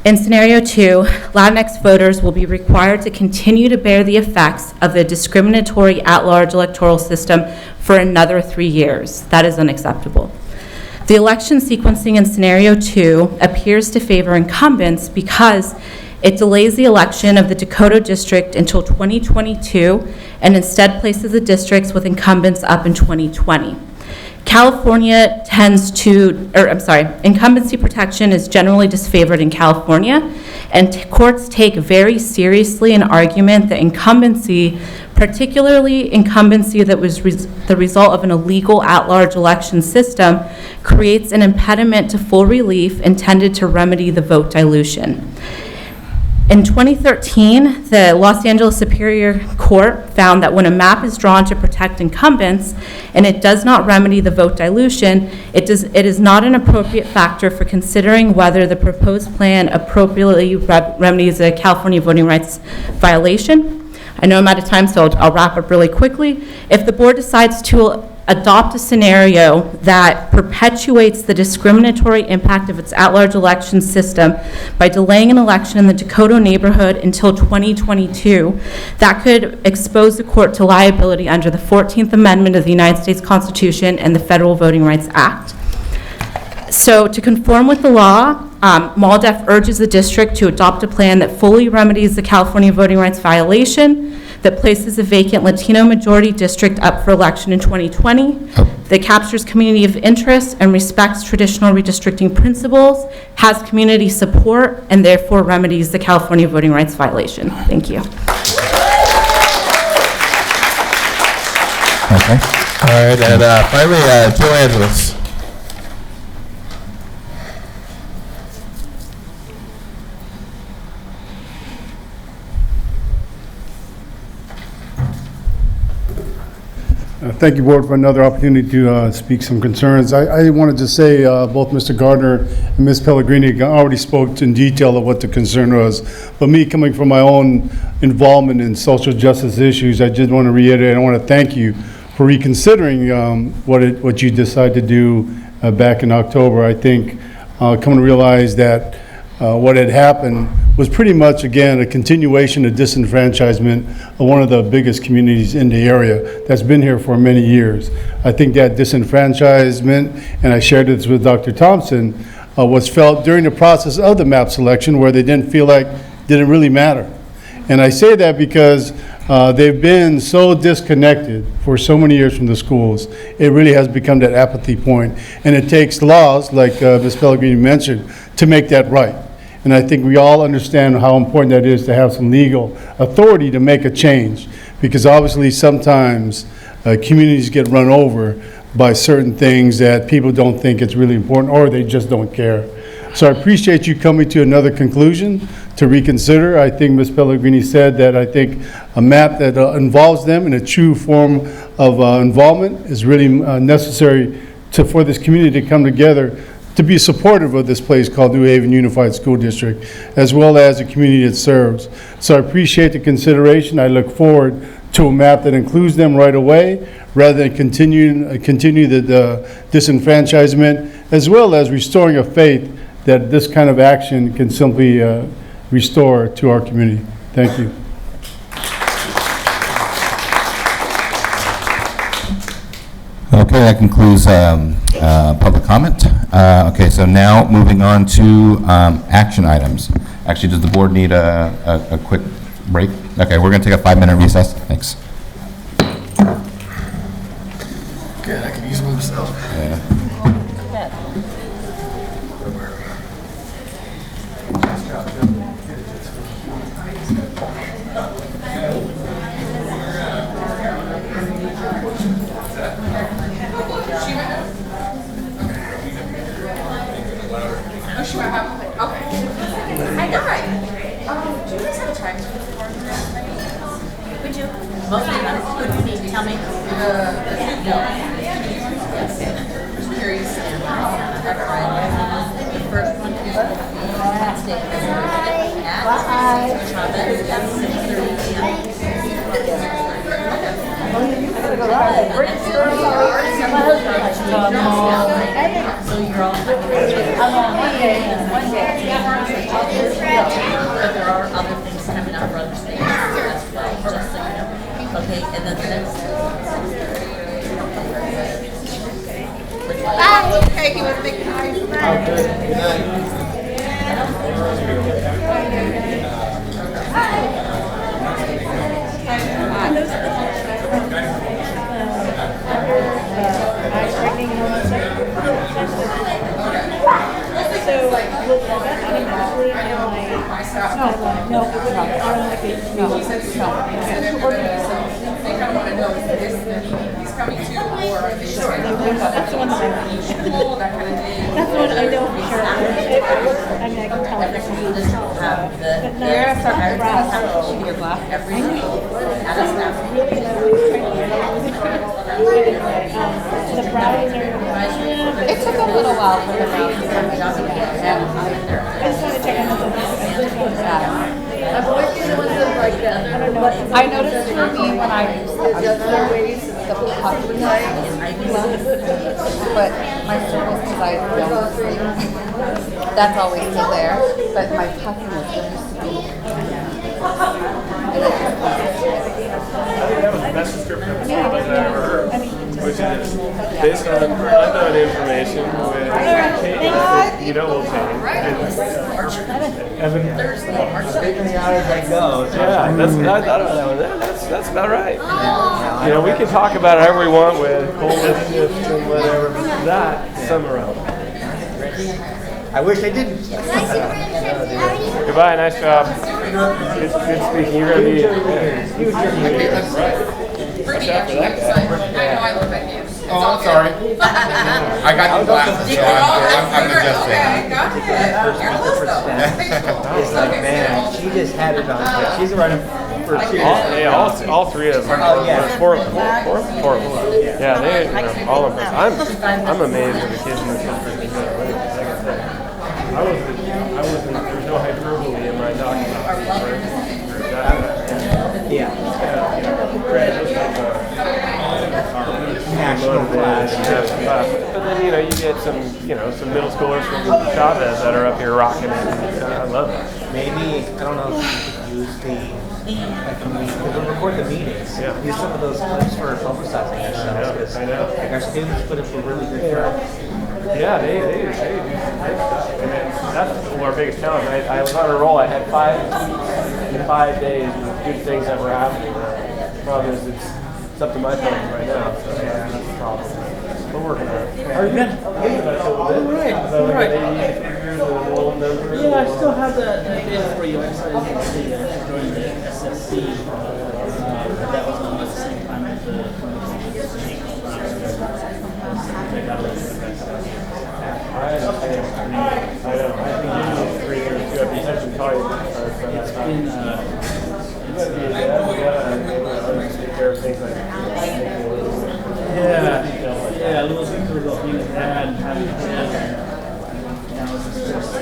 in scenario 2, Latinx voters will be required to continue to bear the effects of the discriminatory at-large electoral system for another 3 years. That is unacceptable. The election sequencing in scenario 2 appears to favor incumbents because it delays the election of the Dakota district until 2022 and instead places the districts with incumbents up in 2020. California incumbency protection is generally disfavored in California, and courts take very seriously an argument that incumbency, particularly incumbency that was the result of an illegal at-large election system, creates an impediment to full relief intended to remedy the vote dilution. In 2013, the Los Angeles Superior Court found that when a map is drawn to protect incumbents and it does not remedy the vote dilution, it is not an appropriate factor for considering whether the proposed plan appropriately remedies a California voting rights violation. I know I'm out of time, so I'll wrap up really quickly. If the board decides to adopt a scenario that perpetuates the discriminatory impact of its at-large election system by delaying an election in the Dakota neighborhood until 2022, that could expose the court to liability under the 14th Amendment of the United States Constitution and the Federal Voting Rights Act. So to conform with the law, MALDEF urges the district to adopt a plan that fully remedies the California voting rights violation, that places the vacant Latino majority district up for election in 2020, that captures community of interest and respects traditional redistricting principles, has community support, and therefore remedies the California voting rights violation. Thank you. Okay. All right, and finally, Joe Angeles. Thank you, Board, for another opportunity to speak some concerns. I wanted to say both Mr. Gardner and Ms. Pellegrini already spoke in detail of what the concern was. But me, coming from my own involvement in social justice issues, I just want to reiterate, I want to thank you for reconsidering what you decided to do back in October. I think coming to realize that what had happened was pretty much, again, a continuation of disenfranchisement of one of the biggest communities in the area that's been here for many years. I think that disenfranchisement, and I shared this with Dr. Thompson, was felt during the process of the map selection, where they didn't feel like didn't really matter. And I say that because they've been so disconnected for so many years from the schools. It really has become that apathy point. And it takes laws, like Ms. Pellegrini mentioned, to make that right. And I think we all understand how important that is to have some legal authority to make a change. Because obviously sometimes communities get run over by certain things that people don't think it's really important, or they just don't care. So I appreciate you coming to another conclusion to reconsider. I think Ms. Pellegrini said that I think a map that involves them in a true form of involvement is really necessary for this community to come together to be supportive of this place called New Haven Unified School District, as well as the community it serves. So I appreciate the consideration. I look forward to a map that includes them right away, rather than continue the disenfranchisement, as well as restoring a faith that this kind of action can simply restore to our community. Thank you. Okay, that concludes public comment. Okay, so now moving on to action items. Actually, does the board need a quick break? Okay, we're going to take a 5-minute recess. Thanks. Good, I can use one myself. Yeah. It took a little while for the brownies to come out. I just want to check on I noticed for me when I the puffy but my circles because I don't sleep. That's always still there, but my puffiness used to be. I think that was the best description of a school I've ever heard, which is based on unknown information with change, you know will change. Evan? Figuring out as I go. Yeah, I thought about that one. That's about right. You know, we can talk about it however we want with coldness shifts and whatever. That, some irrelevant. I wish I didn't. Goodbye, nice job. Good speaking. You're going to be Pretty actually. I know I look like you. Oh, I'm sorry. I got the glasses, so I'm adjusting. Got it. You're close though. It's like, man, she just had it on. She's running for two. All three of them. Oh, yeah. Four of them. Yeah, they all of us. I'm amazed at the kids in this district. Like I said, there's no hyperbole in my talking about this. Yeah. national class. But then, you get some middle schoolers from Chavez that are up here rocking it. I love that. Maybe, I don't know if you could use we'll record the meetings. Yeah. Use some of those clips for publicizing ourselves. Because I know. our students put up a really good job. Yeah, they do. And that's our biggest challenge. I was on a roll. I had 5 days of good things that were happening. The problem is it's up to my phone right now. So that's the problem. We're working on it. Are you good? All right. Yeah, I still have the data for you. I decided to join the SSC. That was almost the same time as the I know. I've been doing this 3 years too. I've been such a tired. It's been. Take care of things like. Yeah, little things about being a dad and having kids. Now it's just.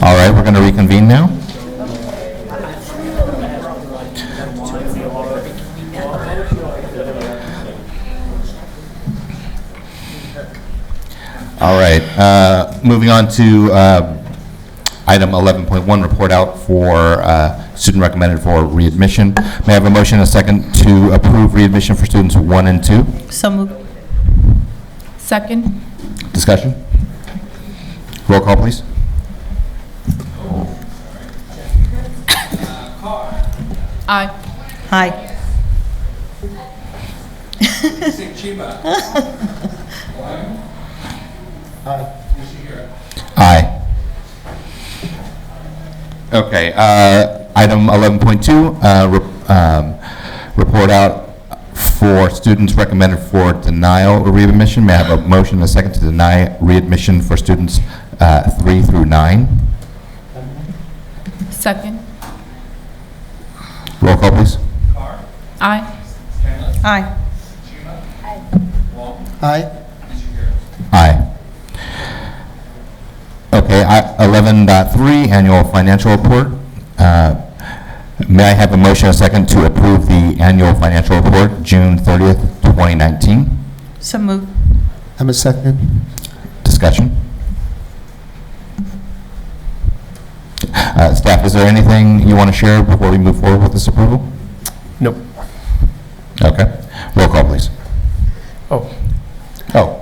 All right, we're going to reconvene now. All right, moving on to item 11.1, report out for student recommended for readmission. May I have a motion and a second to approve readmission for students 1 and 2? So moved. Second. Discussion? Roll call, please. Aye. Aye. Aye. Okay, item 11.2, report out for students recommended for denial of readmission. May I have a motion and a second to deny readmission for students 3 through 9? Second. Roll call, please. Aye. Aye. Aye. Aye. Okay, 11.3, annual financial report. May I have a motion and a second to approve the annual financial report, June 30th, 2019? So moved. I'm a second. Discussion? Staff, is there anything you want to share before we move forward with this approval? Nope. Okay. Roll call, please. Oh. Oh.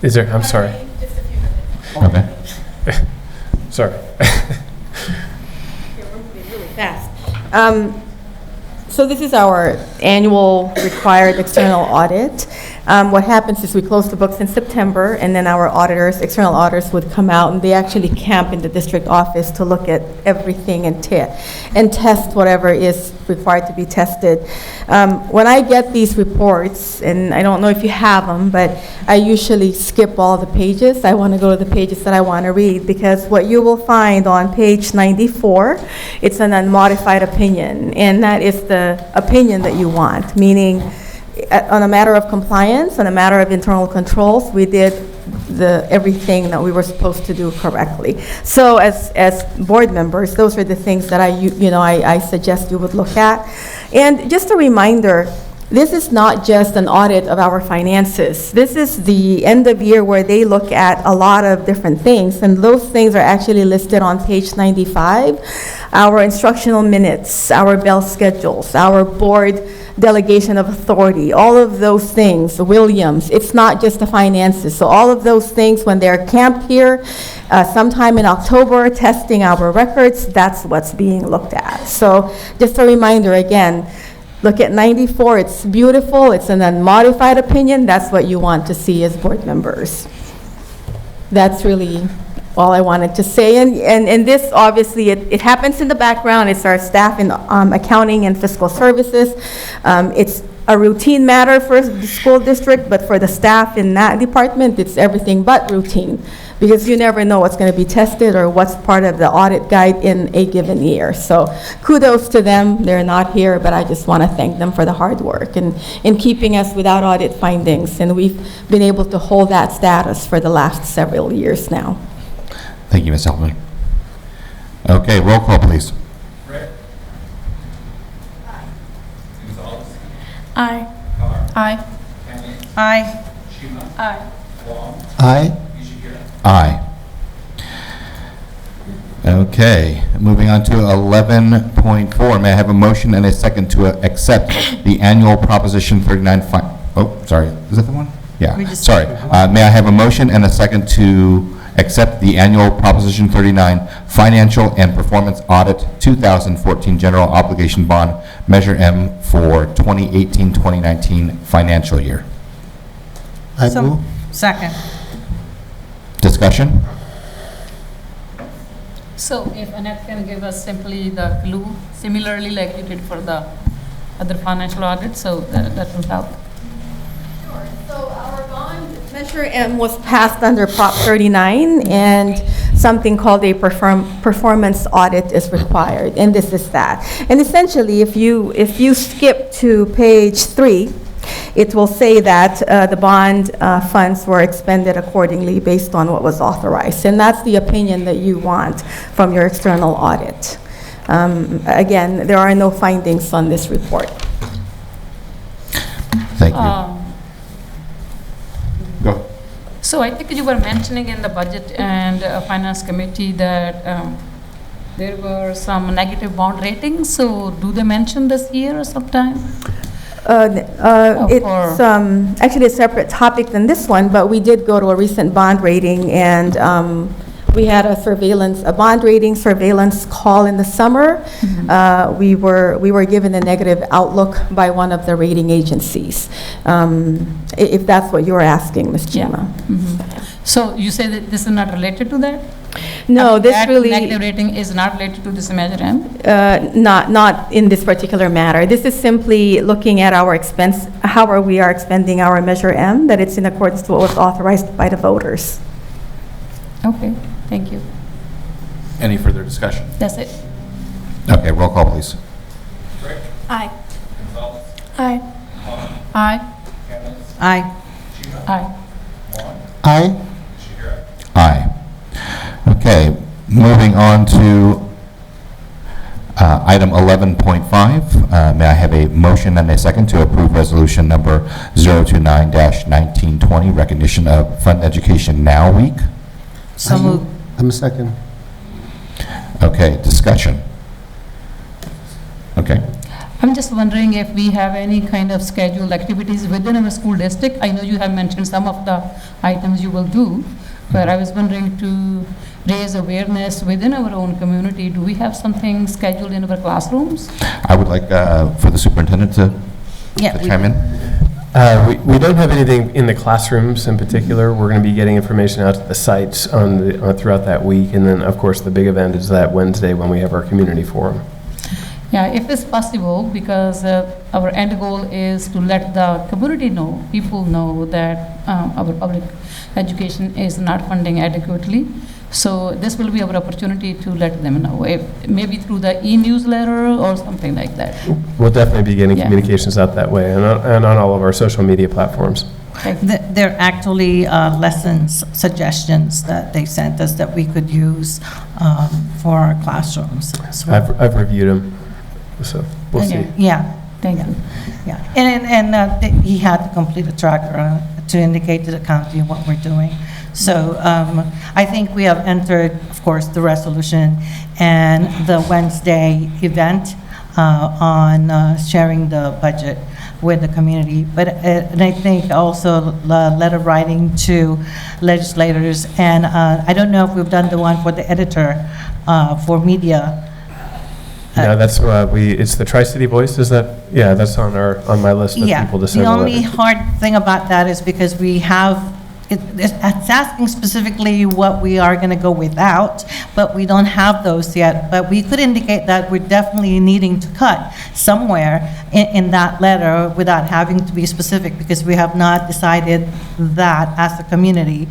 Is there? I'm sorry. Okay. Sorry. Fast. So this is our annual required external audit. What happens is we close the books in September, and then our auditors, external auditors, would come out, and they actually camp in the district office to look at everything and test whatever is required to be tested. When I get these reports, and I don't know if you have them, but I usually skip all the pages. I want to go to the pages that I want to read, because what you will find on page 94, it's an unmodified opinion, and that is the opinion that you want, meaning on a matter of compliance, on a matter of internal controls, we did everything that we were supposed to do correctly. So as board members, those are the things that I suggest you would look at. And just a reminder, this is not just an audit of our finances. This is the end of year where they look at a lot of different things, and those things are actually listed on page 95. Our instructional minutes, our bell schedules, our board delegation of authority, all of those things, Williams, it's not just the finances. So all of those things, when they're camped here, sometime in October, testing our records, that's what's being looked at. So just a reminder again, look at 94, it's beautiful, it's an unmodified opinion, that's what you want to see as board members. That's really all I wanted to say. And this, obviously, it happens in the background. It's our staff in accounting and fiscal services. It's a routine matter for the school district, but for the staff in that department, it's everything but routine, because you never know what's going to be tested or what's part of the audit guide in a given year. So kudos to them. They're not here, but I just want to thank them for the hard work and in keeping us without audit findings. And we've been able to hold that status for the last several years now. Thank you, Ms. Elman. Okay, roll call, please. Aye. Aye. Aye. Aye. Aye. Aye. Okay, moving on to 11.4. May I have a motion and a second to accept the annual Proposition 39 oh, sorry, is that the one? Yeah, sorry. May I have a motion and a second to accept the annual Proposition 39 Financial and Performance Audit 2014 General Obligation Bond, Measure M for 2018-2019 financial year? I move. Second. Discussion? So if Annette can give us simply the clue, similarly like you did for the other financial audit, so that will help. Sure. So our bond Measure M was passed under Prop 39, and something called a performance audit is required, and this is that. And essentially, if you skip to page 3, it will say that the bond funds were expended accordingly based on what was authorized, and that's the opinion that you want from your external audit. Again, there are no findings on this report. Thank you. Go. So I think you were mentioning in the Budget and Finance Committee that there were some negative bond ratings. So do they mention this year or sometime? It's actually a separate topic than this one, but we did go to a recent bond rating, and we had a bond rating surveillance call in the summer. We were given a negative outlook by one of the rating agencies, if that's what you were asking, Ms. Chima. Yeah. So you say that this is not related to that? No, this that really... negative rating is not related to this Measure M? Not in this particular matter. This is simply looking at our expense, how we are expending our Measure M, that it's in accordance to what was authorized by the voters. Okay, thank you. Any further discussion? That's it. Okay, roll call, please. Aye. Aye. Aye. Aye. Aye. Aye. Aye. Okay, moving on to item 11.5. May I have a motion and a second to approve resolution number 029-1920, recognition of Fund Education Now Week? So moved. I'm second. Okay, discussion. Okay. I'm just wondering if we have any kind of scheduled activities within our school district. I know you have mentioned some of the items you will do, but I was wondering to raise awareness within our own community. Do we have something scheduled in our classrooms? I would like for the superintendent to chime in. We don't have anything in the classrooms in particular. We're going to be getting information out to the sites throughout that week, and then, of course, the big event is that Wednesday when we have our community forum. Yeah, if it's possible, because our end goal is to let the community know, people know that our public education is not funding adequately. So this will be our opportunity to let them know, maybe through the e-newsletter or something like that. We'll definitely be getting communications out that way and on all of our social media platforms. They're actually lessons suggestions that they sent us that we could use for our classrooms. So I've reviewed them, so we'll see. Yeah, Thank you. Yeah, he had to complete a tracker to indicate to the county what we're doing. So I think we have entered, of course, the resolution and the Wednesday event on sharing the budget with the community. But and I think also the letter writing to legislators, and I don't know if we've done the one for the editor for media. No, that's it's the Tri-City Voice. Is that? Yeah, that's on my list of people to send. The only hard thing about that is because we have. It's asking specifically what we are going to go without, but we don't have those yet. But we could indicate that we're definitely needing to cut somewhere in that letter without having to be specific, because we have not decided that as a community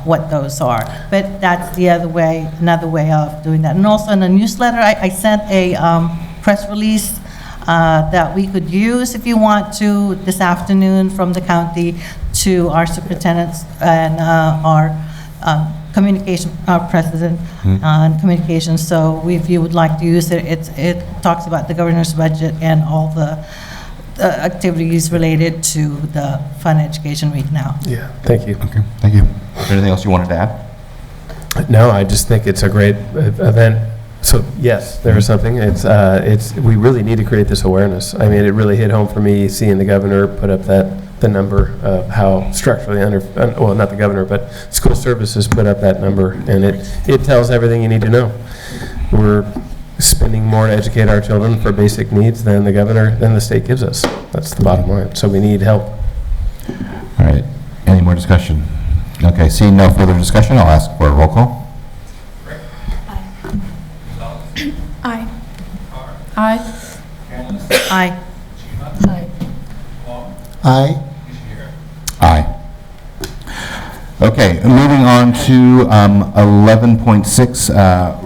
what those are. But that's the other way, another way of doing that. And also in the newsletter, I sent a press release that we could use if you want to this afternoon from the county to our superintendents and our communication, our president on communications. So if you would like to use it, it talks about the governor's budget and all the activities related to the Fun Education Week now. Yeah, thank you. Okay, thank you. Is there anything else you wanted to add? No, I just think it's a great event. So yes, there is something. We really need to create this awareness. I mean, it really hit home for me seeing the governor put up the number of how structurally well, not the governor, but school services put up that number, and it tells everything you need to know. We're spending more to educate our children for basic needs than the state gives us. That's the bottom line. So we need help. All right. Any more discussion? Okay. Seeing no further discussion, I'll ask for a roll call. Aye. Aye. Aye. Aye. Aye. Okay, moving on to 11.6,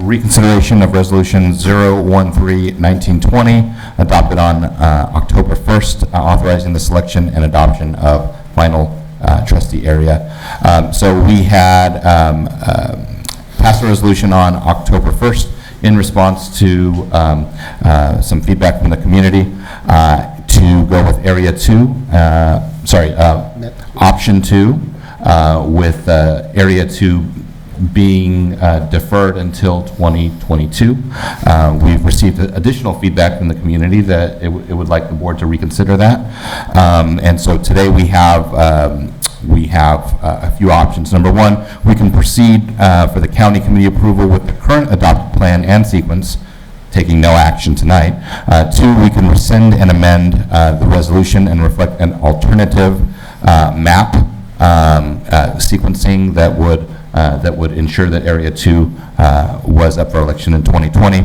reconsideration of Resolution 013-1920, adopted on October 1st, authorizing the selection and adoption of final trustee area. So we had passed a resolution on October 1st in response to some feedback from the community to go with Area 2, Option 2, with Area 2 being deferred until 2022. We've received additional feedback from the community that it would like the board to reconsider that. And so today we have a few options. Number one, we can proceed for the county committee approval with the current adopted plan and sequence, taking no action tonight. Two, we can rescind and amend the resolution and reflect an alternative map sequencing that would ensure that Area 2 was up for election in 2020.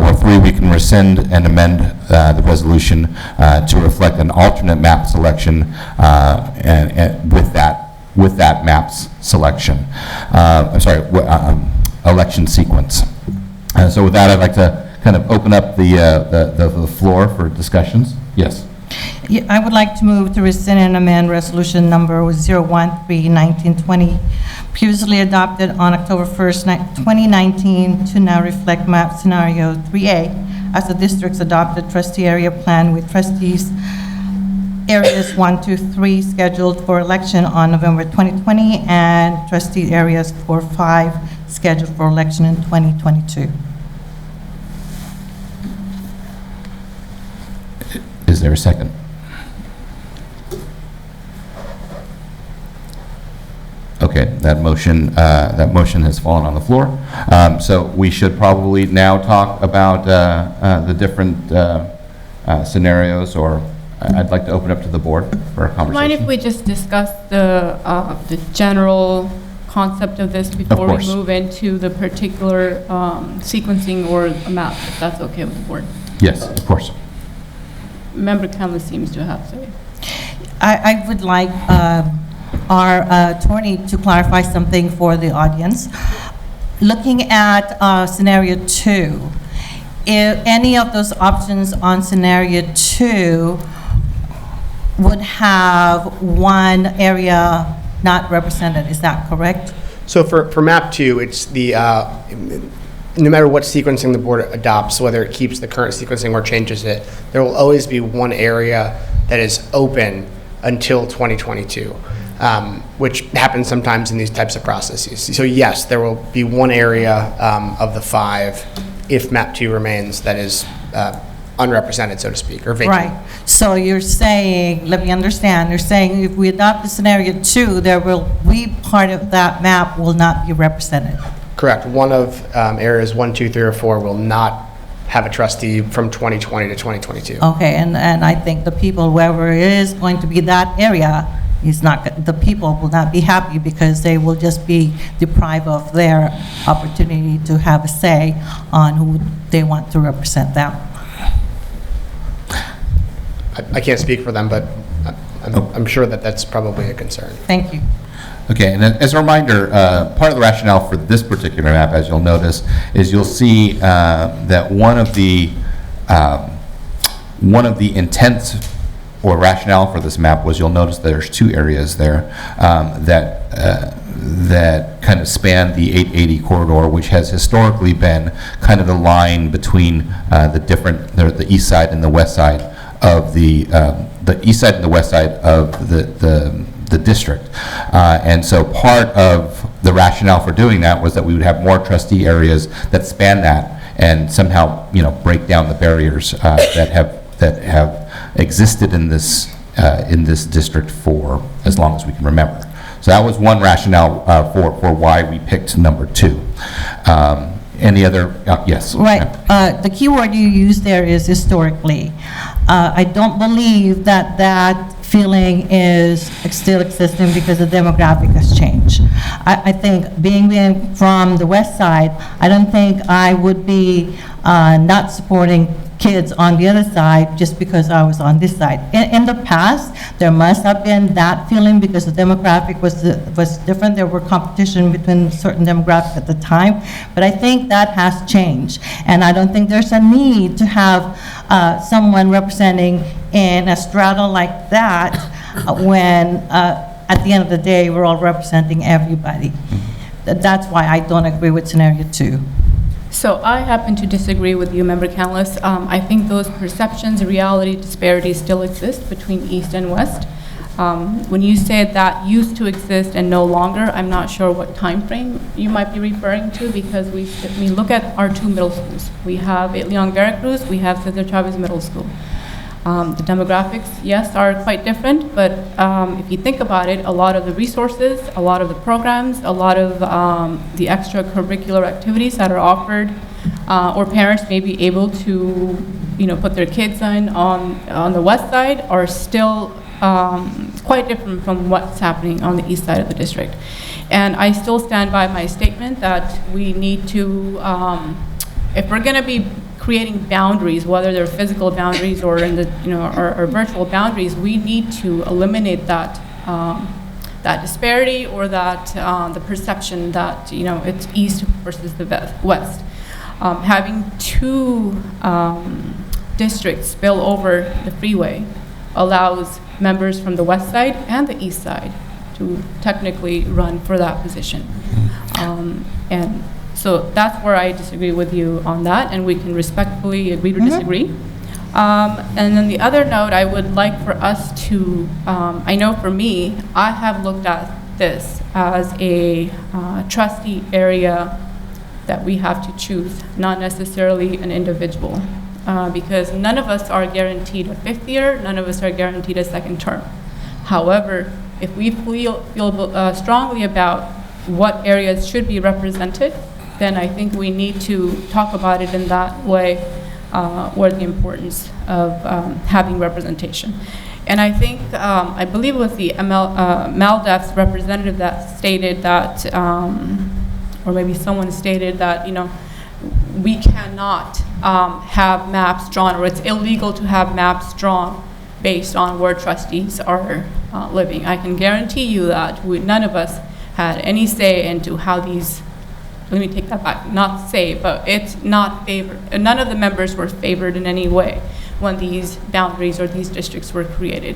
Or three, we can rescind and amend the resolution to reflect an alternate map selection and with that map's selection. Election sequence. So with that, I'd like to kind of open up the floor for discussions. Yes. Yeah, I would like to move to rescind and amend resolution number 013-1920, previously adopted on October 1st, 2019, to now reflect map scenario 3A as the district's adopted trustee area plan with trustees areas 1, 2, 3 scheduled for election on November 2020 and trustee areas 4, 5 scheduled for election in 2022. Is there a second? Okay, that motion has fallen on the floor. So we should probably now talk about the different scenarios, or I'd like to open up to the board for a conversation. Mind if we just discuss the general concept of this before we move into the particular sequencing or a map, if that's okay with the board? Yes, of course. Member Campbell seems to have to. I would like our attorney to clarify something for the audience. Looking at scenario 2, if any of those options on scenario 2 would have one area not represented, is that correct? So for map 2, it's the no matter what sequencing the board adopts, whether it keeps the current sequencing or changes it, there will always be one area that is open until 2022, which happens sometimes in these types of processes. So yes, there will be one area of the 5, if MAP 2 remains, that is unrepresented, so to speak, or vacant. Right. So you're saying, let me understand, you're saying if we adopt the scenario 2, there will be part of that map will not be represented. Correct. One of areas 1, 2, 3, or 4 will not have a trustee from 2020 to 2022. Okay, and I think the people, whoever it is going to be that area, is not, the people will not be happy because they will just be deprived of their opportunity to have a say on who they want to represent them. I can't speak for them, but I'm sure that that's probably a concern. Thank you. Okay, and as a reminder, part of the rationale for this particular map, as you'll notice, is you'll see that one of the intents or rationale for this map was, you'll notice there's 2 areas there that kind of span the 880 corridor, which has historically been kind of the line between the east side and the west side of the east side and the west side of the district. And so part of the rationale for doing that was that we would have more trustee areas that span that and somehow, break down the barriers that have existed in this district for as long as we can remember. So that was one rationale for why we picked number 2. Any other? Yes. Right. The key word you used there is historically. I don't believe that feeling is still existing because the demographic has changed. I think being from the west side, I don't think I would be not supporting kids on the other side just because I was on this side. In the past, there must have been that feeling because the demographic was different. There were competition between certain demographics at the time, but I think that has changed. And I don't think there's a need to have someone representing in a strata like that when at the end of the day, we're all representing everybody. That's why I don't agree with scenario 2. So I happen to disagree with you, Member Canlis. I think those perceptions, reality disparities still exist between East and West. When you said that used to exist and no longer, I'm not sure what time frame you might be referring to, because we look at our 2 middle schools. We have Leon Veracruz, we have Cesar Chavez Middle School. The demographics, yes, are quite different, but if you think about it, a lot of the resources, a lot of the programs, a lot of the extracurricular activities that are offered, or parents may be able to, put their kids on the west side, are still quite different from what's happening on the east side of the district. And I still stand by my statement that we need to, if we're going to be creating boundaries, whether they're physical boundaries or in the or virtual boundaries, we need to eliminate that that disparity or that the perception that it's east versus the west. Having 2 districts spill over the freeway allows members from the west side and the east side to technically run for that position, and so that's where I disagree with you on that, and we can respectfully agree to disagree. And then the other note, I would like for us to, I know for me, I have looked at this as a trustee area that we have to choose, not necessarily an individual, because none of us are guaranteed a 5th year, none of us are guaranteed a 2nd term. However, if we feel strongly about what areas should be represented, then I think we need to talk about it in that way, where the importance of having representation. And I think, I believe it was the MALDEF's representative that stated that, or maybe someone stated that, we cannot have maps drawn, or it's illegal to have maps drawn based on where trustees are living. I can guarantee you that none of us had any say into how these, let me take that back, not say, but it's not favored. None of the members were favored in any way when these boundaries or these districts were created.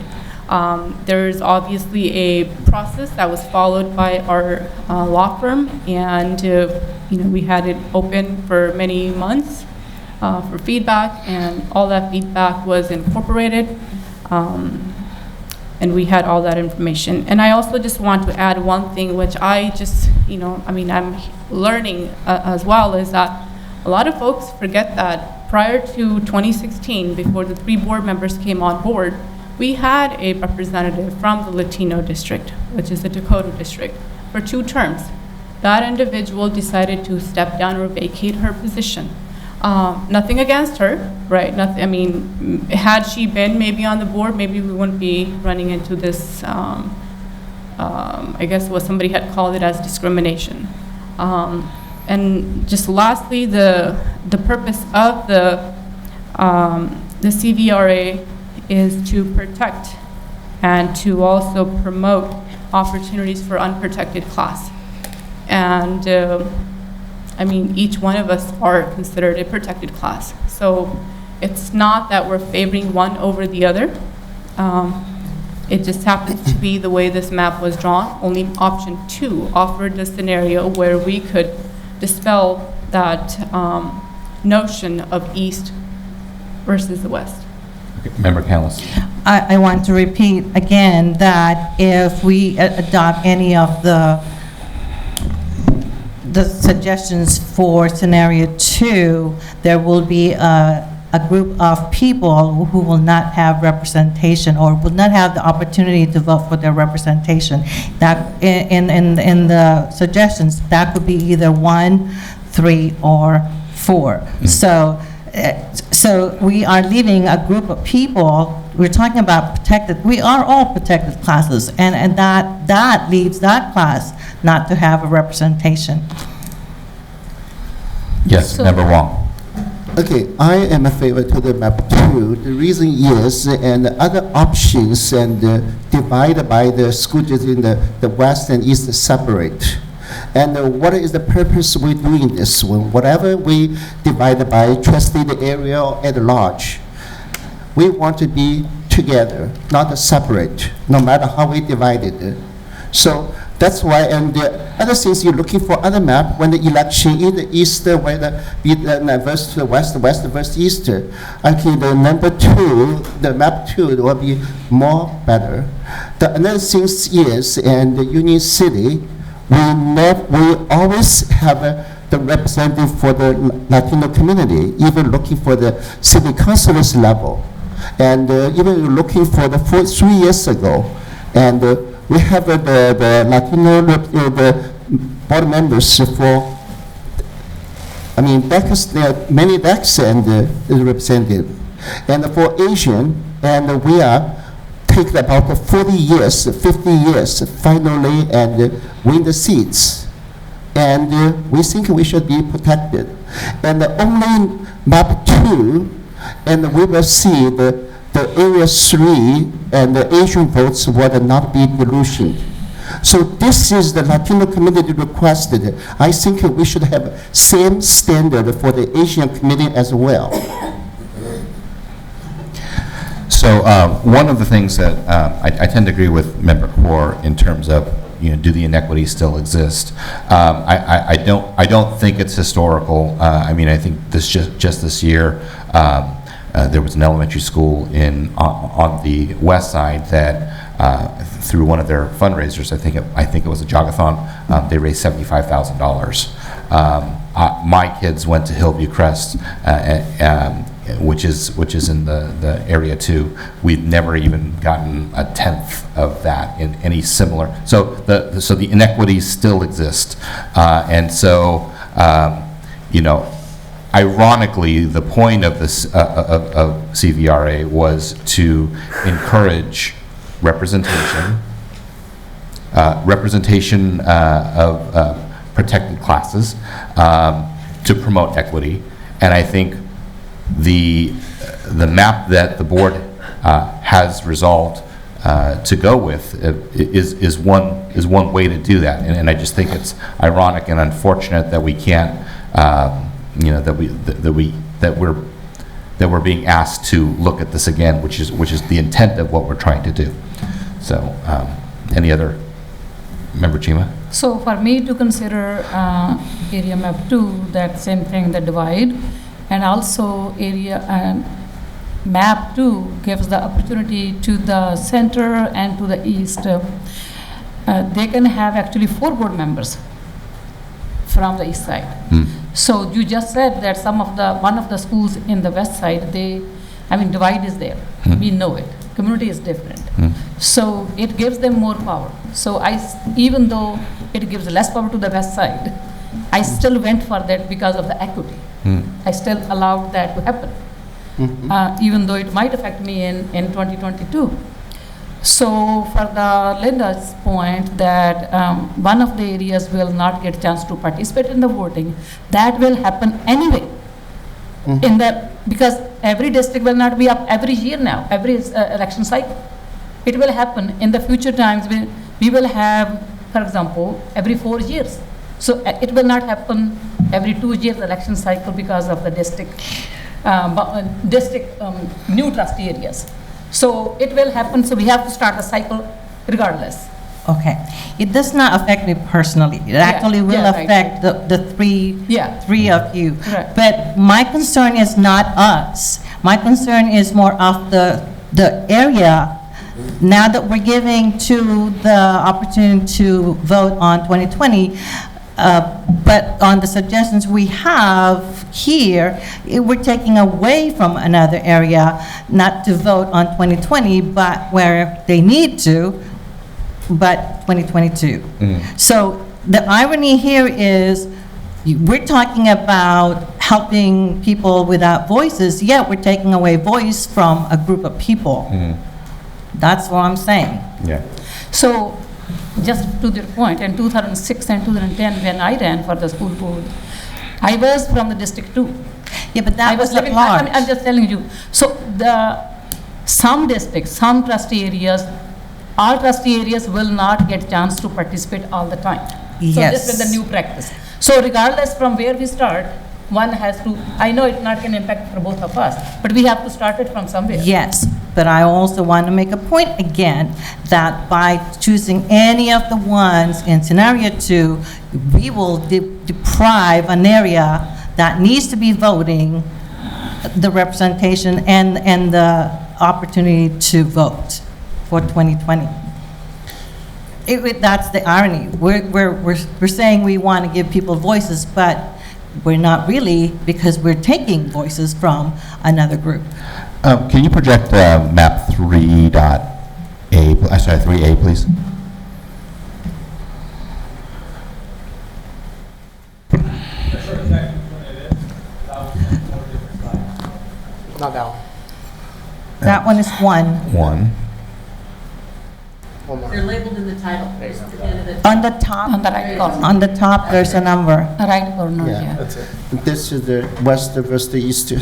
There's obviously a process that was followed by our law firm, and we had it open for many months for feedback, and all that feedback was incorporated, and we had all that information. And I also just want to add one thing, which I just, I'm learning as well, is that a lot of folks forget that prior to 2016, before the 3 board members came on board, we had a representative from the Latino district, which is the Dakota district, for 2 terms. That individual decided to step down or vacate her position. Nothing against her, right? Nothing, had she been maybe on the board, maybe we wouldn't be running into this, I guess what somebody had called it as discrimination. And just lastly, the purpose of the CVRA is to protect and to also promote opportunities for unprotected class. And each one of us are considered a protected class. So it's not that we're favoring one over the other. It just happens to be the way this map was drawn. Only option 2 offered a scenario where we could dispel that notion of East versus the West. Member Callis. I want to repeat again that if we adopt any of the suggestions for scenario 2, there will be a group of people who will not have representation or will not have the opportunity to vote for their representation. That in the suggestions, that could be either 1, 3, or 4. So we are leaving a group of people. We're talking about protected. We are all protected classes, and that leaves that class not to have a representation. Yes, Member Wong. Okay, I am a favor to the map 2. The reason is, and other options and divided by the school district in the west and east separate. And what is the purpose we're doing this? Whatever we divide by trustee the area at large, we want to be together, not separate, no matter how we divide it. So that's why, and the other things you're looking for other map, when the election in the east, whether be the versus the west versus east, I think the number 2, the map 2 will be more better. The another thing is, and the Union City, we always have the representative for the Latino community, even looking for the city councilors level, and even looking for the 3 years ago, and we have the Latino the board members for, decades, there are many decades and representative, and for Asian, and we are take about 40 years, 50 years finally, and win the seats. And we think we should be protected. And only map 2, and we will see the area 3 and the Asian votes will not be dilution. So this is the Latino community requested. I think we should have same standard for the Asian community as well. So one of the things that I tend to agree with Member Kaur in terms of, do the inequities still exist? I don't think it's historical. I think just this year there was an elementary school on the west side that through one of their fundraisers, I think it was a jogathon, they raised $75,000. My kids went to Hillview Crest, which is in the area too. We've never even gotten a tenth of that in any similar. So the inequities still exist, and so ironically, the point of this of CVRA was to encourage representation of protected classes, to promote equity, and I think the map that the board has resolved to go with is one way to do that, and I just think it's ironic and unfortunate that we can't, that that we're being asked to look at this again, which is the intent of what we're trying to do. So, any other member, Chima? So for me to consider area map 2, that same thing, the divide, and also area map 2 gives the opportunity to the center and to the east. They can have actually 4 board members from the east side. So you just said that one of the schools in the west side, divide is there. We know it. Community is different. So it gives them more power. So even though it gives less power to the west side, I still went for that because of the equity. I still allowed that to happen, even though it might affect me in 2022. So for the Linda's point that one of the areas will not get chance to participate in the voting, that will happen anyway. Because every district will not be up every year now, every election cycle. It will happen in the future times. We will have, for example, every 4 years. So it will not happen every 2 years election cycle because of the district new trustee areas. So it will happen, so we have to start the cycle regardless. Okay. It does not affect me personally. It actually will affect the three of you. Right. But my concern is not us. My concern is more of the area. Now that we're giving to the opportunity to vote on 2020, but on the suggestions we have here, we're taking away from another area not to vote on 2020, but where they need to, but 2022. So the irony here is we're talking about helping people without voices, yet we're taking away voice from a group of people. That's what I'm saying. Yeah. So just to their point, in 2006 and 2010, when I ran for the school board, I was from the district too. Yeah, but that was at large. I'm just telling you. So some districts, some trustee areas, all trustee areas will not get chance to participate all the time. Yes. So this is the new practice. So regardless from where we start, one has to, I know it's not going to impact for both of us, but we have to start it from somewhere. Yes, but I also want to make a point again that by choosing any of the ones in scenario 2, we will deprive an area that needs to be voting the representation and the opportunity to vote for 2020. That's the irony. We're saying we want to give people voices, but we're not really, because we're taking voices from another group. Can you project map 3A, please? Not that one. That one is 1. One. One more. They're labeled in the title. On the top, On the right corner. on the top, there's a number. The right corner, yeah. That's it. This is the west versus the east.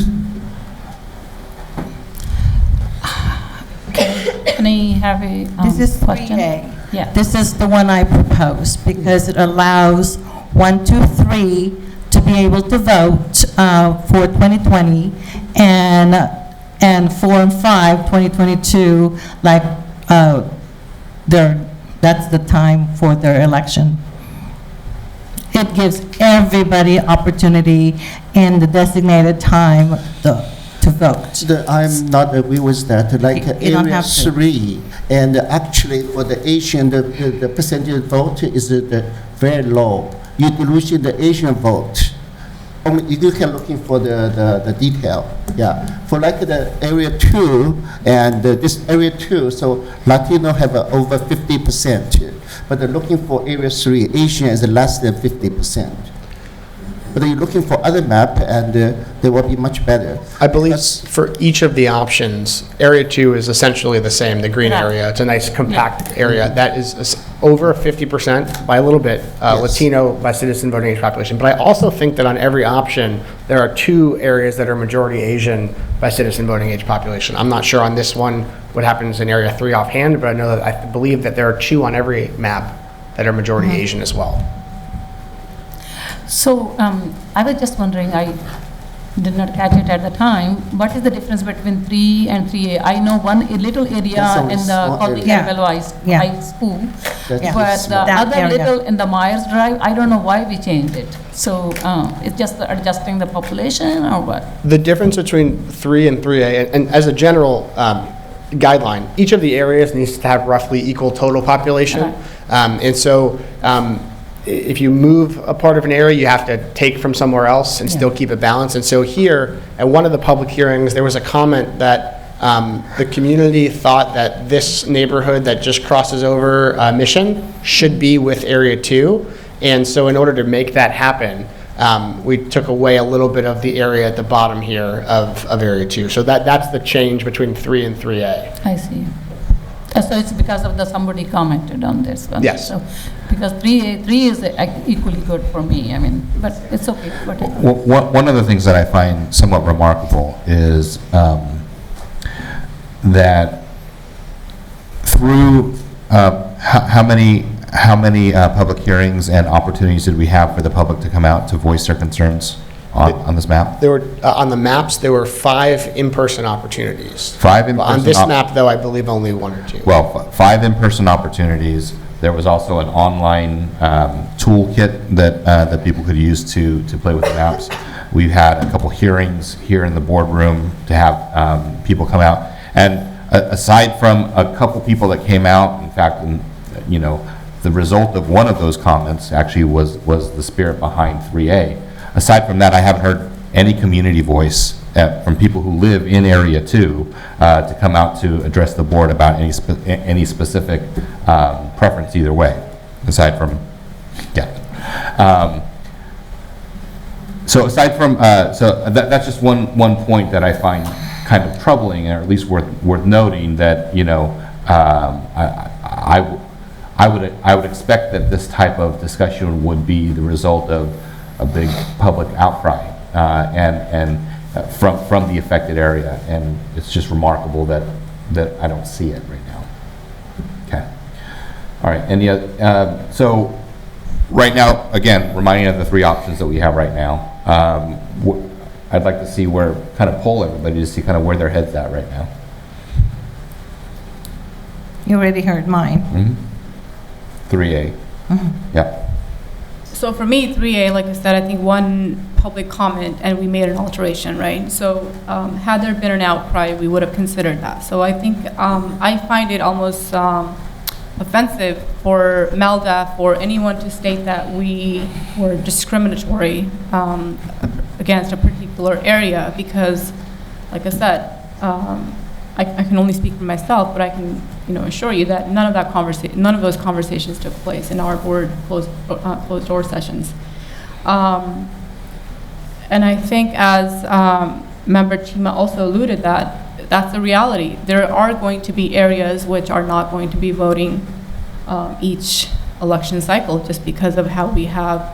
Can I have a This is question? 3A. Yeah. This is the one I proposed because it allows 1, 2, 3 to be able to vote for 2020 and 4 and 5, 2022, like that's the time for their election. It gives everybody opportunity in the designated time to vote. I'm not agree with that. Like You don't area have to. 3, and actually for the Asian, the percentage vote is very low. You're losing the Asian vote. Only you can looking for the detail. Yeah, for like the area 2 and this area 2, so Latino have over 50%, but they're looking for area 3, Asian is less than 50%. But you're looking for other map, and they will be much better. I believe for each of the options, Area 2 is essentially the same, the green Yeah. area. It's a nice compact area. That is over 50% by a little bit, Latino by citizen voting age population. But I also think that on every option, there are 2 areas that are majority Asian by citizen voting age population. I'm not sure on this one what happens in Area 3 offhand, but I know that I believe that there are 2 on every map that are majority Asian as well. So I was just wondering, did not catch it at the time. What is the difference between 3 and 3A? I know one little area That's only in the small Colby area. Campbell High School, That's but the small. That other area. little in the Myers Drive, I don't know why we changed it. So it's just adjusting the population or what? The difference between 3 and 3A, and as a general guideline, each of the areas needs to have roughly equal total population. And so if you move a part of an area, you have to take from somewhere else and still keep it balanced. And so here, at one of the public hearings, there was a comment that the community thought that this neighborhood that just crosses over Mission should be with Area 2. And so in order to make that happen, we took away a little bit of the area at the bottom here of Area 2. So that's the change between 3 and 3A. I see. So it's because of somebody commented on this one. Yes. So because 3 is equally good for me. I mean, but it's okay. One of the things that I find somewhat remarkable is that through how many public hearings and opportunities did we have for the public to come out to voice their concerns on this map? There were, on the maps, there were 5 in-person opportunities. 5 in-person. On this map, though, I believe only 1 or 2. Well, 5 in-person opportunities. There was also an online toolkit that people could use to play with the maps. We've had a couple hearings here in the boardroom to have people come out. And aside from a couple people that came out, in fact, the result of one of those comments actually was the spirit behind 3A. Aside from that, I haven't heard any community voice from people who live in Area 2 to come out to address the board about any specific preference either way, aside from, so aside from, that's just one point that I find kind of troubling, or at least worth noting, that, I would expect that this type of discussion would be the result of a big public outcry and from the affected area, and it's just remarkable that I don't see it right now. Okay. All right. Any other? So right now, again, reminding of the 3 options that we have right now. I'd like to see where kind of poll everybody to see kind of where their head's at right now. You already heard mine. 3A. Yeah. So for me, 3A, like I said, I think one public comment and we made an alteration, right? So had there been an outcry, we would have considered that. So I think I find it almost offensive for MELDAF or anyone to state that we were discriminatory against a particular area, because, like I said, I can only speak for myself, but I can assure you that none of those conversations took place in our board closed door sessions. And I think, as Member Chima also alluded, that's the reality. There are going to be areas which are not going to be voting each election cycle, just because of how we have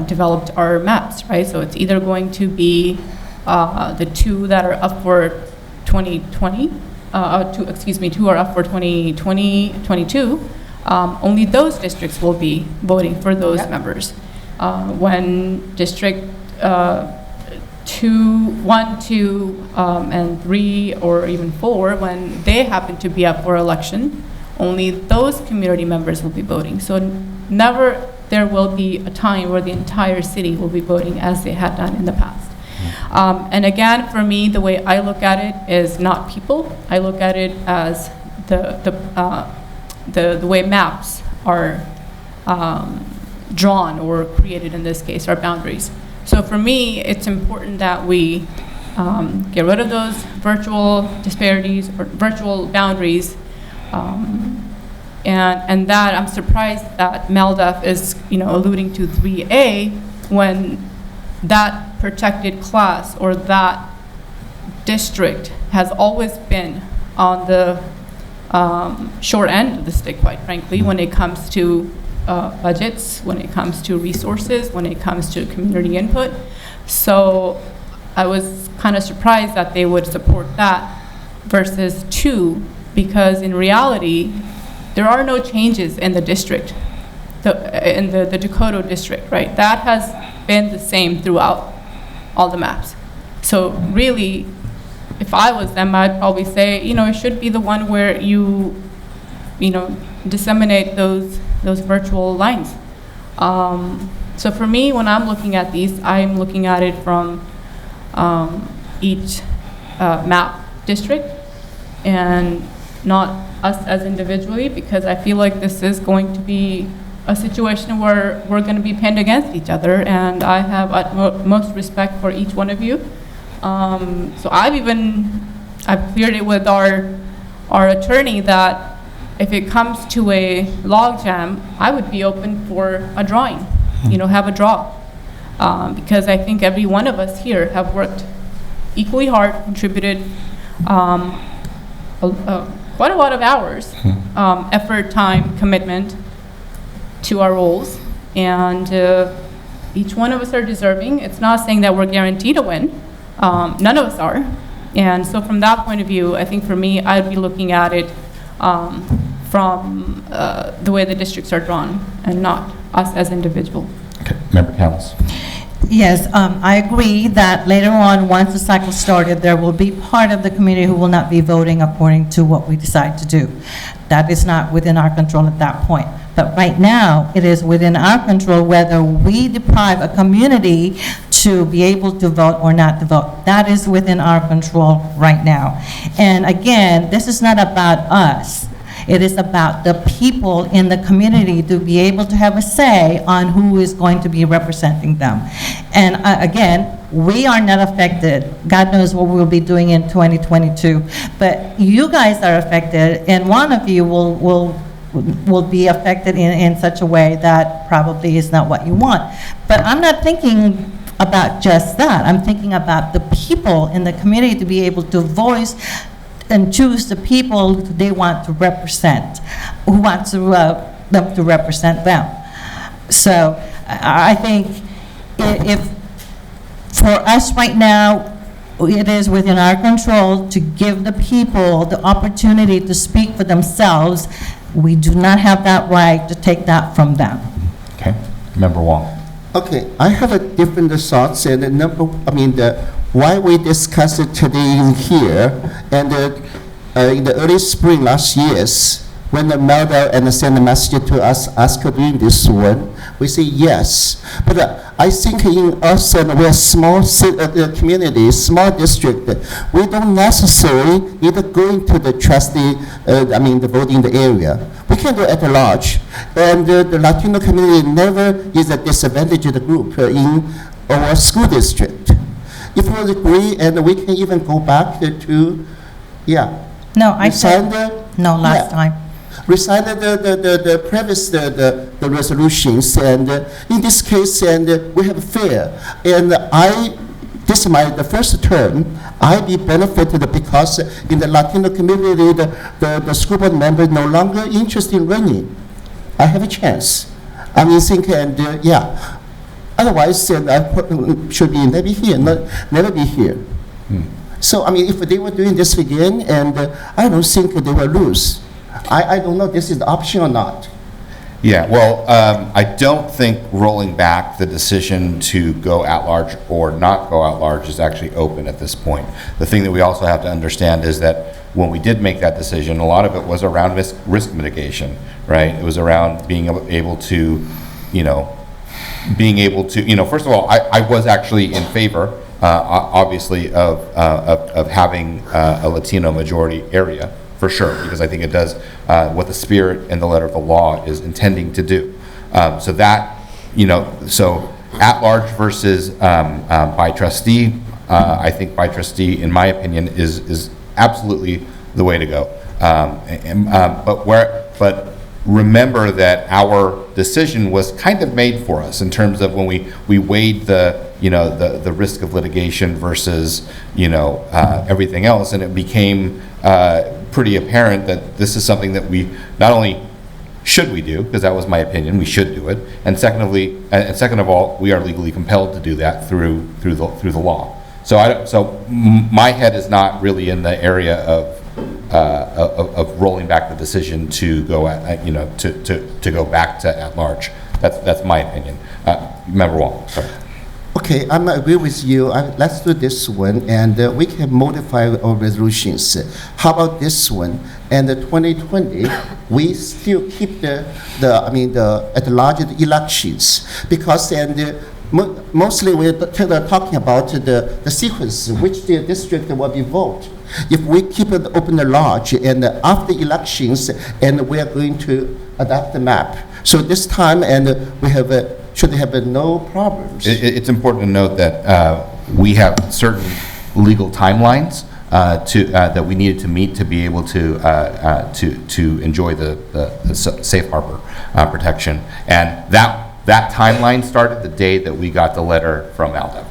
developed our maps, right? So it's either going to be the 2 that are up for 2020, 2 are up for 2022. Only those districts will be voting for those members. When District 2, 1, 2, and 3, or even 4, when they happen to be up for election, only those community members will be voting. So never there will be a time where the entire city will be voting as they had done in the past. And again, for me, the way I look at it is not people. I look at it as the way maps are drawn or created, in this case, our boundaries. So for me, it's important that we get rid of those virtual disparities or virtual boundaries. And that I'm surprised that MELDAF is alluding to 3A when that protected class or that district has always been on the short end of the stick, quite frankly, when it comes to budgets, when it comes to resources, when it comes to community input. So I was kind of surprised that they would support that versus 2, because in reality, there are no changes in the district, in the Dakota district, right? That has been the same throughout all the maps. So really, if I was them, I'd probably say, it should be the one where you disseminate those virtual lines. So for me, when I'm looking at these, I'm looking at it from each map district and not us as individually, because I feel like this is going to be a situation where we're going to be pinned against each other, and I have utmost respect for each one of you. So I've cleared it with our attorney that if it comes to a logjam, I would be open for a drawing, have a draw. Because I think every one of us here have worked equally hard, contributed quite a lot of hours, effort, time, commitment to our roles, and each one of us are deserving. It's not saying that we're guaranteed to win. None of us are. And so from that point of view, I think for me, I'd be looking at it from the way the districts are drawn and not us as individuals. Okay, Member Callis. Yes, I agree that later on, once the cycle started, there will be part of the community who will not be voting according to what we decide to do. That is not within our control at that point. But right now, it is within our control whether we deprive a community to be able to vote or not to vote. That is within our control right now. And again, this is not about us. It is about the people in the community to be able to have a say on who is going to be representing them. And again, we are not affected. God knows what we'll be doing in 2022. But you guys are affected, and one of you will be affected in such a way that probably is not what you want. But I'm not thinking about just that. I'm thinking about the people in the community to be able to voice and choose the people they want to represent, who wants them to represent them. So I think if for us right now, it is within our control to give the people the opportunity to speak for themselves. We do not have that right to take that from them. Okay, Member Wong. Okay, I have a different thoughts, and why we discuss it today in here, and in the early spring last years, when the Melda and send a message to us, ask her doing this one, we say yes. But I think in us, and we're small community, small district, we don't necessarily need to go into the trustee, the voting the area. We can do at large. And the Latino community never is a disadvantaged group in our school district. If we agree, and we can even go back to, No, I said, no, last time. Recite the previous the resolutions, and in this case, and we have fair. And this is the first term, I be benefited because in the Latino community, the school board member no longer interested in running. I have a chance. Otherwise, I should be never be here. So, if they were doing this again, and I don't think they will lose. I don't know if this is the option or not. Yeah, well, I don't think rolling back the decision to go at large or not go at large is actually open at this point. The thing that we also have to understand is that when we did make that decision, a lot of it was around risk mitigation, right? It was around being able to, first of all, I was actually in favor, obviously, of having a Latino majority area, for sure, because I think it does what the spirit and the letter of the law is intending to do. So that, so at large versus by trustee, I think by trustee, in my opinion, is absolutely the way to go. But remember that our decision was kind of made for us in terms of when we weighed the risk of litigation versus everything else, and it became pretty apparent that this is something that we not only should we do, because that was my opinion, we should do it, and second of all, we are legally compelled to do that through the law. So my head is not really in the area of rolling back the decision to go to go back to at large. That's my opinion. Member Wong, sorry. Okay, I'm agree with you. Let's do this one, and we can modify our resolutions. How about this one? And the 2020, we still keep the at-large elections, because mostly we're talking about the sequence, which the district will be voted. If we keep it open at large, and after elections, and we are going to adapt the map. So this time, and we have should have no problems. It's important to note that we have certain legal timelines that we needed to meet to be able to enjoy the safe harbor protection, and that timeline started the day that we got the letter from ALDA.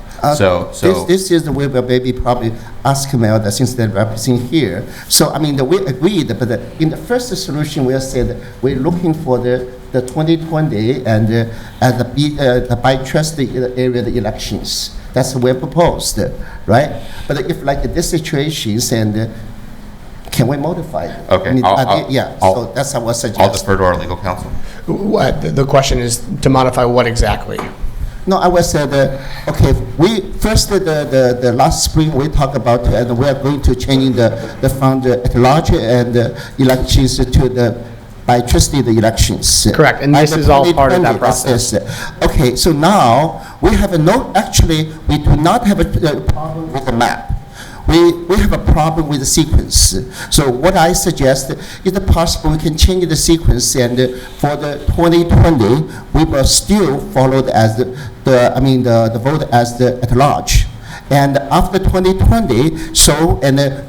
This is the way we'll maybe probably ask Melda, since they're representing here. So we agreed, but in the first solution we said we're looking for the 2020 and the by trust area the elections. That's what we proposed, right? But if like this situations, and can we modify it? Okay. So that's what I suggest. I'll defer to our legal counsel. The question is to modify what exactly? No, I was said, okay, we first, the last spring, we talked about, and we are going to change the fund at large and elections to the by trustee the elections. Correct, and this is all part of that process. Okay, so now we have actually, we do not have a problem with the map. We have a problem with the sequence. So what I suggest, is it possible we can change the sequence, and for the 2020, we will still follow as the vote as the at large. And after 2020,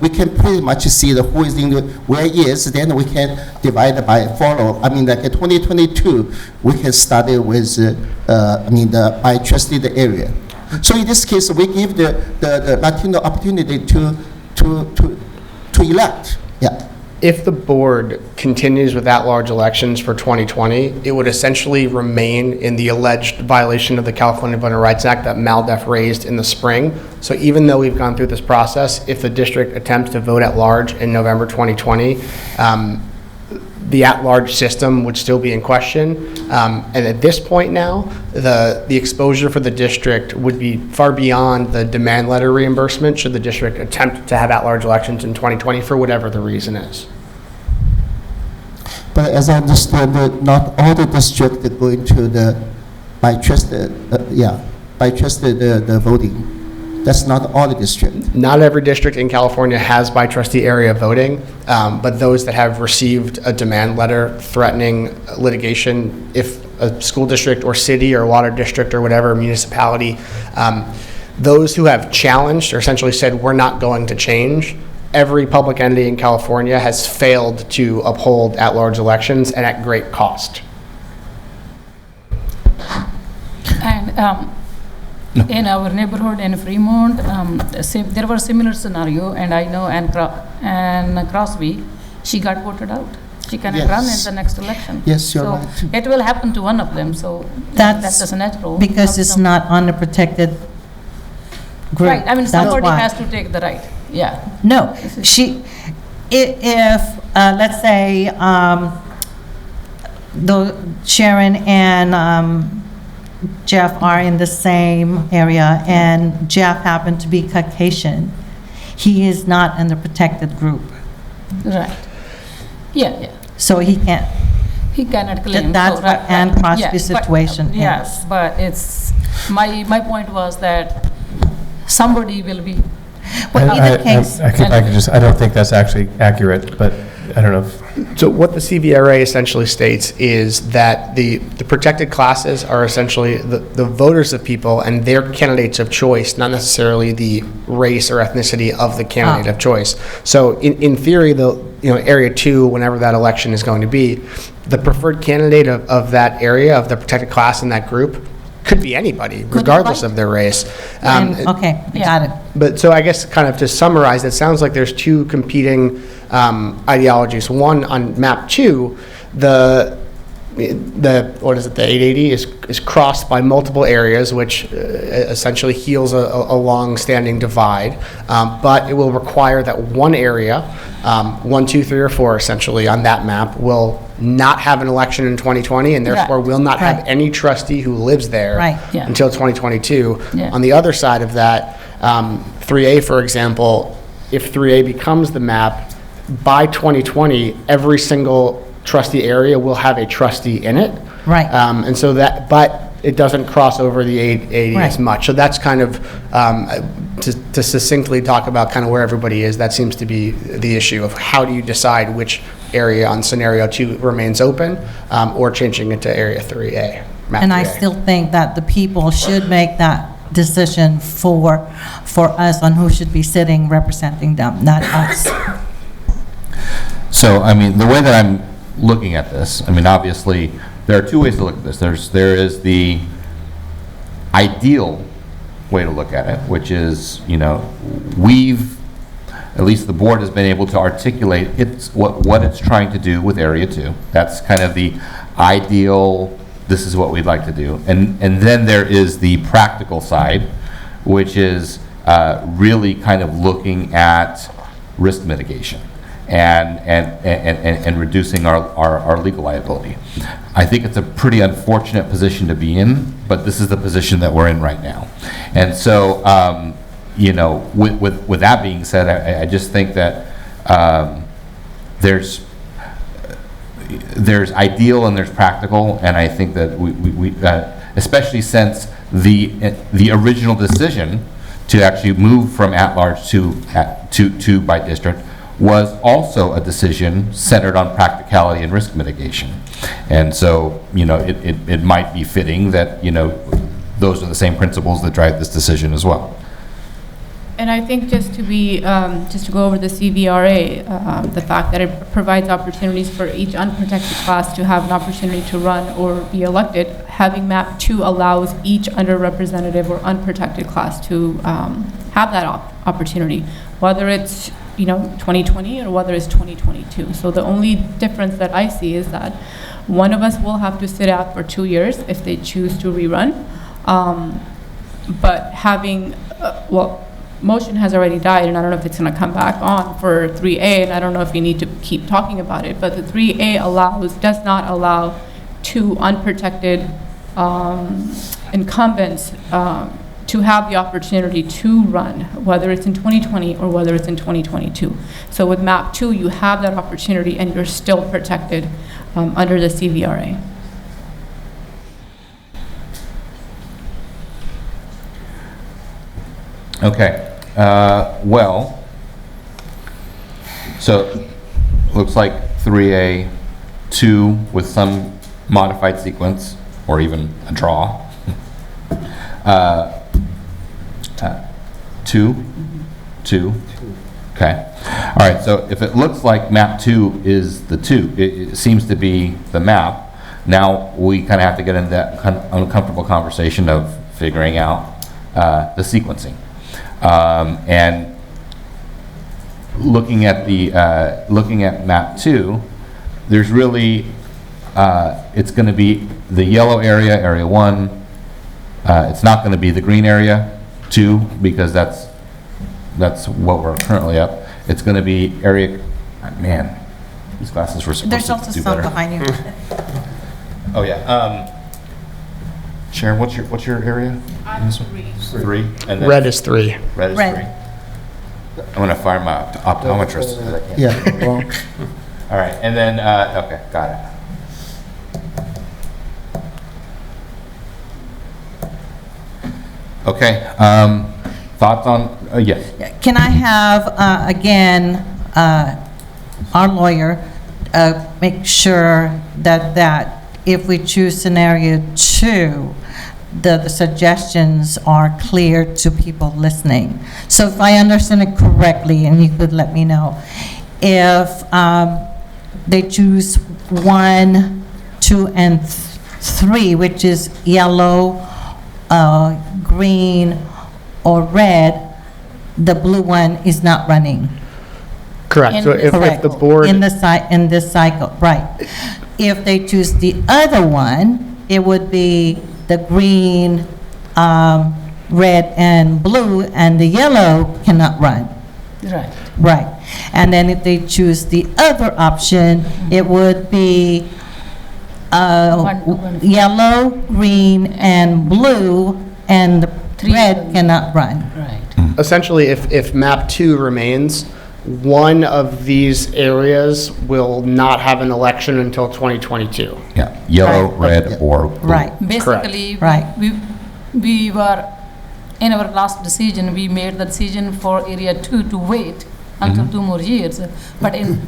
we can pretty much see who is in where is, then we can divide by follow. Like 2022, we can start with the by trustee the area. So in this case, we give the Latino opportunity to elect. Yeah. If the board continues with at-large elections for 2020, it would essentially remain in the alleged violation of the California Voting Rights Act that MALDEF raised in the spring. So even though we've gone through this process, if the district attempts to vote at large in November 2020, the at-large system would still be in question. And at this point now, the exposure for the district would be far beyond the demand letter reimbursement should the district attempt to have at-large elections in 2020 for whatever the reason is. But as I understand it, not all the districts are going to the by trust the voting. That's not all the districts. Not every district in California has by trustee area voting, but those that have received a demand letter threatening litigation, if a school district or city or water district or whatever municipality, those who have challenged or essentially said we're not going to change, every public entity in California has failed to uphold at-large elections and at great cost. And in our neighborhood in Fremont, there was a similar scenario, and I know Ann Crosby, she got voted out. She cannot run in the next election. Yes, you're right. So it will happen to one of them, so that's just natural. Because it's not on a protected group. Right, That's somebody why. has to take the right, yeah. No, if let's say, Sharon and Jeff are in the same area, and Jeff happened to be Caucasian, he is not in the protected group. Right. Yeah. So he can't. He cannot claim. That's what Ann Crosby's situation is. Yes, but it's, my point was that somebody will be. Well, either case. I don't think that's actually accurate, but I don't know. So what the CVRA essentially states is that the protected classes are essentially the voters of people and their candidates of choice, not necessarily the race or ethnicity of the candidate of choice. So in theory, Area 2, whenever that election is going to be, the preferred candidate of that area, of the protected class in that group, could be anybody, regardless of their race. Okay, got it. But so I guess kind of to summarize, it sounds like there's two competing ideologies. One, on map 2, the 880 is crossed by multiple areas, which essentially heals a long-standing divide. But it will require that one area, 1, 2, 3, or 4, essentially, on that map, will not have an election in 2020, and therefore will not have any trustee who lives there until 2022. Yeah. On the other side of that, 3A, for example, if 3A becomes the map, by 2020, every single trustee area will have a trustee in it. Right. And so that, but it doesn't cross over the 880 as much. So that's kind of, to succinctly talk about kind of where everybody is, that seems to be the issue of how do you decide which area on scenario 2 remains open, or changing it to area 3A. map And I 3A. still think that the people should make that decision for us on who should be sitting representing them, not us. So, I mean, the way that I'm looking at this, I mean, obviously, there are two ways to look at this. There is the ideal way to look at it, which is, you know, at least the board has been able to articulate what it's trying to do with Area 2. That's kind of the ideal, this is what we'd like to do. And then there is the practical side, which is really kind of looking at risk mitigation and reducing our legal liability. I think it's a pretty unfortunate position to be in, but this is the position that we're in right now. And so, you know, with that being said, I just think that there's ideal and there's practical, and I think that we especially since the original decision to actually move from at-large to by district was also a decision centered on practicality and risk mitigation. And so, you know, it might be fitting that, you know, those are the same principles that drive this decision as well. And I think just to go over the CVRA, the fact that it provides opportunities for each unprotected class to have an opportunity to run or be elected, having MAP 2 allows each underrepresented or unprotected class to have that opportunity, whether it's, you know, 2020 or whether it's 2022. So the only difference that I see is that one of us will have to sit out for 2 years if they choose to rerun. But having, motion has already died, and I don't know if it's going to come back on for 3A, and I don't know if you need to keep talking about it, but the 3A does not allow 2 unprotected incumbents to have the opportunity to run, whether it's in 2020 or whether it's in 2022. So with MAP 2, you have that opportunity, and you're still protected under the CVRA. Okay, well, so looks like 3A, 2 with some modified sequence, or even a draw. 2, okay. All right, so if it looks like map 2 is the 2, it seems to be the map, now we kind of have to get into that uncomfortable conversation of figuring out the sequencing. And looking at map 2, there's really it's going to be the yellow area, area 1. It's not going to be the green area 2 because that's what we're currently up. It's going to be area. Man, these glasses were supposed There's to also do some better. behind you. Oh yeah. Sharon, what's your area? I'm 3. 3. And then Red is 3. Red is 3. I'm going to fire my optometrist. Yeah. Well, All right, and then, okay, got it. Okay, thoughts on, yes. Can I have, again, our lawyer make sure that if we choose scenario 2, the suggestions are clear to people listening. So if I understand it correctly, and you could let me know, if they choose 1, 2, and 3, which is yellow, green, or red, the blue one is not running. Correct. So if the board, in this cycle, right. if they choose the other one, it would be the green, red, and blue, and the yellow cannot run. Right. Right. And then if they choose the other option, it would be yellow, green, and blue, and the red cannot run. Right. Essentially, if map 2 remains, one of these areas will not have an election until 2022. Yeah, yellow, red, or blue. Right. Basically, Right. we were, in our last decision, we made the decision for area 2 to wait until 2 more years. But in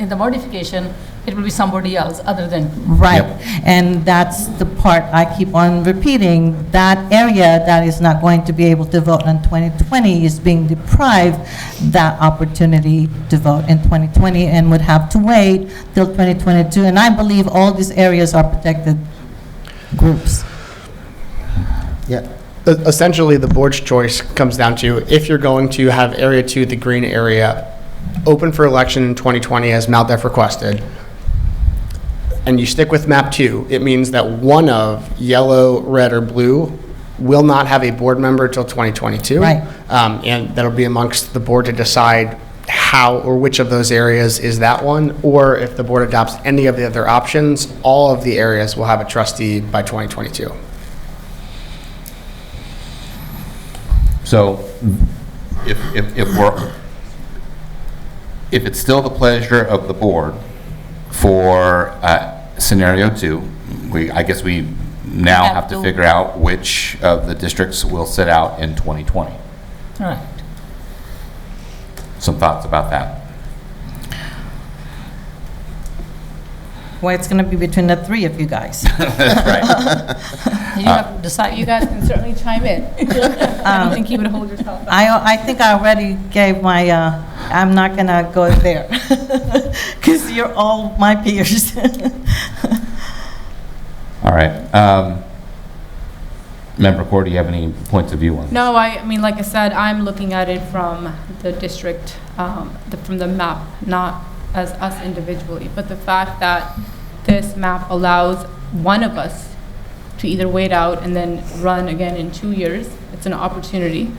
the modification, it will be somebody else other than. Right. And that's the part I keep on repeating. That area that is not going to be able to vote in 2020 is being deprived that opportunity to vote in 2020 and would have to wait till 2022. And I believe all these areas are protected groups. Yeah. Essentially, the board's choice comes down to if you're going to have Area 2, the green area, open for election in 2020 as MALDEF requested, and you stick with map 2, it means that one of yellow, red, or blue will not have a board member till 2022. Right. And that'll be amongst the board to decide how or which of those areas is that one, or if the board adopts any of the other options, all of the areas will have a trustee by 2022. So if it's still the pleasure of the board for scenario 2, I guess we now have to figure out which of the districts will sit out in 2020. Right. Some thoughts about that? Well, it's going to be between the three of you guys. That's right. You have to decide. You guys can certainly chime in. I don't think you would hold yourself back. I think I already gave my, I'm not going to go there, because you're all my peers. All right. Member Core, do you have any points of view on this? No, I mean, like I said, I'm looking at it from the district, from the map, not as us individually. But the fact that this map allows one of us to either wait out and then run again in 2 years, it's an opportunity.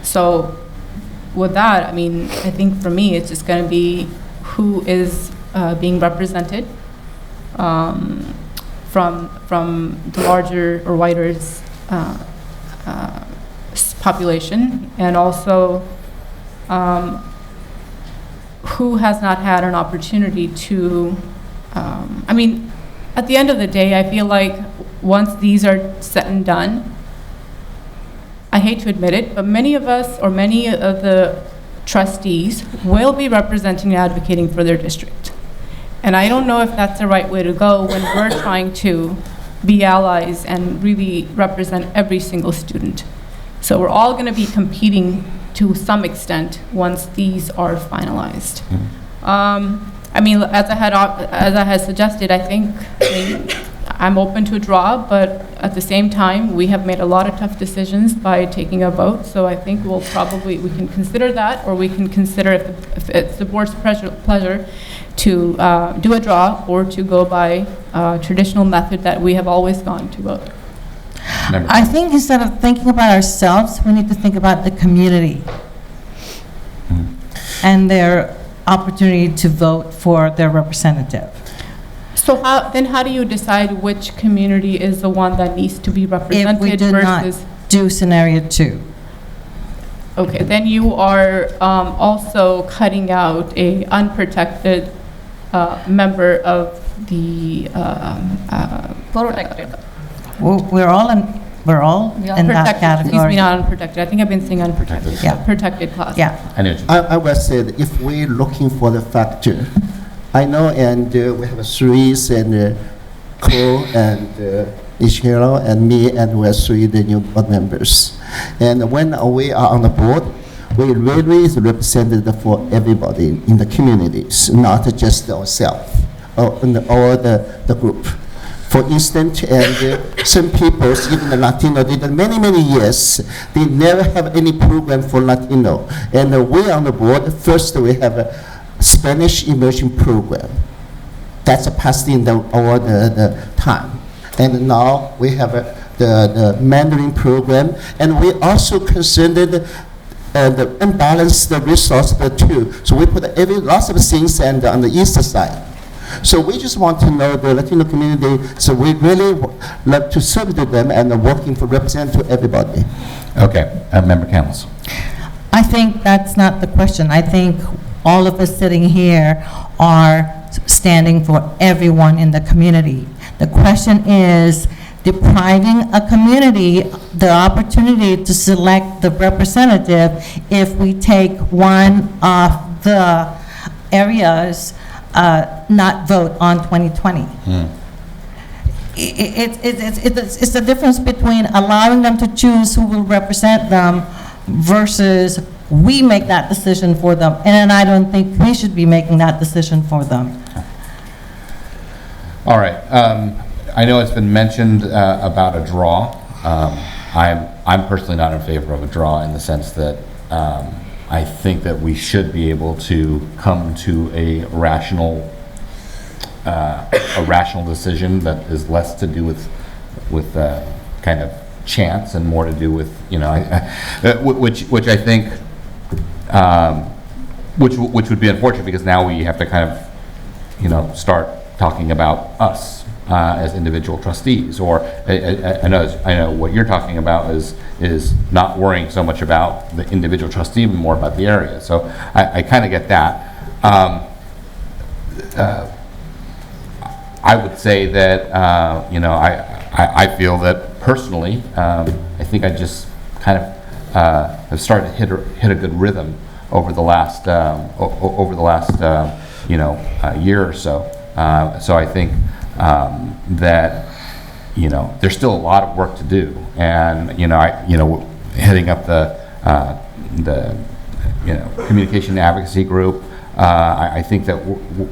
So with that, I mean, I think for me, it's just going to be who is being represented from the larger or wider population, and also who has not had an opportunity to, I mean, at the end of the day, I feel like once these are said and done, I hate to admit it, but many of us or many of the trustees will be representing and advocating for their district. And I don't know if that's the right way to go when we're trying to be allies and really represent every single student. So we're all going to be competing to some extent once these are finalized. I mean, as I had suggested, I think I'm open to a draw, but at the same time, we have made a lot of tough decisions by taking a vote. So I think we can consider that, or we can consider if it's the board's pleasure to do a draw or to go by traditional method that we have always gone to vote. I think instead of thinking about ourselves, we need to think about the community and their opportunity to vote for their representative. So how do you decide which community is the one that needs to be represented If we do versus? not do scenario 2. Okay, then you are also cutting out a unprotected member of the Protected. We're all in that category. Excuse me, not unprotected. I think I've been saying unprotected. Yeah. Protected class. Yeah. I will say that if we're looking for the factor, I know, and we have Suisse and Cole and Ishiro and me, and we're 3 the new board members. And when we are on the board, we really represented for everybody in the communities, not just ourselves or the group. For instance, and some people, even the Latino, did many years, they never have any program for Latino. And we on the board, first we have a Spanish immersion program. That's passing over the time. And now we have the mentoring program, and we also considered the unbalanced resource too. So we put lots of things on the east side. So we just want to know the Latino community, so we really love to serve to them and working to represent to everybody. Okay, Member Camels. I think that's not the question. I think all of us sitting here are standing for everyone in the community. The question is depriving a community the opportunity to select the representative if we take one of the areas not vote on 2020. It's the difference between allowing them to choose who will represent them versus we make that decision for them. And I don't think we should be making that decision for them. All right. I know it's been mentioned about a draw. I'm personally not in favor of a draw in the sense that I think that we should be able to come to a rational decision that is less to do with kind of chance and more to do with, you know, which I think which would be unfortunate, because now we have to kind of, you know, start talking about us as individual trustees. Or I know what you're talking about is not worrying so much about the individual trustee, but more about the area. So I kind of get that. I would say that you know, I feel that personally, I think I just kind of have started to hit a good rhythm over the last you know, year or so. So I think that, you know, there's still a lot of work to do, and you know, heading up the you know, communication advocacy group. I think that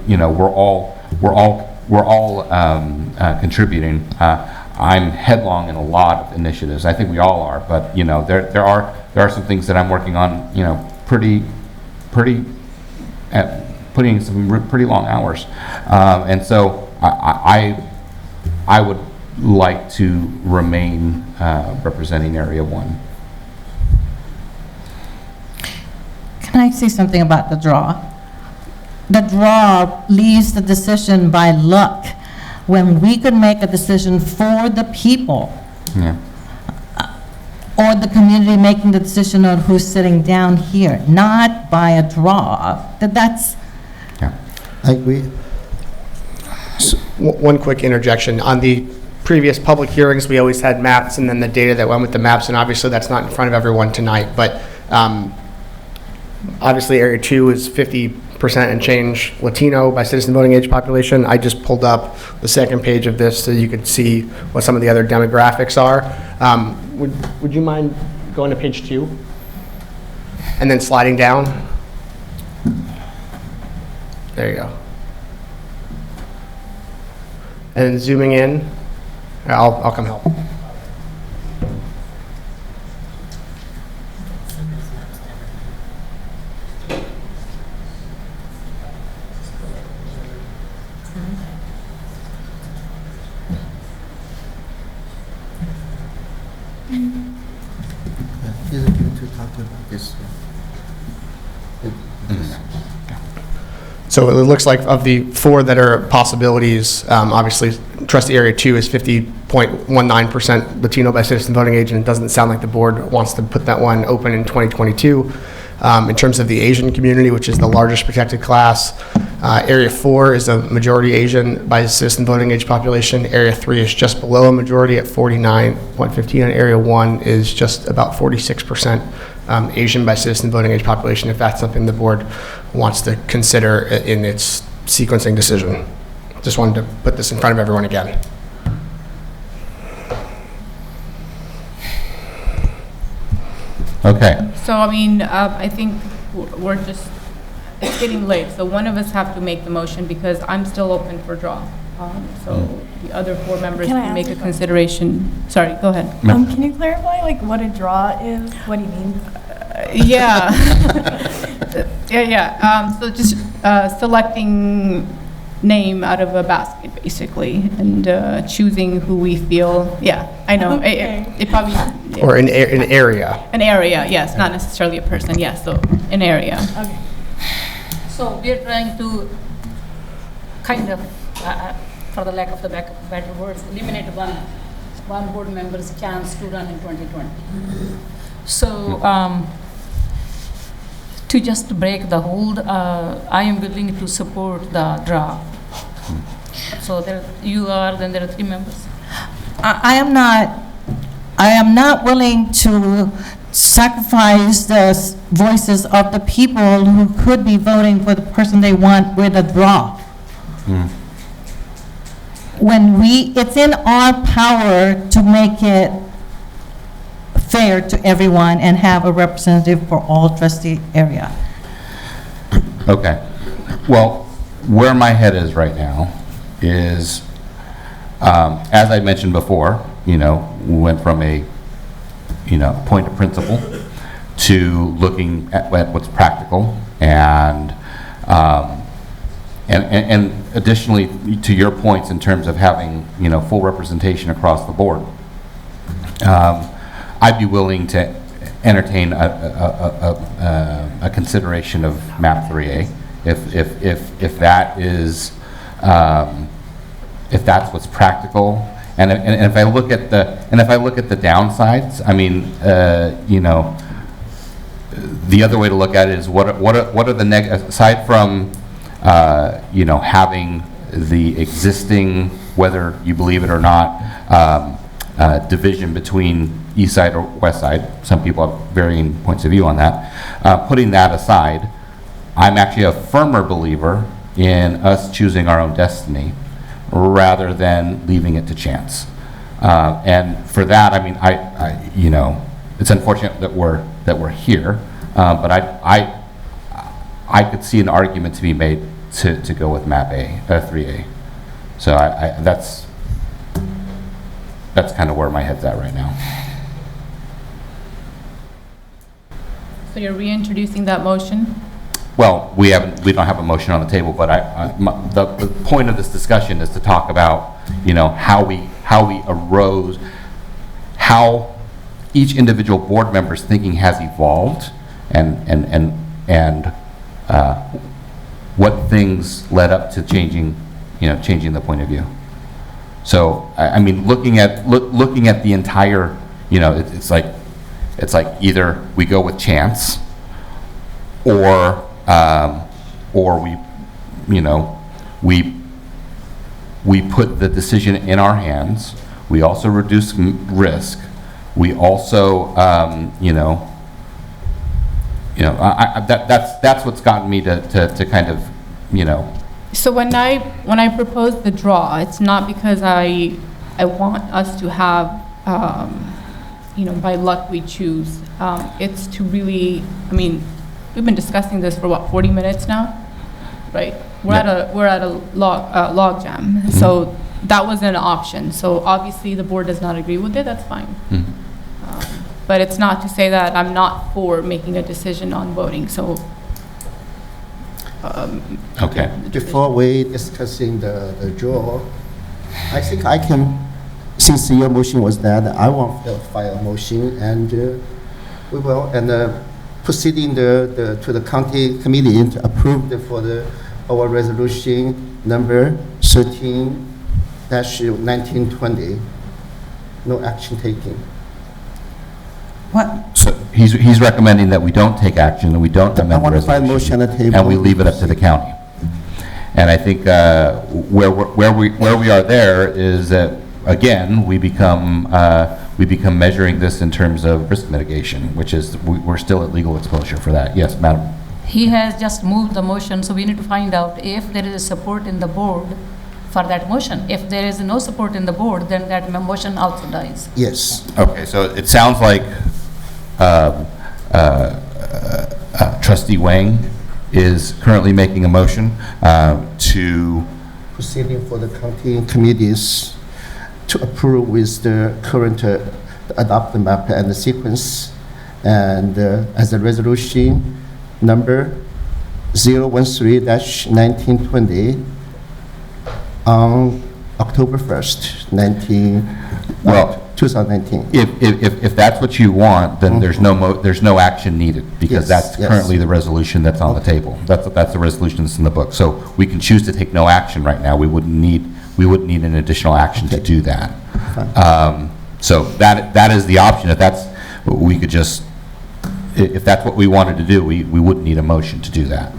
you know, we're all contributing. I'm headlong in a lot of initiatives. I think we all are, but you know, there are some things that I'm working on, you know, pretty putting in some pretty long hours, and so I would like to remain representing Area 1. Can I say something about the draw? The draw leaves the decision by luck, when we could make a decision for the people. Yeah. Or the community making the decision on who's sitting down here, not by a draw. That's. Yeah. I agree. So, one quick interjection. On the previous public hearings, we always had maps and then the data that went with the maps, and obviously that's not in front of everyone tonight, but obviously Area 2 is 50% and change Latino by citizen voting age population. I just pulled up the second page of this so you could see what some of the other demographics are. Would you mind going to page 2 and then sliding down? There you go. And then zooming in. I'll come help. He's going to talk about this. So it looks like of the 4 that are possibilities, obviously trustee Area 2 is 50.19% Latino by citizen voting age, and it doesn't sound like the board wants to put that one open in 2022. In terms of the Asian community, which is the largest protected class, Area 4 is a majority Asian by citizen voting age population. Area 3 is just below a majority at 49.15, and Area 1 is just about 46% Asian by citizen voting age population, if that's something the board wants to consider in its sequencing decision. Just wanted to put this in front of everyone again. Okay. So, I mean, I think we're just, it's getting late, so one of us have to make the motion, because I'm still open for draw. So the other 4 members Can I can make ask a a consideration. Sorry, go ahead. Can you clarify, like, what a draw is? What do you mean? Yeah. Yeah. So just selecting name out of a basket, basically, and choosing who we feel, yeah, I know, it probably. Yeah. Or an area. An area, yes, not necessarily a person, yes, so an area. Okay. So we are trying to kind of, for the lack of the better words, eliminate one board member's chance to run in 2020. So to just break the hold, I am willing to support the draft. So there you are, then there are 3 members. I am not willing to sacrifice the voices of the people who could be voting for the person they want with a draw. It's in our power to make it fair to everyone and have a representative for all trustee area. Okay. Well, where my head is right now is, as I mentioned before, we went from a, point of principle to looking at what's practical, and additionally to your points in terms of having, full representation across the board. I'd be willing to entertain a consideration of MAP 3A if that is if that's what's practical, and if I look at the downsides, I mean, the other way to look at it is what are the aside from having the existing, whether you believe it or not, division between east side or west side. Some people have varying points of view on that. Putting that aside, I'm actually a firmer believer in us choosing our own destiny rather than leaving it to chance. And for that, I mean, it's unfortunate that we're here, but I could see an argument to be made to go with MAP 3A. So that's kind of where my head's at right now. So you're reintroducing that motion? Well, we don't have a motion on the table, but the point of this discussion is to talk about, how we arose, how each individual board member's thinking has evolved, and what things led up to changing the point of view. So I mean, looking at the entire, it's like either we go with chance, or we put the decision in our hands. We also reduce risk. We also that's what's gotten me to kind of So when I propose the draw, it's not because I want us to have by luck we choose. It's to really, I mean, we've been discussing this for what, 40 minutes now, right? We're at a log jam. Mm-hmm. So that was an option. So obviously the board does not agree with it. That's fine. Mm-hmm. But it's not to say that I'm not for making a decision on voting. So. Okay. Before we discussing the draw, I think I can, since your motion was that, I want to file a motion, and we will proceeding to the county committee to approve for our resolution number 13-1920. No action taken. What? So he's recommending that we don't take action, and we don't amend the resolution, motion on the table, and we leave it up to the county. And I think where we are there is that, again, we become measuring this in terms of risk mitigation, which is we're still at legal exposure for that. Yes, madam. He has just moved the motion, so we need to find out if there is support in the board for that motion. If there is no support in the board, then that motion also dies. Yes. Okay, so it sounds like Trustee Wang is currently making a motion to proceeding for the county committees to approve with the current adopt the map and the sequence, and as a resolution number 013-1920 on October 1st, 2019. If that's what you want, then there's no action needed, because that's currently the resolution that's on the table. That's the resolution that's in the book. So we can choose to take no action right now. We wouldn't need an additional action to do that. So that is the option. If that's we could just, if that's what we wanted to do, we wouldn't need a motion to do that.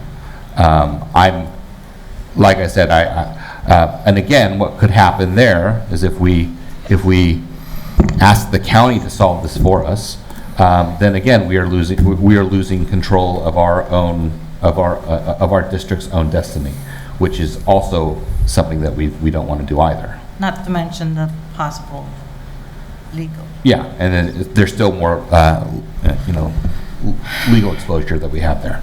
Like I said, and again, what could happen there is if we ask the county to solve this for us, then again we are losing control of our district's own destiny, which is also something that we don't want to do either. Not to mention the possible legal. Yeah, and then there's still more, legal exposure that we have there.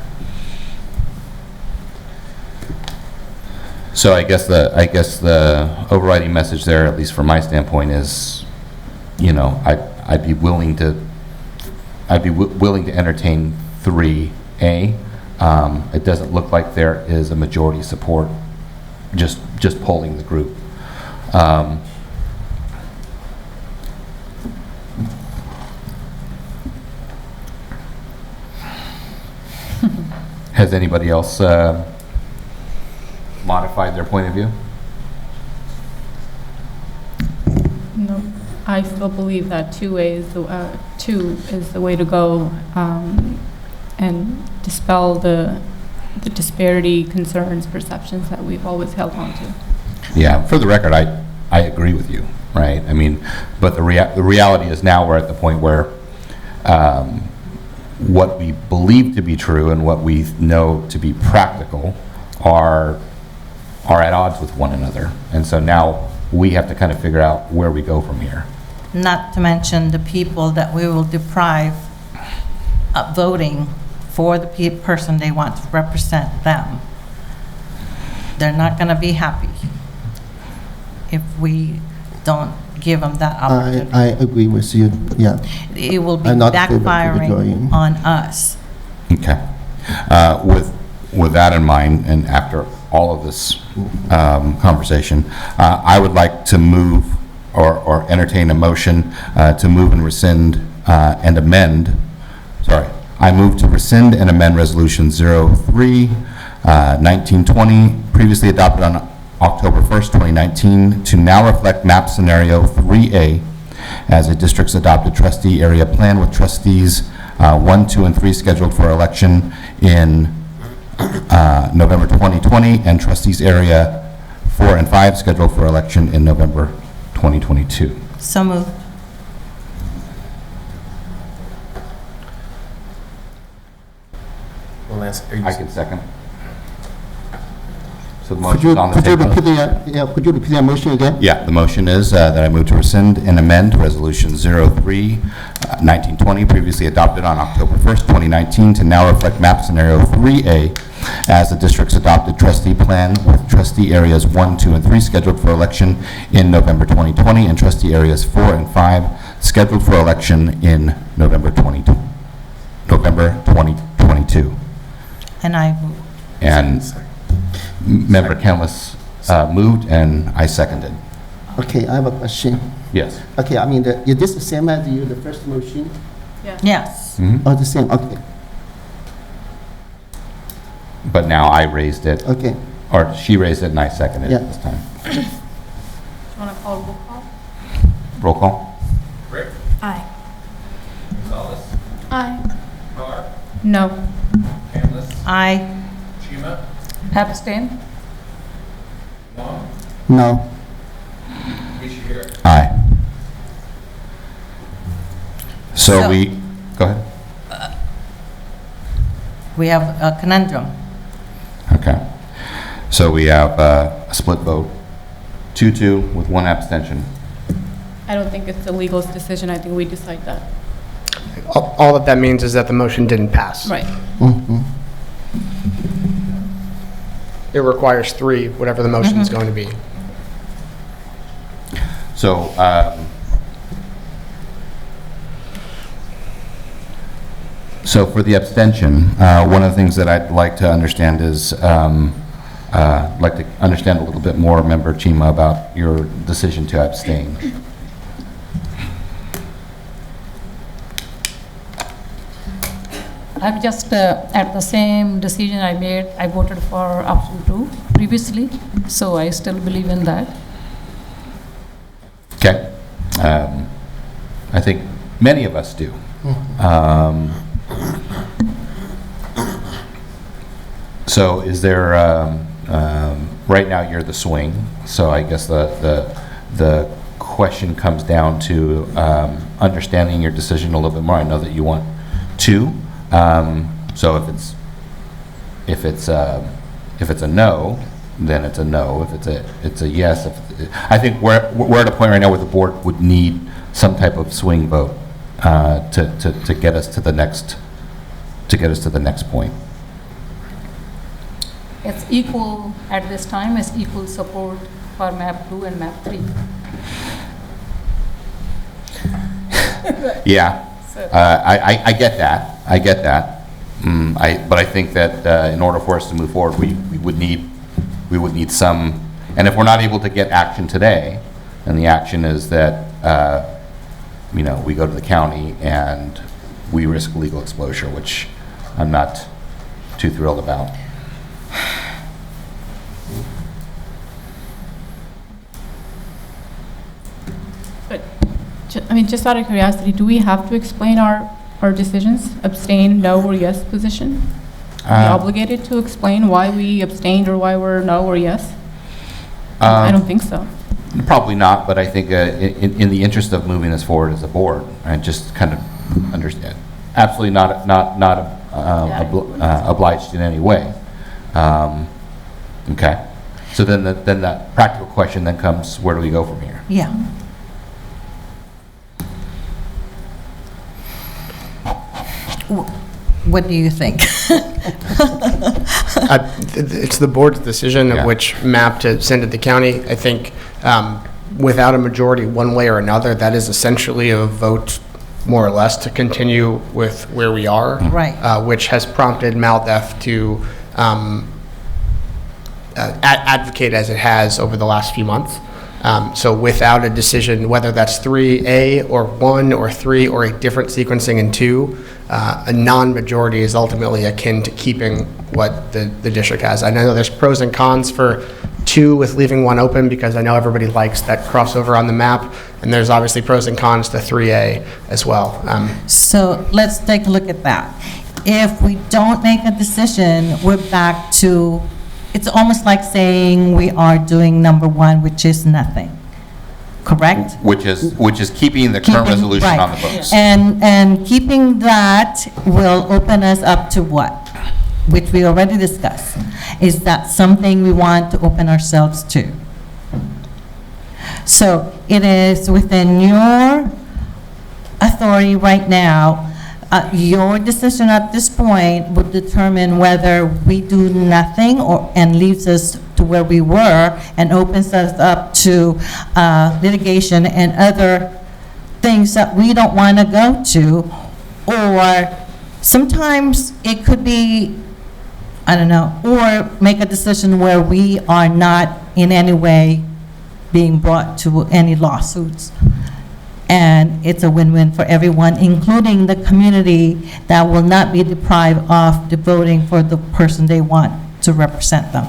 So I guess the overriding message there, at least from my standpoint, is, I'd be willing to entertain 3A. It doesn't look like there is a majority support, just polling the group. Has anybody else modified their point of view? No, I still believe that 2A is the way to go, and dispel the disparity concerns, perceptions that we've always held on to. Yeah, for the record, I agree with you, right? I mean, but the reality is now we're at the point where what we believe to be true and what we know to be practical are at odds with one another. And so now we have to kind of figure out where we go from here. Not to mention the people that we will deprive of voting for the person they want to represent them. They're not going to be happy if we don't give them that opportunity. I agree with you, yeah. It will be I'm not able to backfiring join. on us. Okay. With that in mind, and after all of this conversation, I would like to move or entertain a motion to move and rescind and amend, I move to rescind and amend Resolution 03-1920, previously adopted on October 1st, 2019, to now reflect map scenario 3A as a district's adopted trustee area plan with trustees 1, 2, and 3 scheduled for election in November 2020, and trustees area 4 and 5 scheduled for election in November 2022. So moved. I can second. So the Could motion's on the table. Could you repeat the motion again? Yeah, the motion is that I move to rescind and amend Resolution 03-1920, previously adopted on October 1st, 2019, to now reflect map scenario 3A as the district's adopted trustee plan with trustee areas 1, 2, and 3 scheduled for election in November 2020, and trustee areas 4 and 5 scheduled for election in November 2022. And I move. And Member Kenlis moved, and I seconded. Okay, I have a question. Yes. Okay, I mean, is this the same as the first motion? Yes. Mhm. Oh, the same, okay. But now I raised it. Okay. Or she raised it and I seconded it this time. Do you want to call roll call? Roll call? Rick? Aye. Gonzalez? Aye. Carr? No. Canlis? Aye. Chima? Abstain? Wong? No. Ishihara? Aye. So we, go ahead. We have a conundrum. Okay. So we have a split vote, 2-2 with 1 abstention. I don't think it's the legal's decision. I think we decide that. All that means is that the motion didn't pass. Right. Mhm. It requires 3, whatever the motion is going to be. So, so for the abstention, one of the things that I'd like to understand is I'd like to understand a little bit more, Member Chima, about your decision to abstain. I'm just at the same decision I made. I voted for option 2 previously, so I still believe in that. Okay. I think many of us do. So is there, right now you're the swing, so I guess the question comes down to understanding your decision a little bit more. I know that you want 2. So if it's a no, then it's a no. If it's a yes, I think we're at a point right now where the board would need some type of swing vote to get us to the next point. It's equal at this time, it's equal support for map 2 and map 3. Yeah, I get that. But I think that in order for us to move forward, we would need some. And if we're not able to get action today, then the action is that we go to the county and we risk legal exposure, which I'm not too thrilled about. But, just out of curiosity, do we have to explain our decisions, abstain, no, or yes position? Are we obligated to explain why we abstained or why we're no or yes? I don't think so. Probably not, but I think in the interest of moving this forward as a board, I just kind of understand. Absolutely not obliged in any way. Okay. So then the practical question then comes, where do we go from here? Yeah. What do you think? It's the board's decision of which map to send to the county. I think without a majority one way or another, that is essentially a vote more or less to continue with where we are. Right. Which has prompted MALDEF to advocate as it has over the last few months. So without a decision, whether that's 3A or 1 or 3 or a different sequencing in 2, a non-majority is ultimately akin to keeping what the district has. I know there's pros and cons for 2 with leaving 1 open because I know everybody likes that crossover on the map, and there's obviously pros and cons to 3A as well. So let's take a look at that. If we don't make a decision, we're back to, it's almost like saying we are doing number 1, which is nothing. Correct? Which is keeping the current resolution right. on the books. And keeping that will open us up to what? Which we already discussed. Is that something we want to open ourselves to? So it is within your authority right now. Your decision at this point would determine whether we do nothing and leaves us to where we were and opens us up to litigation and other things that we don't want to go to, or sometimes it could be, I don't know, or make a decision where we are not in any way being brought to any lawsuits. And it's a win-win for everyone, including the community that will not be deprived of the voting for the person they want to represent them.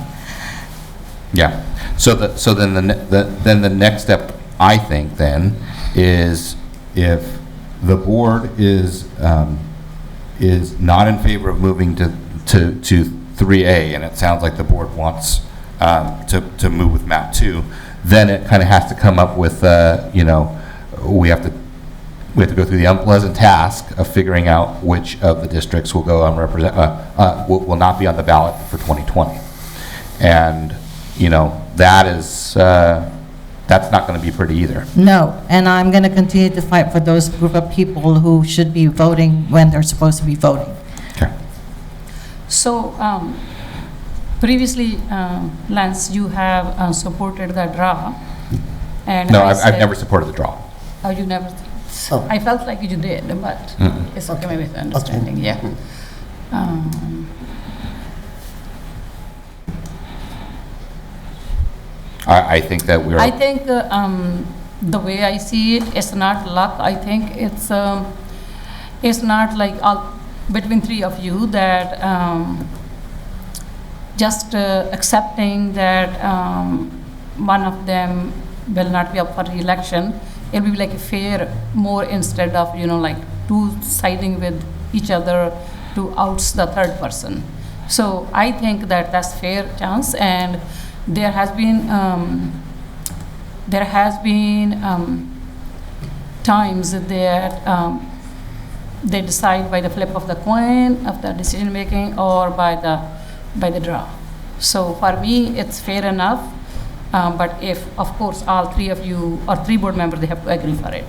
Yeah. So then the next step, I think, then is if the board is not in favor of moving to 3A, and it sounds like the board wants to move with map 2, then it kind of has to come up with we have to go through the unpleasant task of figuring out which of the districts will go will not be on the ballot for 2020, and that's not going to be pretty either. No, and I'm going to continue to fight for those group of people who should be voting when they're supposed to be voting. Okay. So previously, Lance, you have supported the draw. And no, I've never supported the draw. Oh, you never? Oh. I felt like you did, but it's okay, maybe with understanding, yeah. I think that we're. I think the way I see it, it's not luck. I think it's not like between three of you that just accepting that one of them will not be up for re-election. It'll be like a fair more instead of, like two siding with each other to oust the third person. So I think that that's fair chance, and there has been times that they decide by the flip of the coin of the decision making or by the draw. So for me, it's fair enough. But if, of course, all three of you or three board members, they have to agree for it.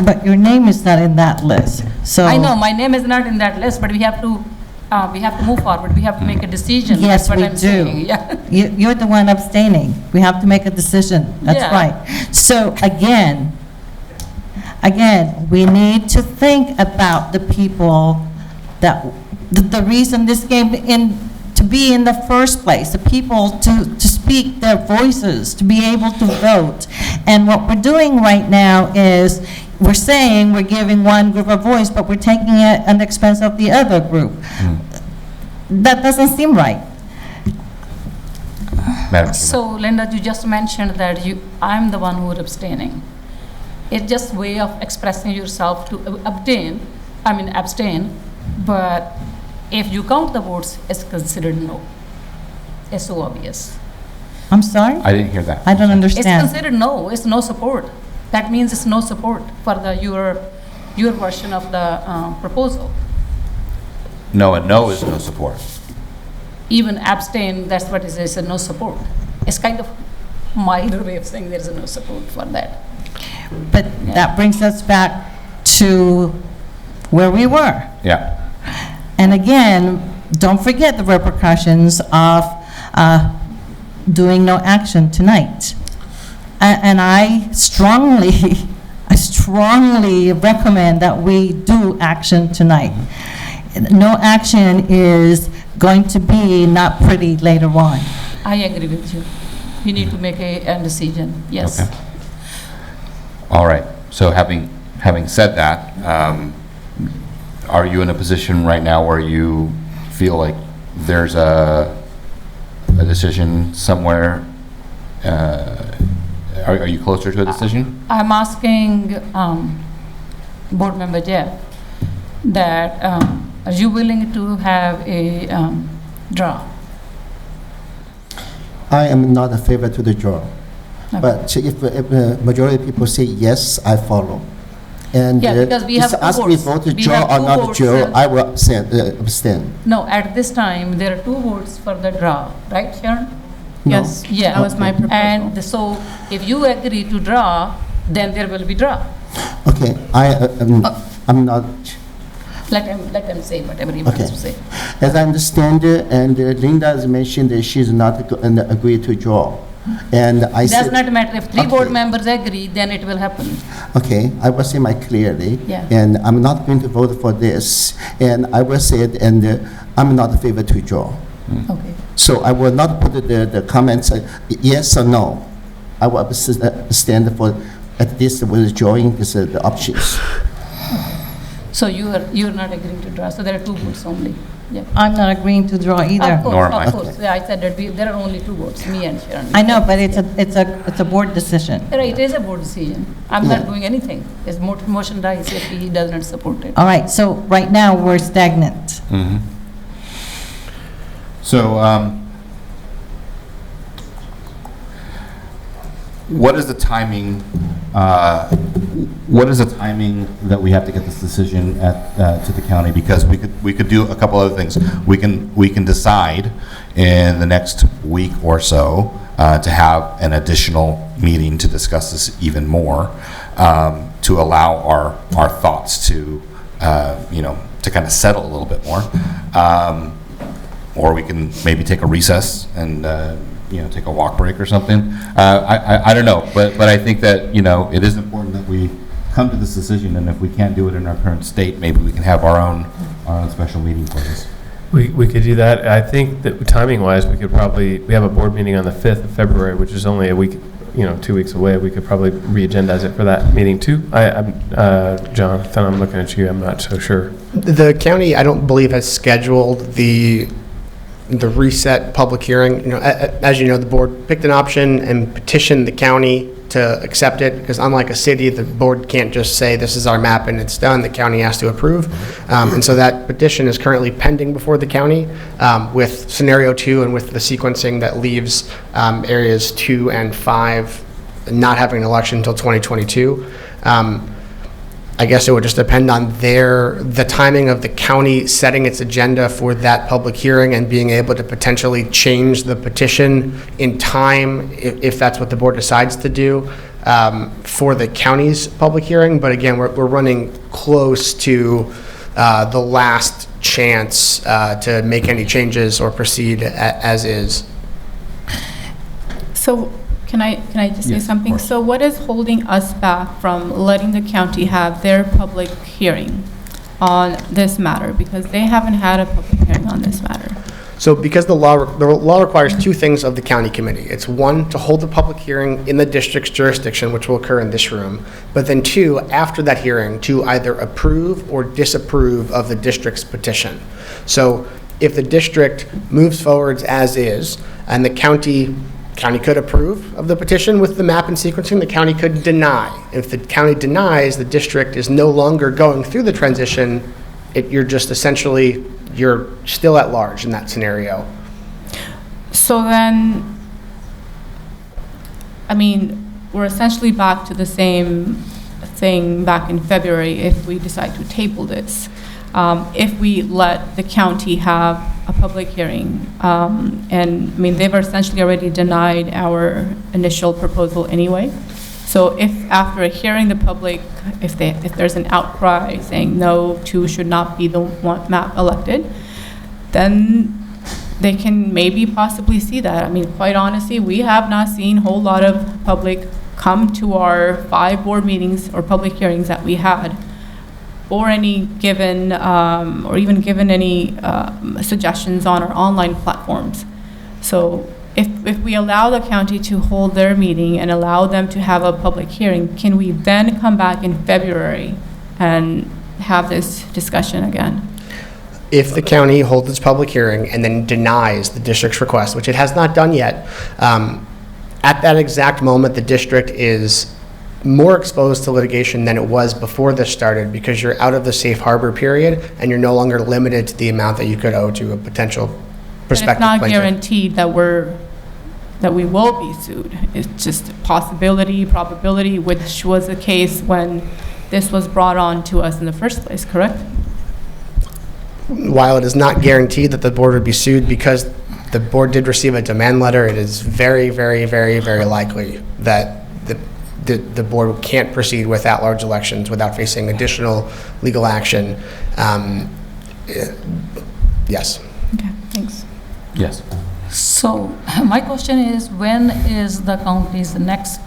But your name is not in that list, so. I know my name is not in that list, but we have to move forward. We have to make a decision. Yes, That's what we I'm do. saying. Yeah. You're the one abstaining. We have to make a decision. That's Yeah. right. So again, we need to think about the people that, the reason this came in, to be in the first place, the people to speak their voices, to be able to vote. And what we're doing right now is, we're saying we're giving one group a voice, but we're taking it at the expense of the other group. That doesn't seem right. So, Linda, you just mentioned that I'm the one who is abstaining. It's just a way of expressing yourself to abstain, but if you count the votes, it's considered no. It's so obvious. I'm sorry? I didn't hear that. I don't understand. It's considered no, it's no support. That means it's no support for your version of the proposal. No, and no is no support. Even abstain, that's what it is, it's a no support. It's kind of milder way of saying there's a no support for that. But that brings us back to where we were. Yeah. And again, don't forget the repercussions of doing no action tonight. And I strongly recommend that we do action tonight. No action is going to be not pretty later on. I agree with you. You need to make a decision, yes. Okay. All right. So having said that, are you in a position right now where you feel like there's a decision somewhere? Are you closer to a decision? I'm asking Board Member Jeff that are you willing to have a draw? I am not a favor to the draw. Okay. But if majority of people say yes, I follow. And Yeah, because we have two ask me votes. vote We draw have or two not votes, draw, and- I will abstain. No, at this time, there are two votes for the draw, right, Sharon? No. Yes, Yeah. that was my proposal. And so if you agree to draw, then there will be draw. Okay, I'm not. Let them say whatever he wants Okay. to say. As I understand it, and Linda has mentioned that she's not agree to draw. And I It does said, not matter. If three board Okay. members agree, then it will happen. okay, I will say my clearly. Yeah. And I'm not going to vote for this. And I will say it, and I'm not in favor to draw. Okay. So I will not put the comments, yes or no. I will stand for at least withdrawing the options. So you're not agreeing to draw, so there are two votes only. Yeah. I'm not agreeing to draw either. Of course, Nor am I. of course. Yeah, I said that there are only two votes, me and Sharon. I know, but it's a board decision. Right, it is a board decision. I'm Yeah. not doing anything. His motion dies if he does not support it. All right, so right now, we're stagnant. Mm-hmm. So, what is the timing? What is the timing that we have to get this decision to the county? Because we could do a couple other things. We can decide in the next week or so to have an additional meeting to discuss this even more, to allow our thoughts to to kind of settle a little bit more. Or we can maybe take a recess and take a walk break or something. I don't know, but I think that it is important that we come to this decision, and if we can't do it in our current state, maybe we can have our own special meeting for this. We could do that. I think that timing-wise, we have a board meeting on the 5th of February, which is only a week, 2 weeks away. We could probably re-agendize it for that meeting too. Jonathan, I'm looking at you. I'm not so sure. The county, I don't believe, has scheduled the reset public hearing. As you know, the board picked an option and petitioned the county to accept it, because unlike a city, the board can't just say this is our map and it's done. The county has to approve. And so that petition is currently pending before the county with scenario 2 and with the sequencing that leaves areas 2 and 5 not having an election until 2022. I guess it would just depend on the timing of the county setting its agenda for that public hearing and being able to potentially change the petition in time if that's what the board decides to do for the county's public hearing. But again, we're running close to the last chance to make any changes or proceed as is. So can I just say something? So what is holding us back from letting the county have their public hearing on this matter? Because they haven't had a public hearing on this matter. So because the law requires 2 things of the county committee. It's 1, to hold a public hearing in the district's jurisdiction, which will occur in this room. But then 2, after that hearing, to either approve or disapprove of the district's petition. So if the district moves forwards as is, and the county could approve of the petition with the map and sequencing, the county could deny. If the county denies, the district is no longer going through the transition. You're still at large in that scenario. So then, we're essentially back to the same thing back in February if we decide to table this. If we let the county have a public hearing, they've essentially already denied our initial proposal anyway. So if after hearing the public, if there's an outcry saying no, 2 should not be the one map elected, then they can maybe possibly see that. Quite honestly, we have not seen a whole lot of public come to our 5 board meetings or public hearings that we had, or any given, or even given any suggestions on our online platforms. So if we allow the county to hold their meeting and allow them to have a public hearing, can we then come back in February and have this discussion again? If the county holds its public hearing and then denies the district's request, which it has not done yet, at that exact moment, the district is more exposed to litigation than it was before this started, because you're out of the safe harbor period and you're no longer limited to the amount that you could owe to a potential prospective plaintiff. But it's not guaranteed that we will be sued. It's just a possibility, probability, which was the case when this was brought on to us in the first place, correct? While it is not guaranteed that the board would be sued, because the board did receive a demand letter, it is very, very, very, very likely that the board can't proceed with at-large elections without facing additional legal action. Yes. Okay, thanks. Yes. So my question is, when is the county's next,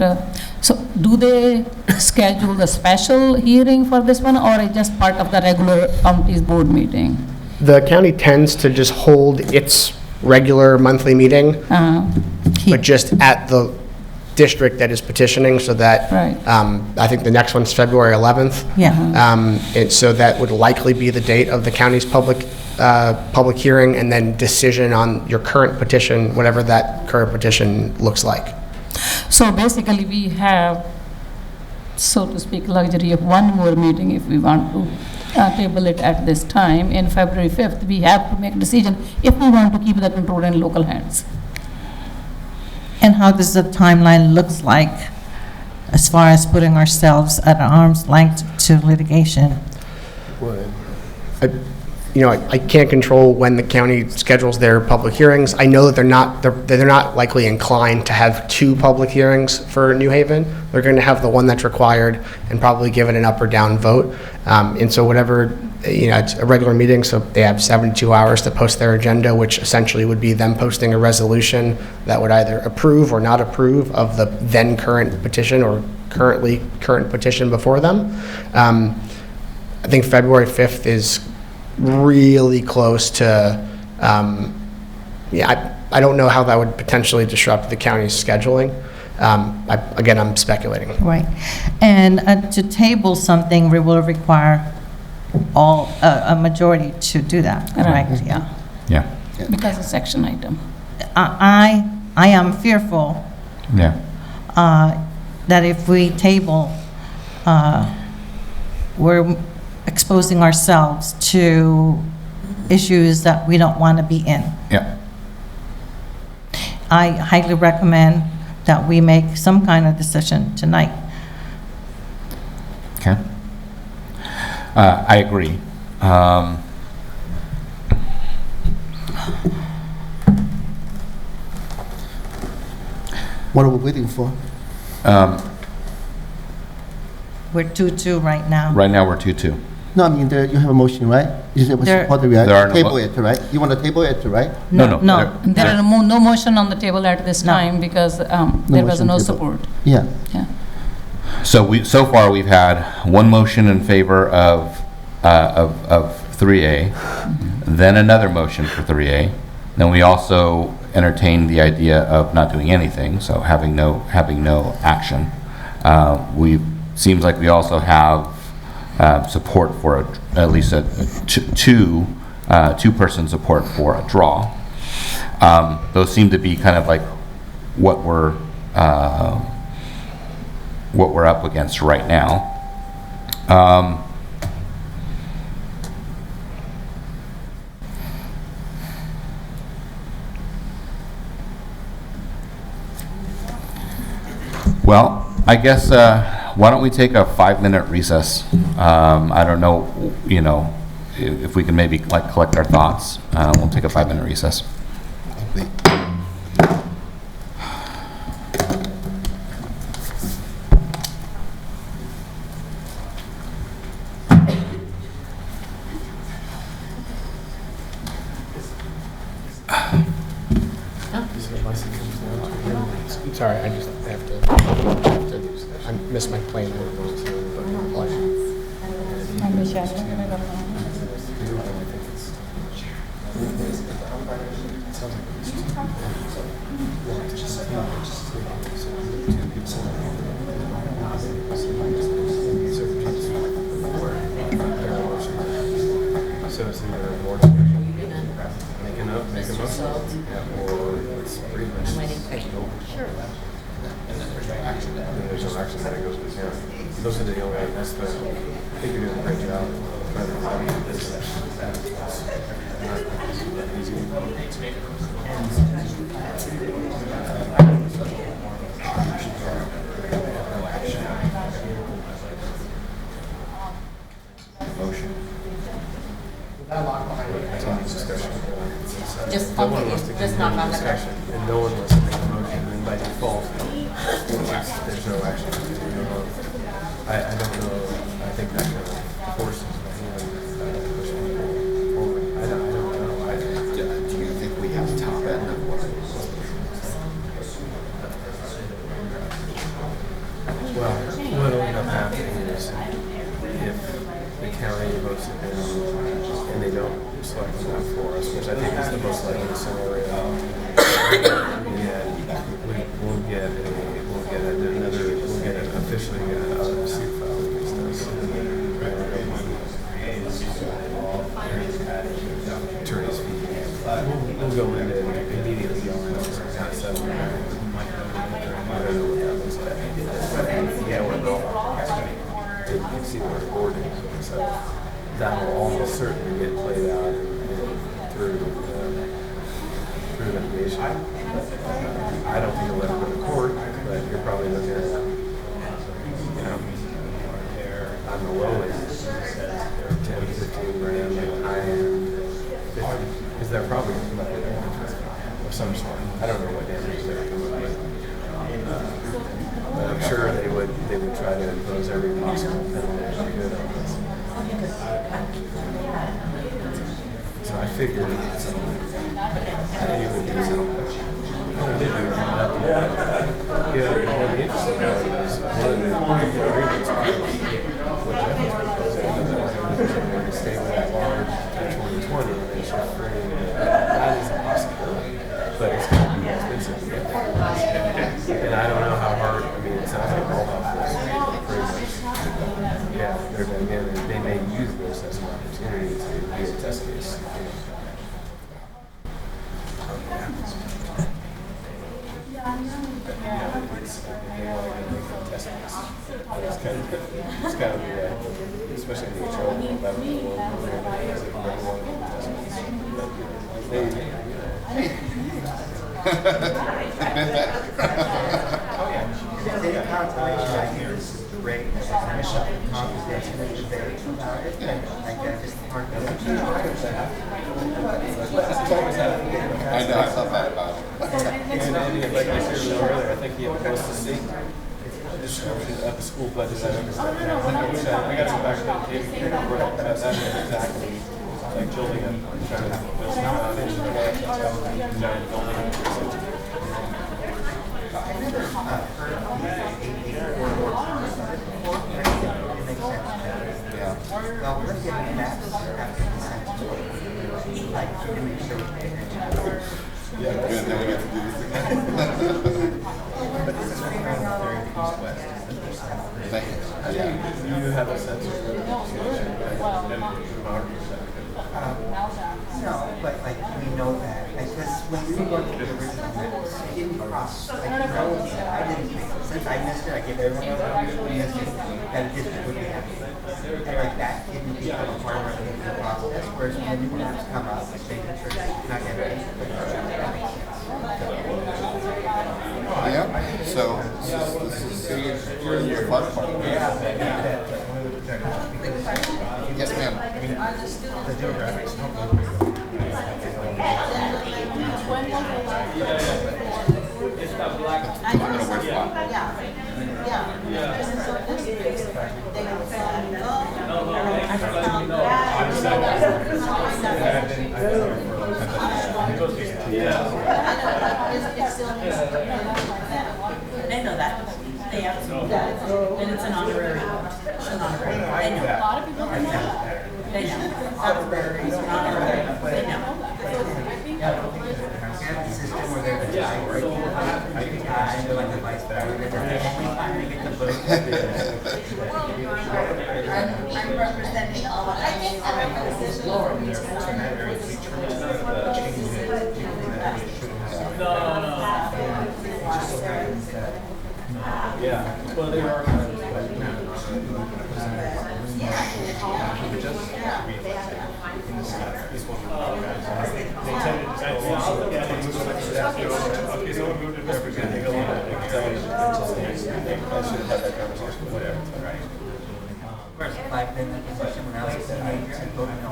so do they schedule the special hearing for this one, or is just part of the regular county's board meeting? The county tends to just hold its regular monthly meeting, but just at the district that is petitioning, so that I think the next one's February 11th. Yeah. And so that would likely be the date of the county's public hearing, and then decision on your current petition, whatever that current petition looks like. So basically we have, so to speak, luxury of one more meeting if we want to table it at this time. In February 5th, we have to make a decision if we want to keep the control in local hands. And how does the timeline looks like as far as putting ourselves at arm's length to litigation? I can't control when the county schedules their public hearings. I know that they're not likely inclined to have 2 public hearings for New Haven. They're going to have the one that's required and probably give it an up or down vote. And so whatever, it's a regular meeting, so they have 72 hours to post their agenda, which essentially would be them posting a resolution that would either approve or not approve of the then current petition or current petition before them. I think February 5th is really close to Yeah, I don't know how that would potentially disrupt the county's scheduling. Again, I'm speculating. Right. And to table something, we will require a majority to do that, correct? Yeah. Yeah. Because it's action item. I am fearful Yeah. that if we table, we're exposing ourselves to issues that we don't want to be in. Yeah. I highly recommend that we make some kind of decision tonight. Okay. I agree. What are we waiting for? We're 2-2 right now. Right now, we're 2-2. No, I mean, you have a motion, right? You said There- support the There are no table mo- it, right? You want to table it, right? No. There are no motion on the table at this time because there was motion no table. support. Yeah. Yeah. So far, we've had one motion in favor of 3A, then another motion for 3A. Then we also entertained the idea of not doing anything, so having no action. Seems like we also have support for at least a two-person support for a draw. Those seem to be kind of like what we're up against right now. Well, I guess, why don't we take a 5-minute recess? I don't know, if we can maybe like collect our thoughts. We'll take a 5-minute recess. Sorry, I just have to I missed my plane. So it's either a board discussion, make a motion, or it's pretty much. Sure. And then there's no action that it goes to zero. Those are the only, that's the, I think you're doing a great job. Motion. Just no one wants to just not on the discussion, and no one wants to make a motion, and by default, there's no action. I don't know, I think that kind of forces my hand, pushing forward. I don't know. Do you think we have top end of what? Well, what'll end up happening is if the county votes it down and they don't select enough for us, which I think is the most likely scenario, we'll get officially a suit filed against us. Attorney's fees. We'll go in and immediately go into some kind of settlement. I don't know what that looks like. Yeah, we're not. You can see the recording, so that will almost certainly get played out through litigation. I don't think it'll ever go to court, but you're probably looking at, on the low end, 10, 15 grand, and high end, 50. Because they're probably come up with damages of some sort. I don't know what damages they're coming up with. But I'm sure they would try to impose every possible penalty they could on this. So I figured it would be something. Yeah, one of the interesting part is one of the agreements what Jeff was proposing, that was going to stay with that large in 2020 and then shift free access or opportunity to use a test case. It's kind of especially in the HR level, Data conservation, I hear this is great. Conversation and debate about it, and I think it's part of it. I know, I thought that about it. And like I said earlier, I think he had the most succinct description of the school budget I've ever seen. I got some back then, that's exactly like building a trying to build a foundation of a giant building. Yeah, good, now we get to do this again. Thank you. Do you have a sense of where No, but like we know that. Because when we were working the original maps, it didn't cross. Like, I didn't think, since I missed it, I gave everyone else a message that a district would be happy. And like that didn't become a part of the process. Whereas when new maps come up, it's making sure that you're not getting it. Yeah, so this is the fun part. Yes, ma'am. The demographics don't look They know that. They absolutely know. And it's an honorary. It's an honorary. They know. A lot of people know that. They know. Honorary is an honorary. They know. system where they're the they're like the vice president, and they finally get the vote. I'm representing all of Yeah, well, they are kind of First, I've been in that position when I was a teenager and voted no.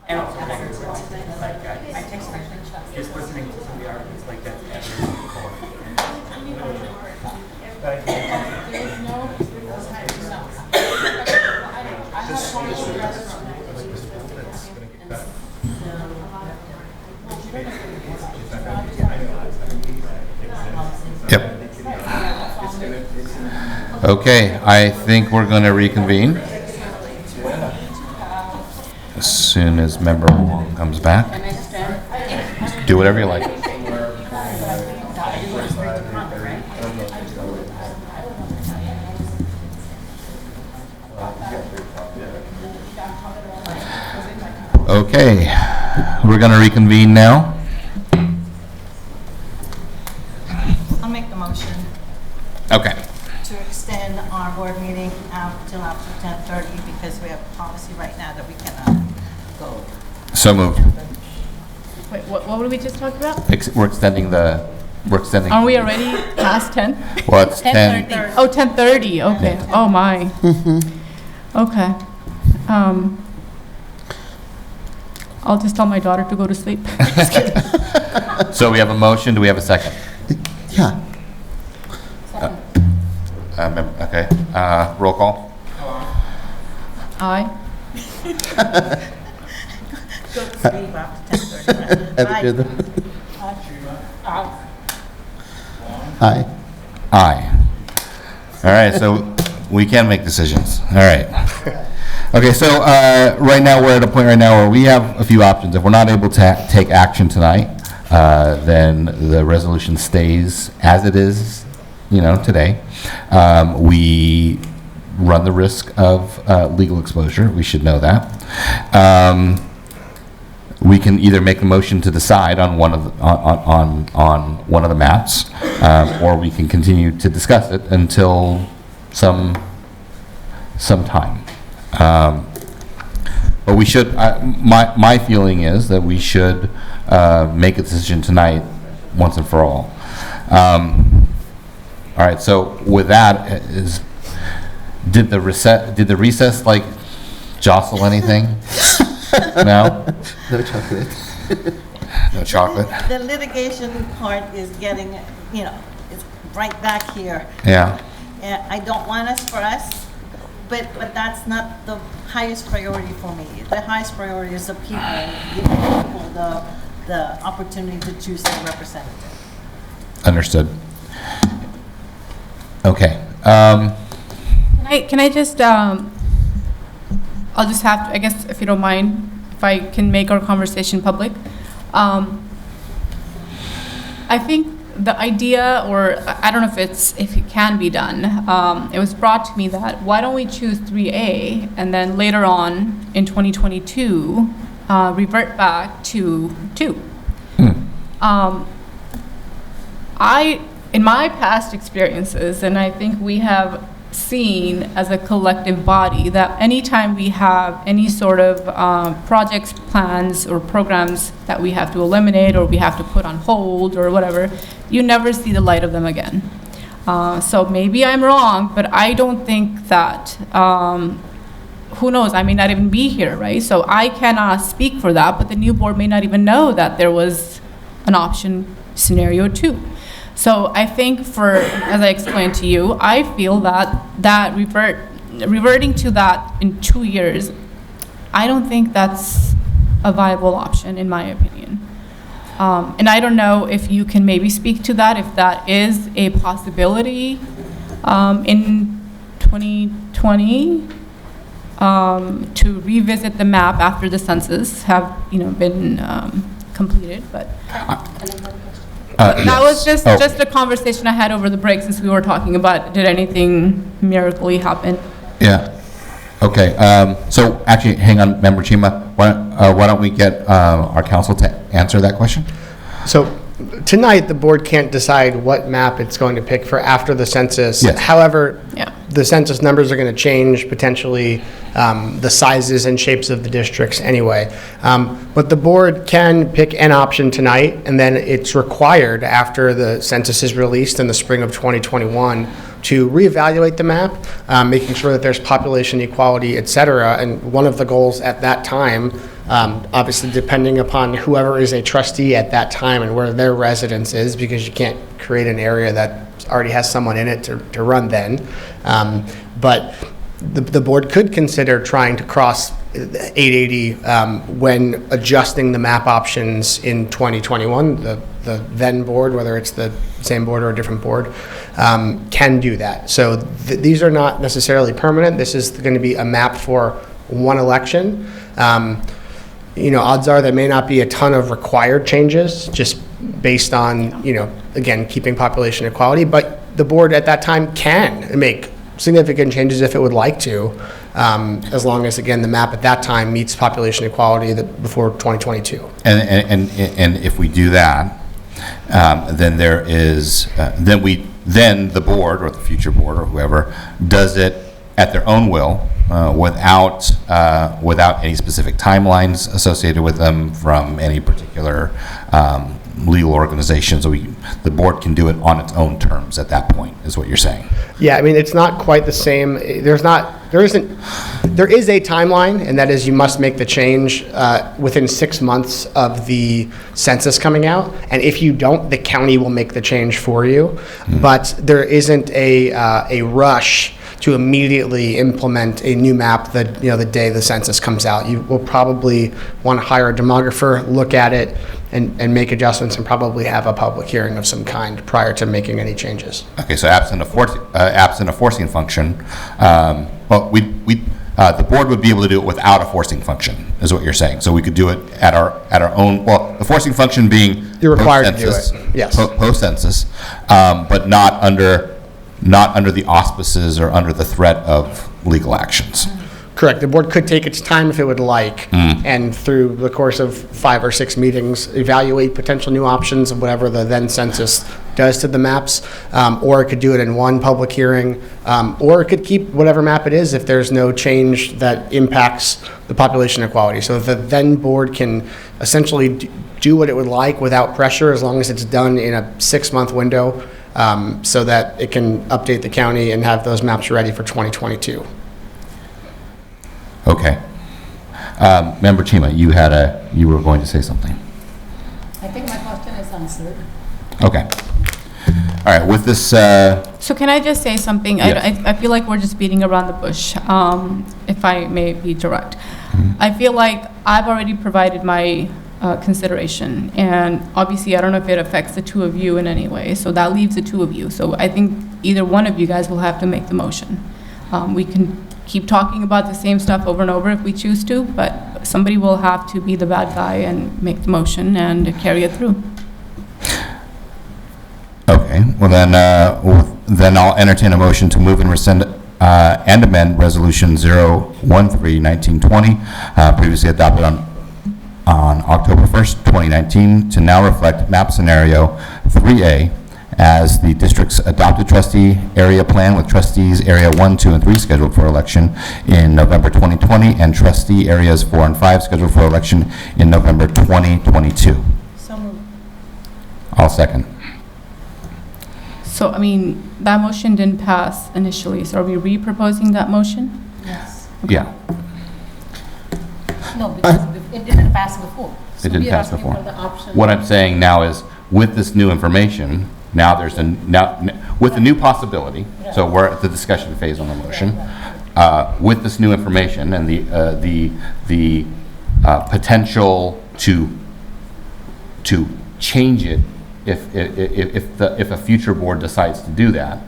And also, like, I take just listening to some of the arguments like that. Yep. Okay, I think we're going to reconvene as soon as member Wong comes back. Do whatever you like. Okay, we're going to reconvene now. I'll make the motion Okay. to extend our board meeting out till after 10:30 because we have a policy right now that we cannot go over. So moved. Wait, what were we just talking about? We're extending. Are we already past 10? Well, it's 10. Oh, 10:30, okay. Oh, my. Okay. I'll just tell my daughter to go to sleep. Just kidding. So we have a motion. Do we have a second? Yeah. Okay. Roll call. Aye. Go to sleep after 10:30. Have a good Aye. Aye. Aye. All right, so we can make decisions. All right. Okay, so right now, we're at a point right now where we have a few options. If we're not able to take action tonight, then the resolution stays as it is, today. We run the risk of legal exposure. We should know that. We can either make a motion to decide on one of the, on one of the maps, or we can continue to discuss it until some time. But we should. My feeling is that we should make a decision tonight, once and for all. All right. So with that, did the recess like jostle anything? No. No chocolate. No chocolate. The litigation part is getting, it's right back here. Yeah. I don't want us for us, but that's not the highest priority for me. The highest priority is the people, giving people the opportunity to choose their representative. Understood. Okay. Can I just, I'll just have to, I guess, if you don't mind, if I can make our conversation public. I think the idea, or I don't know if it can be done, it was brought to me that why don't we choose 3A and then later on in 2022 revert back to 2. In my past experiences, and I think we have seen as a collective body that anytime we have any sort of projects, plans, or programs that we have to eliminate or we have to put on hold or whatever, you never see the light of them again. So maybe I'm wrong, but I don't think that, who knows, I may not even be here, right? So I cannot speak for that, but the new board may not even know that there was an option scenario 2. So I think as I explained to you, I feel that reverting to that in 2 years, I don't think that's a viable option, in my opinion. And I don't know if you can maybe speak to that, if that is a possibility in 2020 to revisit the map after the census have been completed, but. That was just a conversation I had over the break since we were talking about did anything miraculously happen. Yeah. Okay. So actually, hang on, Member Chima. Why don't we get our council to answer that question? So tonight, the board can't decide what map it's going to pick for after the census. Yes. However, the census numbers are going to change potentially the sizes and shapes of the districts anyway. But the board can pick an option tonight, and then it's required after the census is released in the spring of 2021 to reevaluate the map, making sure that there's population equality, et cetera. And one of the goals at that time, obviously depending upon whoever is a trustee at that time and where their residence is, because you can't create an area that already has someone in it to run then. But the board could consider trying to cross 880 when adjusting the map options in 2021. The then board, whether it's the same board or a different board, can do that. So these are not necessarily permanent. This is going to be a map for one election. Odds are there may not be a ton of required changes just based on, again, keeping population equality, but the board at that time can make significant changes if it would like to, as long as, again, the map at that time meets population equality before 2022. And if we do that, then there is, then the board or the future board or whoever does it at their own will, without any specific timelines associated with them from any particular legal organization. So the board can do it on its own terms at that point, is what you're saying. Yeah, I mean, it's not quite the same. There is a timeline, and that is you must make the change within 6 months of the census coming out. And if you don't, the county will make the change for you. But there isn't a rush to immediately implement a new map the day the census comes out. You will probably want to hire a demographer, look at it, and make adjustments and probably have a public hearing of some kind prior to making any changes. Okay, so absent a forcing function, well, the board would be able to do it without a forcing function, is what you're saying. So we could do it at our own, well, the forcing function being You're required to do it, yes. Post-census, but not under the auspices or under the threat of legal actions. Correct. The board could take its time if it would like, and through the course of 5 or 6 meetings, evaluate potential new options of whatever the then census does to the maps, or it could do it in one public hearing, or it could keep whatever map it is if there's no change that impacts the population equality. So the then board can essentially do what it would like without pressure, as long as it's done in a 6-month window, so that it can update the county and have those maps ready for 2022. Okay. Member Chima, you were going to say something. I think my question is answered. Okay. All right, with this... So can I just say something? Yes. I feel like we're just beating around the bush, if I may be direct. I feel like I've already provided my consideration, and obviously I don't know if it affects the two of you in any way, so that leaves the two of you. So I think either one of you guys will have to make the motion. We can keep talking about the same stuff over and over if we choose to, but somebody will have to be the bad guy and make the motion and carry it through. Okay, well then I'll entertain a motion to move and rescind and amend Resolution 013-1920, previously adopted on October 1st, 2019, to now reflect map scenario 3A as the district's adopted trustee area plan with trustees area 1, 2, and 3 scheduled for election in November 2020 and trustee areas 4 and 5 scheduled for election in November 2022. So moved. I'll second. So, I mean, that motion didn't pass initially, so are we re-proposing that motion? Yes. Yeah. No, because it didn't pass before. So It didn't we are pass asking before. for the option. What I'm saying now is, with this new information, now there's with the new possibility, so we're at the discussion phase on the motion, with this new information and the potential to change it if a future board decides to do that,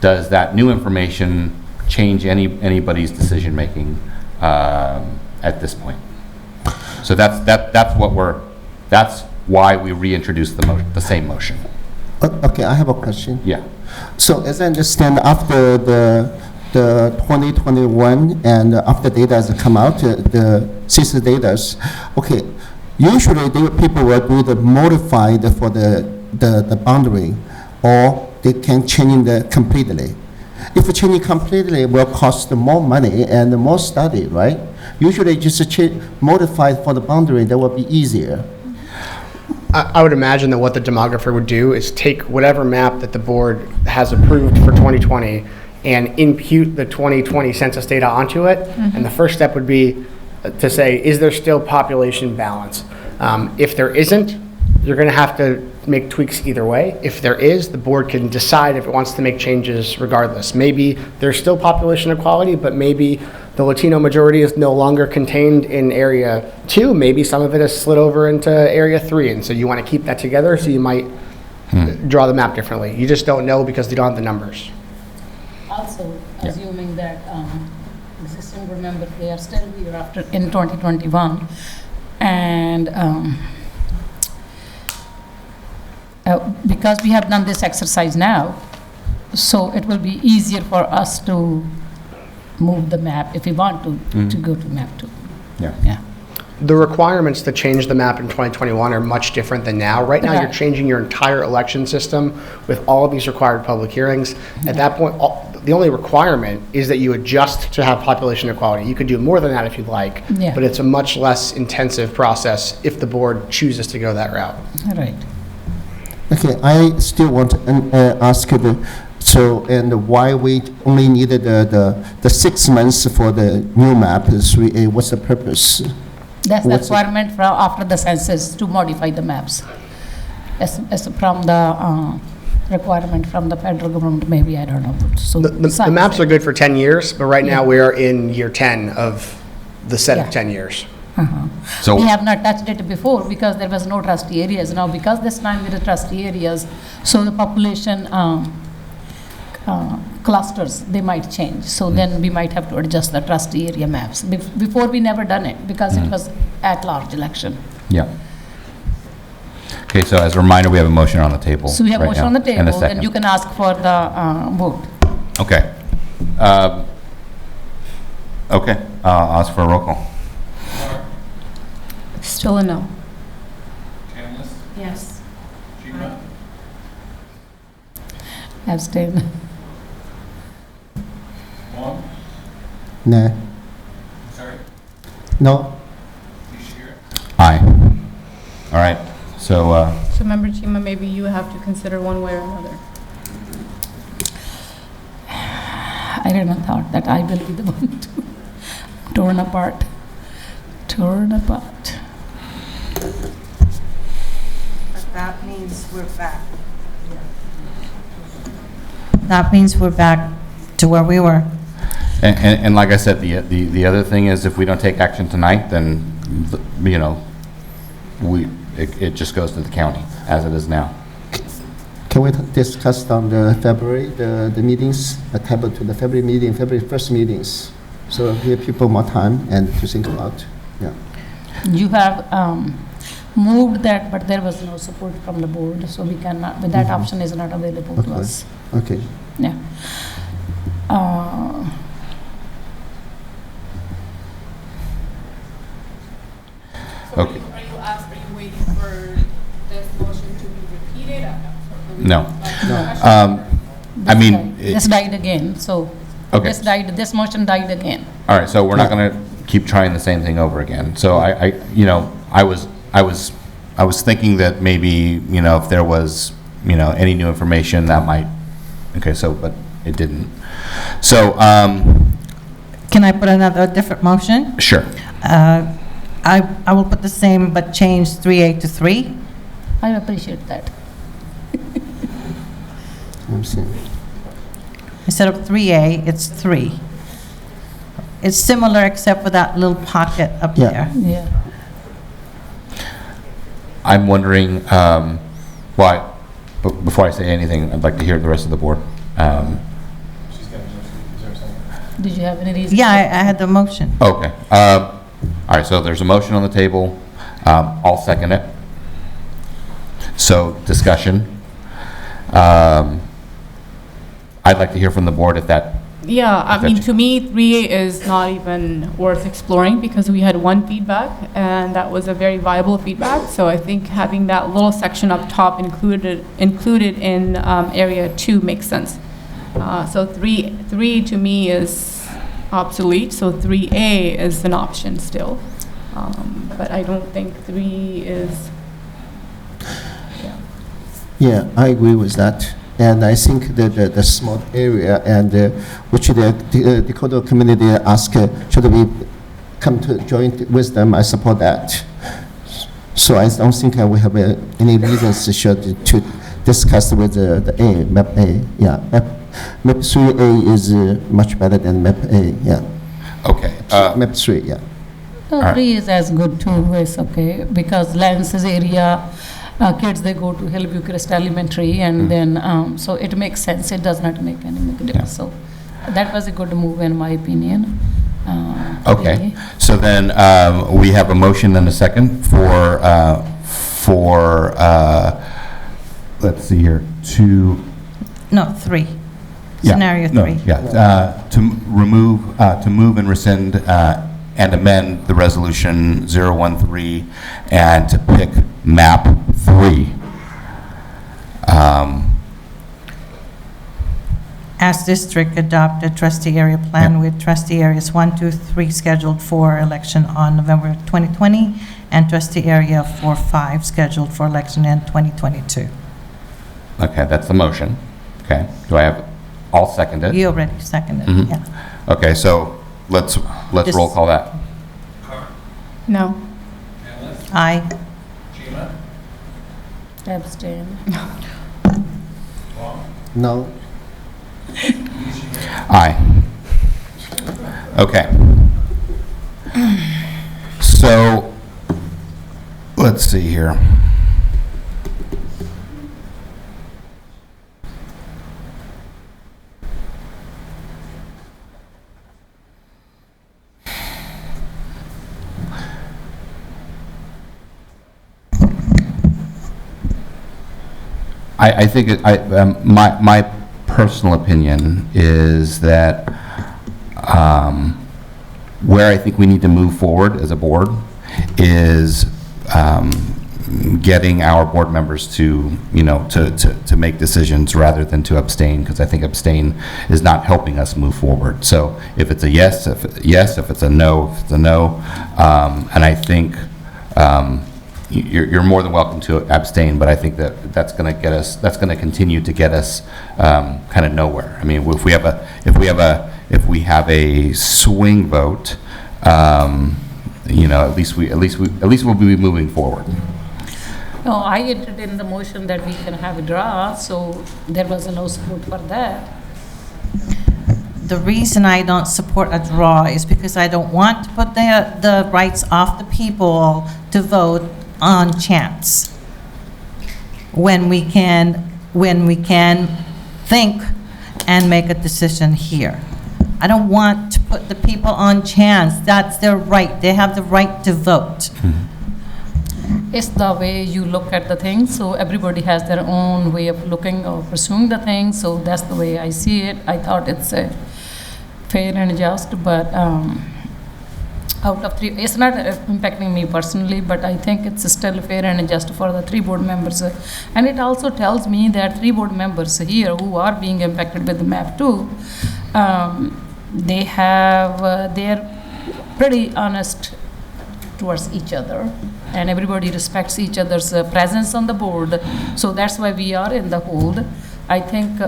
does that new information change anybody's decision making at this point? So that's why we reintroduced the same motion. Okay, I have a question. Yeah. So as I understand, after the 2021 and after data has come out, the census data, okay, usually people will do the modified for the boundary, or they can change it completely. If changing completely, it will cost more money and more study, right? Usually just modify for the boundary, that will be easier. I would imagine that what the demographer would do is take whatever map that the board has approved for 2020 and impute the 2020 census data onto it. And the first step would be to say, is there still population balance? If there isn't, you're going to have to make tweaks either way. If there is, the board can decide if it wants to make changes regardless. Maybe there's still population equality, but maybe the Latino majority is no longer contained in Area 2. Maybe some of it has slid over into Area 3, and so you want to keep that together, so you might draw the map differently. You just don't know because they don't have the numbers. Also, assuming that the system, remember, they are still here after in 2021, and because we have done this exercise now, so it will be easier for us to move the map if we want to go to map 2. Yeah. The requirements to change the map in 2021 are much different than now. Right now, you're changing your entire election system with all of these required public hearings. At that point, the only requirement is that you adjust to have population equality. You could do more than that if you'd like, but it's a much less intensive process if the board chooses to go that route. Right. Okay, I still want to ask you, and why we only needed the 6 months for the new map, 3A, what's the purpose? That's the requirement for after the census to modify the maps. As from the requirement from the federal government, maybe, I don't know. So the maps are good for 10 years, but right now we are in year 10 of the set of 10 years. So We have not touched it before because there was no trustee areas. Now, because this time there are trustee areas, so the population clusters, they might change. So then we might have to adjust the trustee area maps. Before, we never done it because it was at-large election. Yeah. Okay, so as a reminder, we have a motion on the table. So we have right motion now, on the and a table, and second. you can ask for the vote. Okay. Okay, I'll ask for a roll call. Still a no. Yes. Abstain. No. No. Aye. All right, so, So Member Chima, maybe you have to consider one way or another. I never thought that I will be the one to torn apart. Torn apart. But that means we're back. That means we're back to where we were. and like I said, the other thing is if we don't take action tonight, then, you know, it just goes to the county as it is now. Can we discuss on the February, the meetings, table to the February meeting, February 1st meetings? So give people more time and to think about, yeah. You have moved that, but there was no support from the board, so we cannot, but that option is not available to Okay. us. Okay. Yeah. Okay. Are you waiting for this motion to be repeated? No. I mean, This died again, so Okay. this motion died again. all right, so we're not going to keep trying the same thing over again. So you know, I was thinking that maybe, you know, if there was, you know, any new information that might, okay, so, but it didn't. So, Can I put another different motion? sure. I will put the same, but change 3A to 3. I appreciate that. I'm seeing. Instead of 3A, it's 3. It's similar except for that little pocket up Yeah. there. Yeah. I'm wondering, before I say anything, I'd like to hear the rest of the board. Did you have any reason? Yeah, I had the motion. Okay. All right, so there's a motion on the table. I'll second it. So, discussion. I'd like to hear from the board if that, Yeah, I If mean, that's- to me, 3A is not even worth exploring because we had one feedback and that was a very viable feedback. So I think having that little section up top included in area 2 makes sense. So 3 to me is obsolete, so 3A is an option still. But I don't think 3 is, Yeah, I agree with that. And I think that the small area and which the Dakota community ask, should we come to join with them, I support that. So I don't think we have any reasons to discuss with the A, map A, yeah. Map 3A is much better than map A, yeah. okay. Map 3, yeah. No, right. 3 is as good too, it's okay, because Lance's area, kids, they go to Hillview Crest Elementary, and then, so it makes sense, it does not make any difference. So that was a good move in my opinion. Okay, so then we have a motion and a second for let's see here, No, 3. Yeah, Scenario no, 3. Yeah, to move and rescind and amend the resolution 013 and to pick map 3. As district adopt a trustee area plan with trustee areas 1, 2, 3 scheduled for election on November 2020 and trustee area 4, 5 scheduled for election in 2022. Okay, that's the motion. Okay, do I have, all seconded? You already seconded, Mhm. yeah. Okay, so let's Just- roll call that. no. Aye. Abstain. No, Aye. Okay. So, let's see here. I think my personal opinion is that where I think we need to move forward as a board is getting our board members to, to make decisions rather than to abstain, because I think abstain is not helping us move forward. So if it's a yes, if it's a no, if it's a no, and I think you're more than welcome to abstain, but I think that's going to get us, that's going to continue to get us kind of nowhere. I mean, if we have a swing vote, at least we'll be moving forward. No, I entered in the motion that we can have a draw, so there was no support for that. The reason I don't support a draw is because I don't want to put the rights of the people to vote on chance when we can think and make a decision here. I don't want to put the people on chance. That's their right. They have the right to vote. It's the way you look at the thing, so everybody has their own way of looking or pursuing the thing, so that's the way I see it. I thought it's fair and just, but out of three, it's not impacting me personally, but I think it's still fair and just for the 3 board members. And it also tells me that 3 board members here who are being impacted with the MAP 2, they have, they're pretty honest towards each other, and everybody respects each other's presence on the board. So that's why we are in the hold. I think.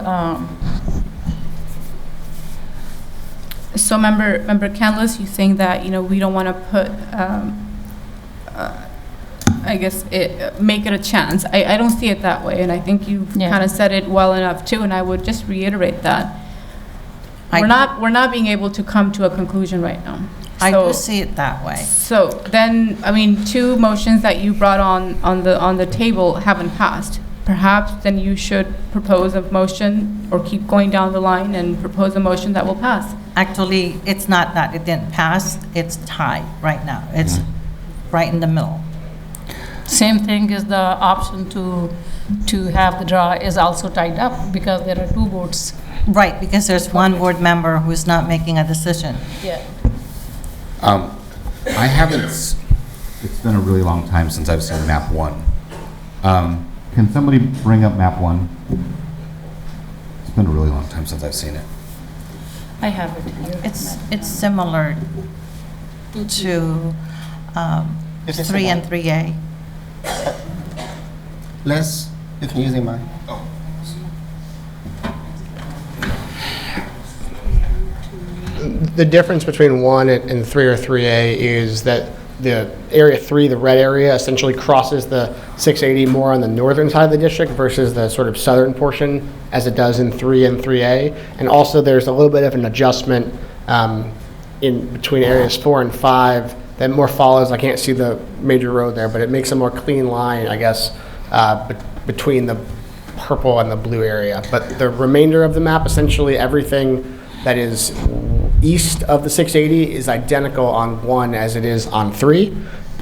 So member Canlis, you saying that, we don't want to put, I guess, make it a chance. I don't see it that way, and I think you kind of said it well enough too, and I would just reiterate that. We're not being able to come to a conclusion right now. I do see it that way. So then, 2 motions that you brought on the table haven't passed. Perhaps then you should propose a motion or keep going down the line and propose a motion that will pass. Actually, it's not that it didn't pass, it's tied right now. It's right in the middle. Same thing is the option to have the draw is also tied up because there are 2 votes. Right, because there's 1 board member who's not making a decision. Yeah. I haven't, it's been a really long time since I've seen map 1. Can somebody bring up map 1? It's been a really long time since I've seen it. I have it here. It's similar to 3 and 3A. Les, you can use mine. The difference between 1 and 3 or 3A is that the area 3, the red area, essentially crosses the 680 more on the northern side of the district versus the sort of southern portion as it does in 3 and 3A. And also there's a little bit of an adjustment in between areas 4 and 5 that more follows. I can't see the major road there, but it makes a more clean line, I guess, between the purple and the blue area. But the remainder of the map, essentially everything that is east of the 680 is identical on 1 as it is on 3,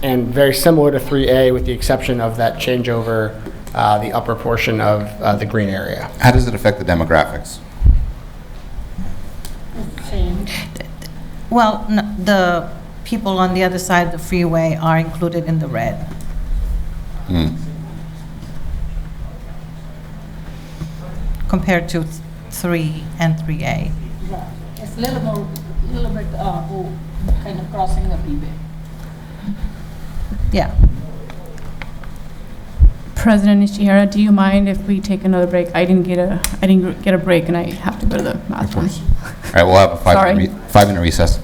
and very similar to 3A with the exception of that changeover, the upper portion of the green area. How does it affect the demographics? Well, the people on the other side of the freeway are included in the red. Compared to 3 and 3A. It's a little bit kind of crossing the freeway. Yeah. President Ishihara, do you mind if we take another break? I didn't get a break, and I have to go to the bathroom. All right, we'll have a 5-minute recess.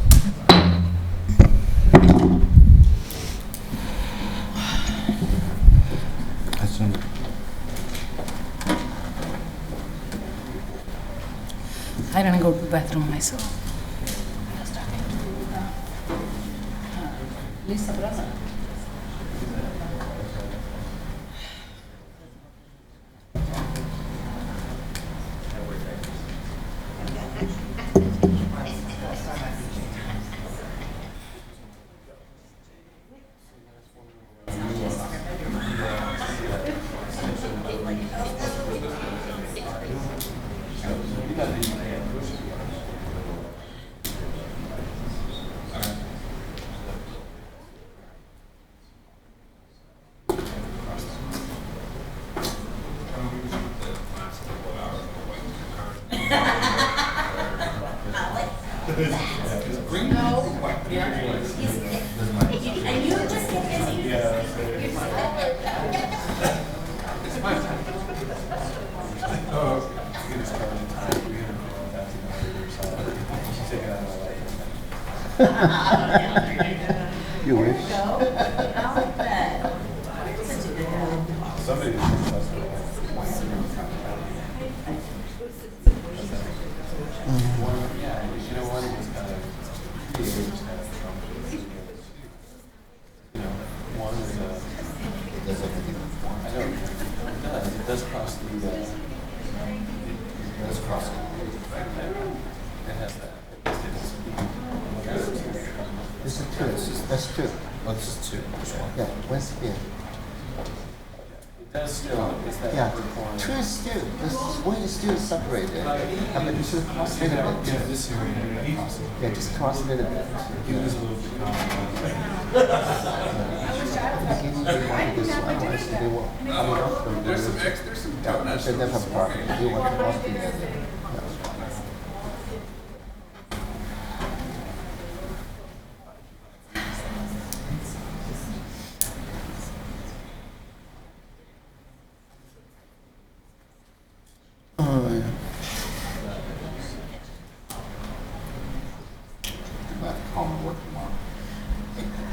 I didn't go to the bathroom myself. I was talking to Lisa Brother. You wish. This is two. That's two. Oh, this is two. Yeah, what's here? That's still, is that? Yeah, two is still, this one is still separated. But this is cross a little bit. Yeah, this here. Yeah, just cross a little bit. It was a little bit complicated. Beginning they wanted this one, otherwise they were coming up from the. There's some donuts. They never park. They want to cross together.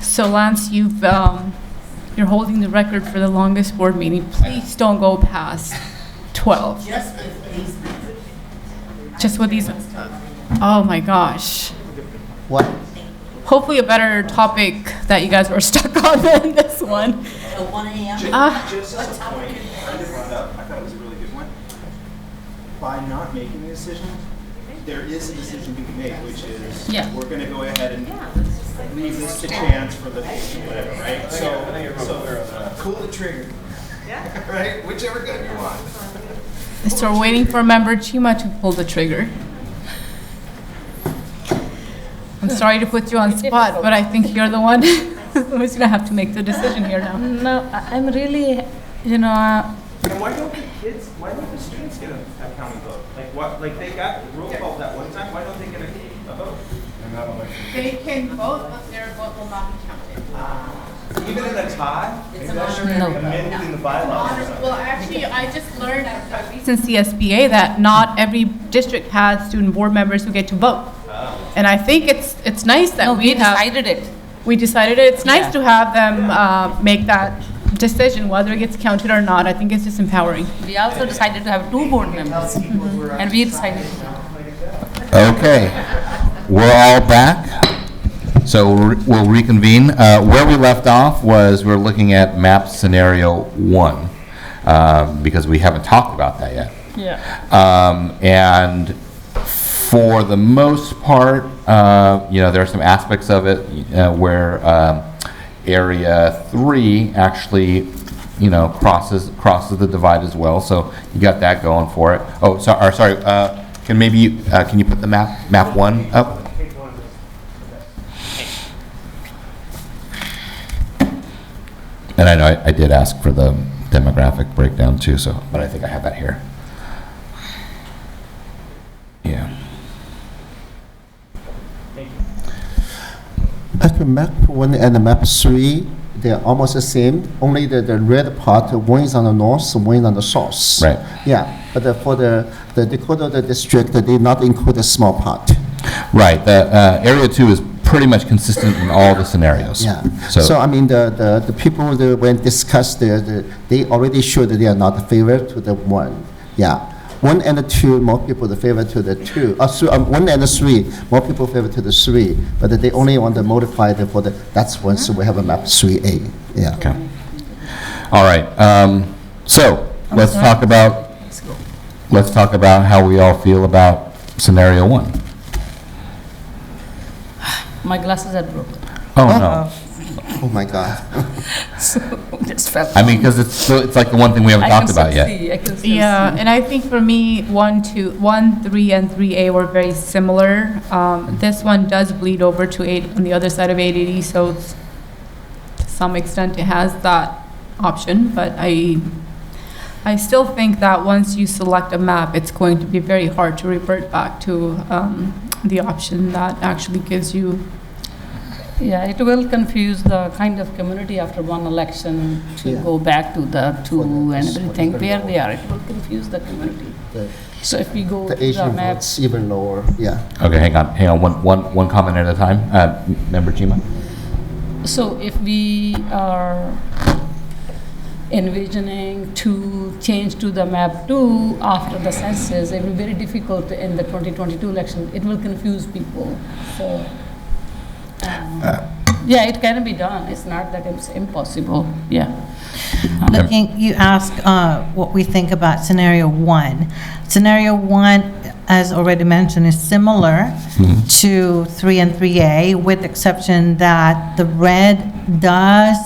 So Lance, you're holding the record for the longest board meeting. Please don't go past 12. Just with these. Oh my gosh. What? Hopefully a better topic that you guys were stuck on than this one. At 1 a.m.? Just as a point, I thought it was a really good one. By not making a decision, there is a decision to be made, which is we're going to go ahead and leave this to chance for the whatever, right? So pull the trigger. Yeah. Right? Whichever gun you want. So we're waiting for Member Chima to pull the trigger. I'm sorry to put you on spot, but I think you're the one who's going to have to make the decision here now. No, I'm really, And why don't the kids, why don't the students get a county vote? Like what, like they got roll call that one time, why don't they get a vote? They can vote, but their vote will not be counted. Even in a tie? It's Maybe that should be amended in the bylaws. Well, actually, I just learned since CSBA that not every district has student board members who get to vote. And I think it's nice that we decided it. We decided it. It's nice to have them make that decision, whether it gets counted or not. I think it's just empowering. We also decided to have 2 board members, and we decided. Okay, we're all back. So we'll reconvene. Where we left off was we're looking at map scenario 1, because we haven't talked about that yet. Yeah. And for the most part, there are some aspects of it where Area 3 actually, crosses the divide as well. So you got that going for it. Oh, sorry. Can you put the map 1 up? And I know I did ask for the demographic breakdown too, but I think I have that here. Yeah. Actually, map 1 and map 3, they're almost the same. Only the red part, one is on the north, one is on the south. Right. Yeah, but for the Dakota district, they did not include the small part. Right. The Area 2 is pretty much consistent in all the scenarios. Yeah. So I mean, the people that when discussed they already showed that they are not favored to the 1. Yeah. 1 and 2, more people favor to the 2. 1 and 3, more people favor to the 3. But they only want to modify for that's one. So we have a map 3A. Yeah. Okay. All right. So let's talk about how we all feel about scenario 1. My glasses are broken. Oh no. Oh my God. So just fell. I mean, because it's like the one thing we haven't talked about yet. Yeah, and I think for me, 1, 3, and 3A were very similar. This one does bleed over to 8 on the other side of 880, so to some extent it has that option. But I still think that once you select a map, it's going to be very hard to revert back to the option that actually gives you. Yeah, it will confuse the kind of community after one election to go back to the two and everything, where they are. It will confuse the community. So if we go to The Asian the map. votes even lower, yeah. Okay, hang on, one comment at a time. Member Chima? So if we are envisioning to change to the map 2 after the census, it will be very difficult in the 2022 election. It will confuse people. So, yeah, it can be done. It's not that it's impossible. Yeah. You asked what we think about scenario 1. Scenario 1, as already mentioned, is similar to 3 and 3A, with the exception that the red does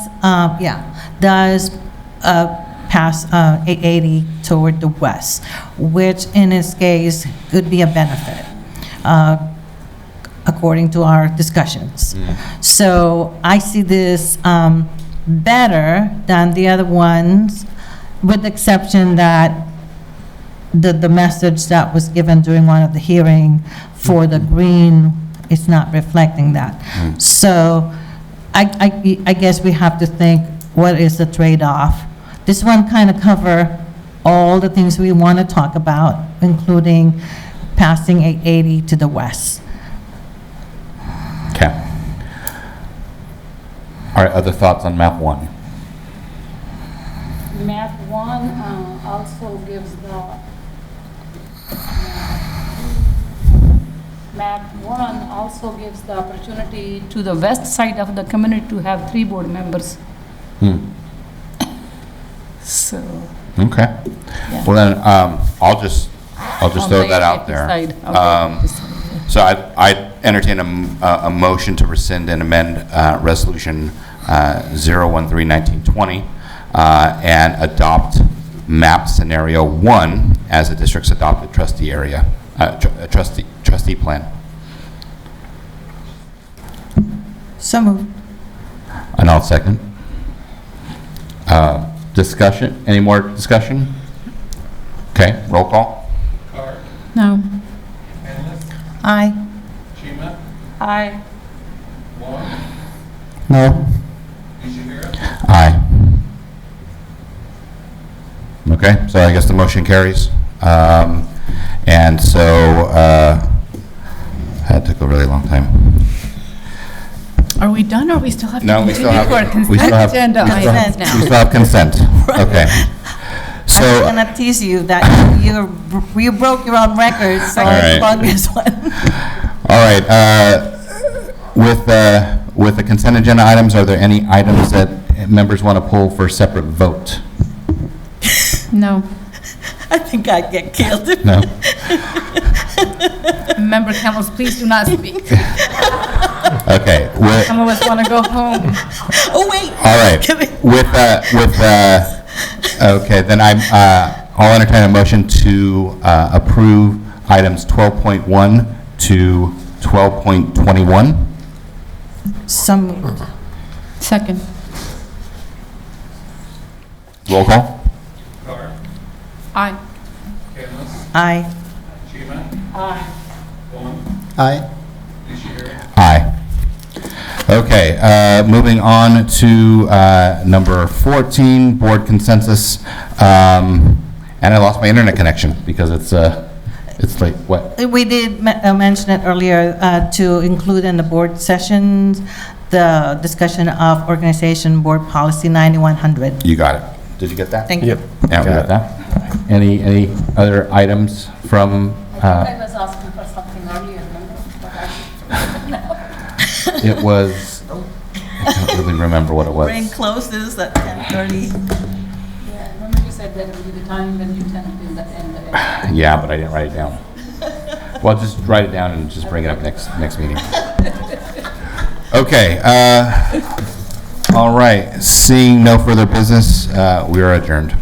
pass 880 toward the west, which in this case could be a benefit, according to our discussions. So I see this better than the other ones, with the exception that the message that was given during one of the hearing for the green is not reflecting that. So I guess we have to think, what is the trade-off? This one kind of cover all the things we want to talk about, including passing 880 to the west. Okay. All right, other thoughts on map 1? Map 1 also gives the opportunity to the west side of the community to have 3 board members. So. Okay. Yeah. Well then, I'll just throw that out there. So I entertain a motion to rescind and amend resolution 013-1920 and adopt map scenario 1 as the district's adopted trustee area, trustee plan. So moved. And I'll second. Discussion, any more discussion? Okay, roll call. No. Aye. Aye. No. Aye. Okay, so I guess the motion carries. And so, that took a really long time. Are we done, or we still have to No, we still continue have, for consent we still have, agenda we still items have, now? we still have consent. Okay. I'm So, going to tease you that you broke your own record, so All right. it's on this one. all right, with the consent agenda items, are there any items that members want to pull for separate vote? No. I think I'd get killed. No? Member Campbell, please do not speak. Okay. Some of us want to go home. Oh, wait. All right. Okay, then I'll entertain a motion to approve items 12.1 to 12.21. Some. Second. Roll call. Aye. Aye. Aye. Aye. Aye. Okay, moving on to number 14, board consensus. And I lost my internet connection because it's like, what? We did mention it earlier, to include in the board sessions, the discussion of organization board policy 9100. You got it. Did you get that? Thank you. Yeah, we got that. Any other items from? I was asking for something earlier, remember? It was, I don't really remember what it was. Brain closes at 10:30. Yeah, remember you said that would be the time when you tend to do the end. Yeah, but I didn't write it down. Well, just write it down and just bring it up next meeting. Okay, all right, seeing no further business, we are adjourned.